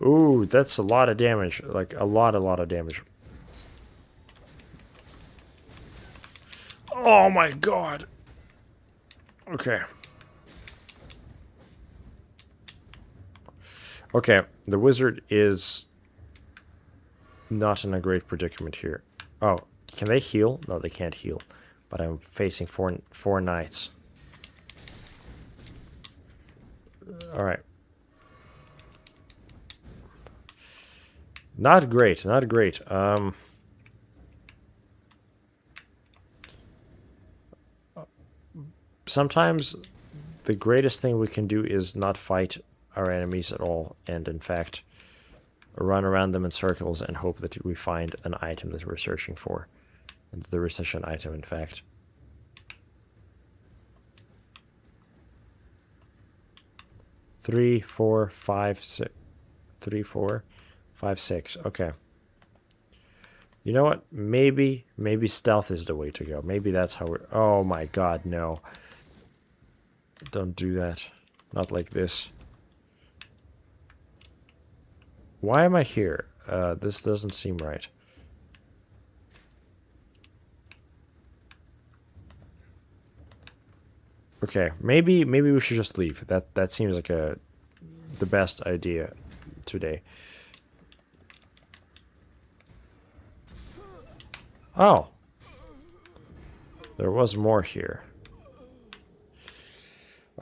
Ooh, that's a lot of damage. Like, a lot of damage. Oh my god. Okay. Okay, the wizard is not in a great predicament here. Oh, can they heal? No, they can't heal. But I'm facing four knights. Alright. Not great, not great. Sometimes the greatest thing we can do is not fight our enemies at all, and in fact run around them in circles and hope that we find an item that we're searching for. And there is such an item, in fact. Three, four, five, six. 3, 4, 5, 6. Okay. You know what? Maybe stealth is the way to go. Maybe that's how we're... Oh my god, no. Don't do that. Not like this. Why am I here? This doesn't seem right. Okay, maybe we should just leave. That seems like the best idea today. Oh. There was more here.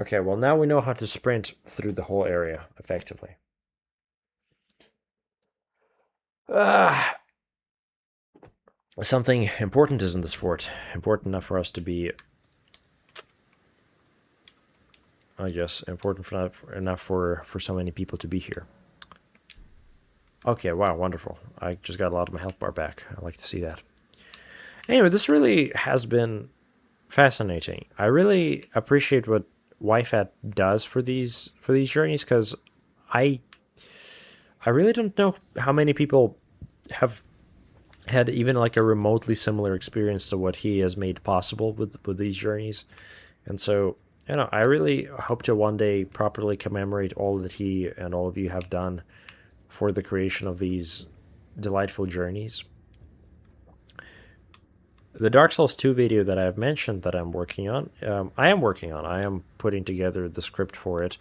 Okay, well now we know how to sprint through the whole area effectively. Something important is in this fort. Important enough for us to be... I guess important enough for so many people to be here. Okay, wow, wonderful. I just got a lot of my health bar back. I like to see that. Anyway, this really has been fascinating. I really appreciate what YFAT does for these journeys, because I really don't know how many people have had even like a remotely similar experience to what he has made possible with these journeys. And so, you know, I really hope to one day properly commemorate all that he and all of you have done for the creation of these delightful journeys. The Dark Souls 2 video that I've mentioned that I'm working on, I am putting together the script for it,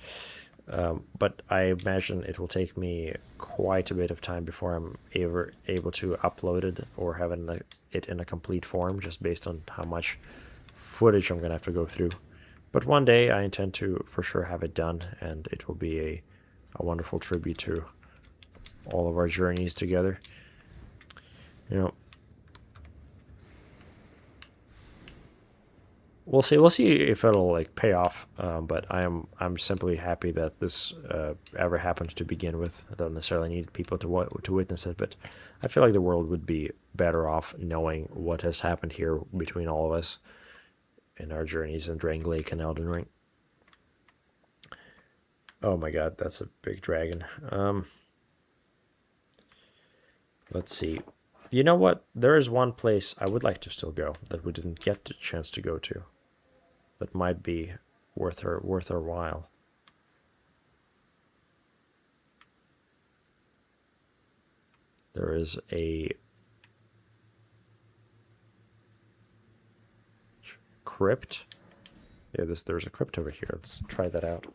but I imagine it will take me quite a bit of time before I'm ever able to upload it or have it in a complete form, just based on how much footage I'm going to have to go through. But one day I intend to for sure have it done, and it will be a wonderful tribute to all of our journeys together. You know, we'll see if it'll like pay off. But I'm simply happy that this ever happened to begin with. I don't necessarily need people to witness it, but I feel like the world would be better off knowing what has happened here between all of us in our journeys in Dragon Lake and Elden Ring. Oh my god, that's a big dragon. Let's see. You know what? There is one place I would like to still go that we didn't get the chance to go to. That might be worth our while. There is a crypt. Yeah, there's a crypt over here. Let's try that out.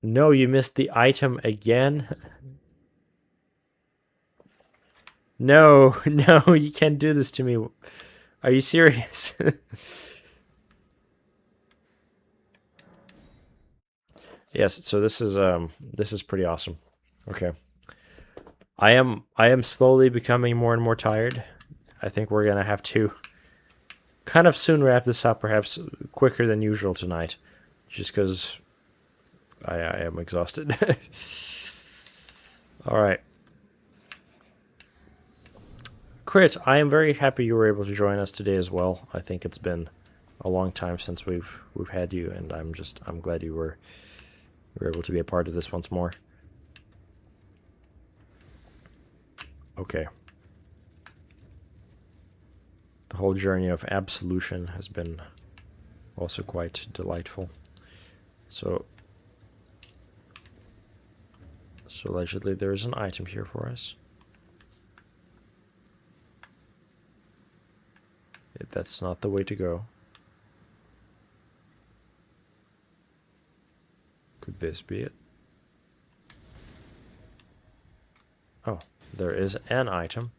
No, you missed the item again. No, you can't do this to me. Are you serious? Yes, so this is pretty awesome. Okay. I am slowly becoming more and more tired. I think we're gonna have to kind of soon wrap this up, perhaps quicker than usual tonight, just because I am exhausted. All right. Crit, I am very happy you were able to join us today as well. I think it's been a long time since we've had you, and I'm glad you were able to be a part of this once more. Okay. The whole journey of absolution has been also quite delightful. So So allegedly there is an item here for us. That's not the way to go. Could this be it? Oh, there is an item.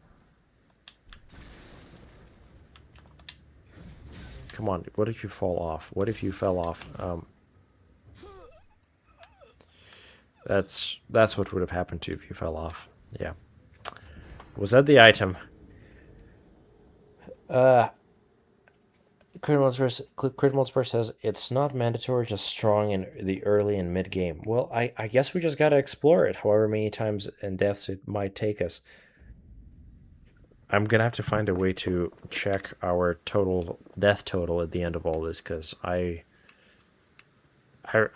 Come on, what if you fall off? What if you fell off? That's what would have happened to you if you fell off. Yeah. Was that the item? Crit says it's not mandatory, just strong in the early and mid game. Well, I guess we just gotta explore it, however many times and deaths it might take us. I'm gonna have to find a way to check our total death total at the end of all this, because I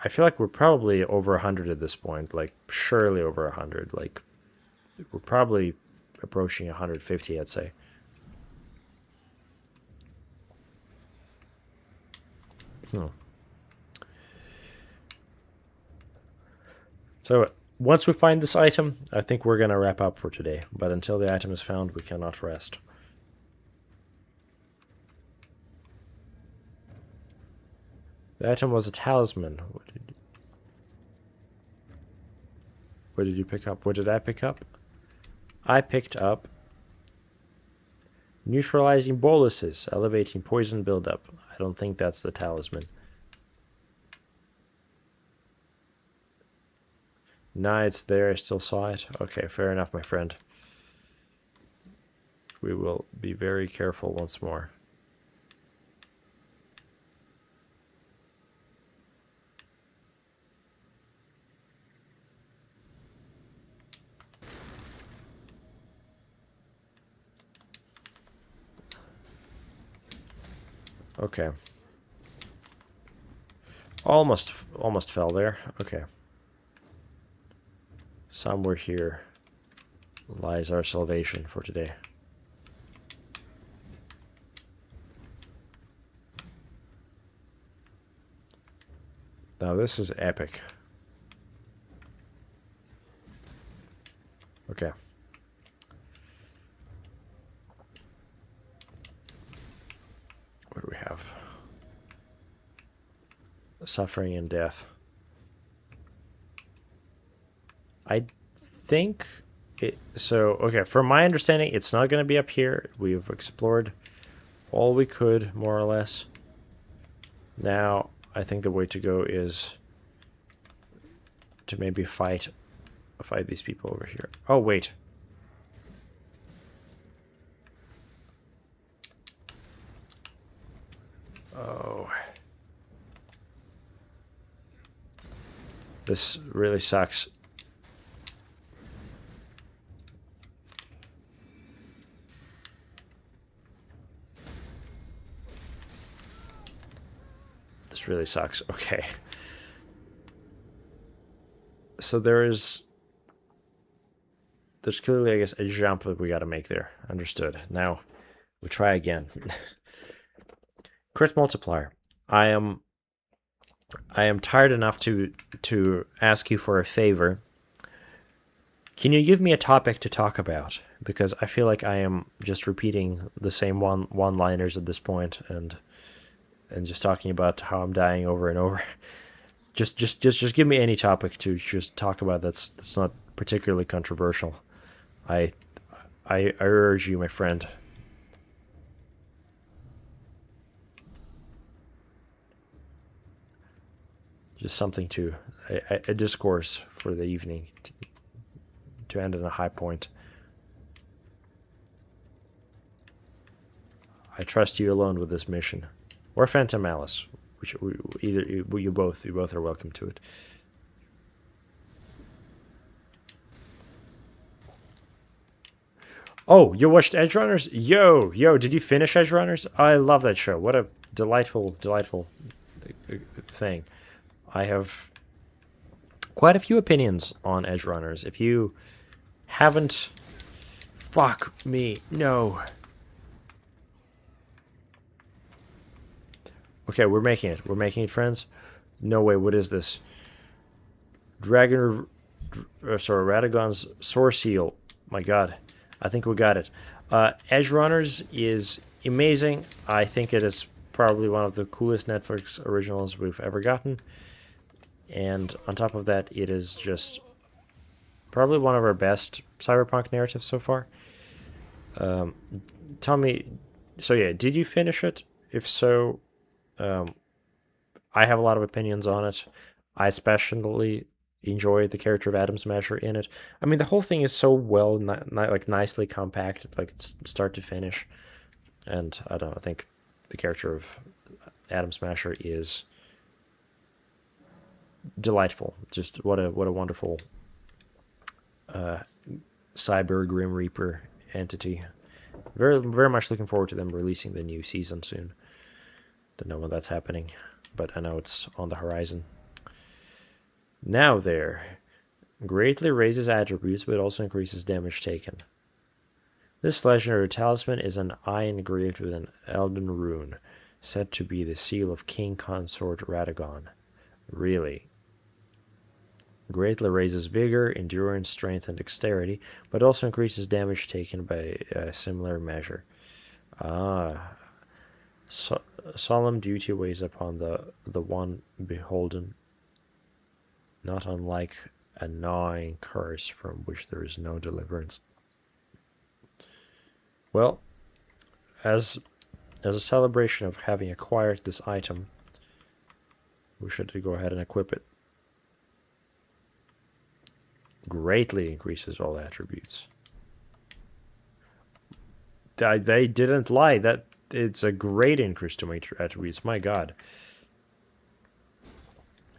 feel like we're probably over 100 at this point, like surely over 100. Like we're probably approaching 150, I'd say. So once we find this item, I think we're gonna wrap up for today. But until the item is found, we cannot rest. The item was a talisman. What did you pick up? What did I pick up? I picked up neutralizing boluses, elevating poison buildup. I don't think that's the talisman. Nah, it's there. I still saw it. Okay, fair enough, my friend. We will be very careful once more. Okay. Almost fell there. Okay. Somewhere here lies our salvation for today. Now this is epic. Okay. What do we have? Suffering and death. I think it... So, okay, from my understanding, it's not going to be up here. We've explored all we could, more or less. Now, I think the way to go is to maybe fight these people over here. Oh, wait. Oh. This really sucks. This really sucks. Okay. So there's clearly, I guess, a jump that we got to make there. Understood. Now, we try again. Crit multiplier. I am tired enough to ask you for a favor. Can you give me a topic to talk about? Because I feel like I am just repeating the same one-liners at this point, and just talking about how I'm dying over and over. Just give me any topic to just talk about that's not particularly controversial. I urge you, my friend. Just something to a discourse for the evening to end on a high point. I trust you alone with this mission, or Phantom Malice, which you both are welcome to it. Oh, you watched Edge Runners? Yo, did you finish Edge Runners? I love that show. What a delightful thing. I have quite a few opinions on Edge Runners. If you haven't... Fuck me. No. Okay, we're making it. We're making it, friends. No way. What is this? Dragon Radagon's Source Seal. My god, I think we got it. Edge Runners is amazing. I think it is probably one of the coolest Netflix originals we've ever gotten. And on top of that, it is just probably one of our best cyberpunk narratives so far. Tell me, so yeah, did you finish it? If so, I have a lot of opinions on it. I especially enjoy the character of Adam Smasher in it. I mean, the whole thing is so well, like nicely compacted, like start to finish. And I don't know, I think the character of Adam Smasher is delightful. Just what a wonderful cyber Grim Reaper entity. Very much looking forward to them releasing the new season soon. Don't know when that's happening, but I know it's on the horizon. Now there. Greatly raises attributes, but also increases damage taken. This legendary talisman is an eye engraved with an Elden rune, said to be the seal of King Consort Radagon. Really? Greatly raises vigor, endurance, strength, and dexterity, but also increases damage taken by a similar measure. Solemn duty weighs upon the one beholden, not unlike a gnawing curse from which there is no deliverance. Well, as a celebration of having acquired this item, we should go ahead and equip it. Greatly increases all attributes. They didn't lie. That it's a great increase to my attributes. My god.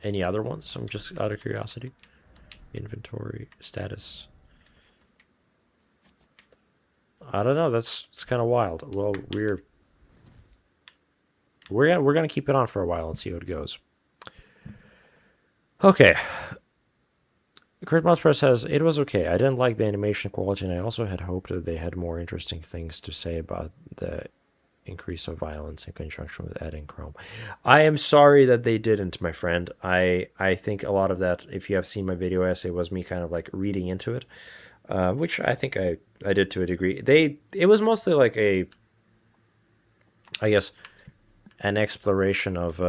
Any other ones? I'm just out of curiosity. Inventory status. I don't know. It's kind of wild. Well, we're gonna keep it on for a while and see how it goes. Okay. Kurt Musper says, it was okay. I didn't like the animation quality, and I also had hoped that they had more interesting things to say about the increase of violence in conjunction with adding chrome. I am sorry that they didn't, my friend. I think a lot of that, if you have seen my video essay, was me kind of like reading into it, which I think I did to a degree. It was mostly like I guess, an exploration of,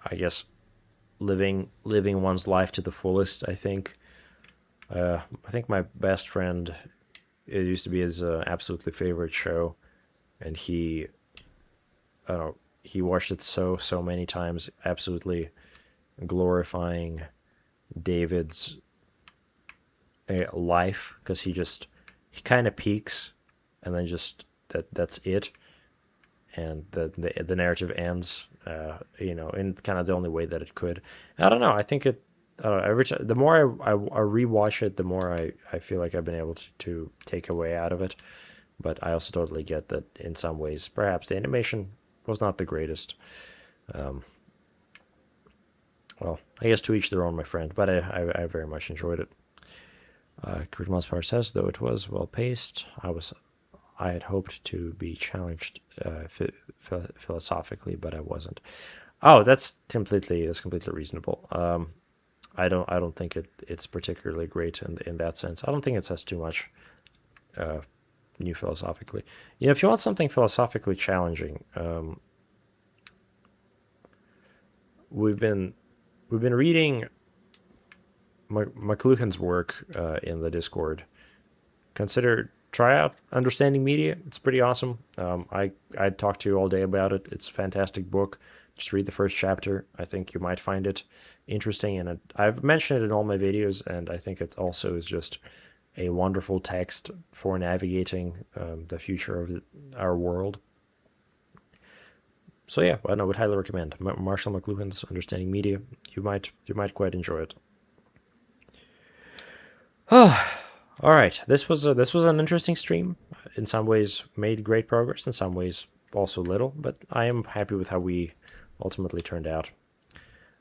I guess, living one's life to the fullest. I think my best friend, it used to be his absolutely favorite show, and he watched it so many times, absolutely glorifying David's life, because he kind of peaks, and then just that's it, and the narrative ends. In kind of the only way that it could. I don't know. I think it. Every time, the more I rewatch it, the more I feel like I've been able to take away out of it. But I also totally get that in some ways, perhaps the animation was not the greatest. Well, I guess to each their own, my friend. But I very much enjoyed it. Kurt Mospar says, though it was well paced, I had hoped to be challenged philosophically, but I wasn't. Oh, that's completely reasonable. I don't think it's particularly great in that sense. I don't think it says too much new philosophically. If you want something philosophically challenging, we've been reading McLuhan's work in the Discord. Try out Understanding Media. It's pretty awesome. I'd talk to you all day about it. It's a fantastic book. Just read the first chapter. I think you might find it interesting. And I've mentioned it in all my videos, and I think it also is just a wonderful text for navigating the future of our world. So yeah, I would highly recommend Marshall McLuhan's Understanding Media. You might quite enjoy it. All right, this was an interesting stream. In some ways, made great progress. In some ways, also little. But I am happy with how we ultimately turned out.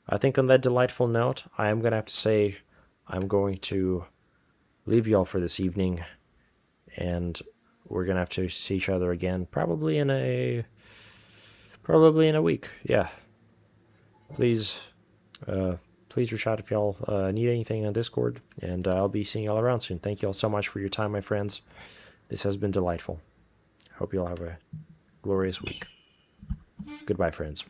I think on that delightful note, I am gonna have to say I'm going to leave y'all for this evening, and we're gonna have to see each other again probably in a week. Yeah. Please Please reach out if y'all need anything on Discord, and I'll be seeing y'all around soon. Thank y'all so much for your time, my friends. This has been delightful. Hope y'all have a glorious week. Goodbye, friends.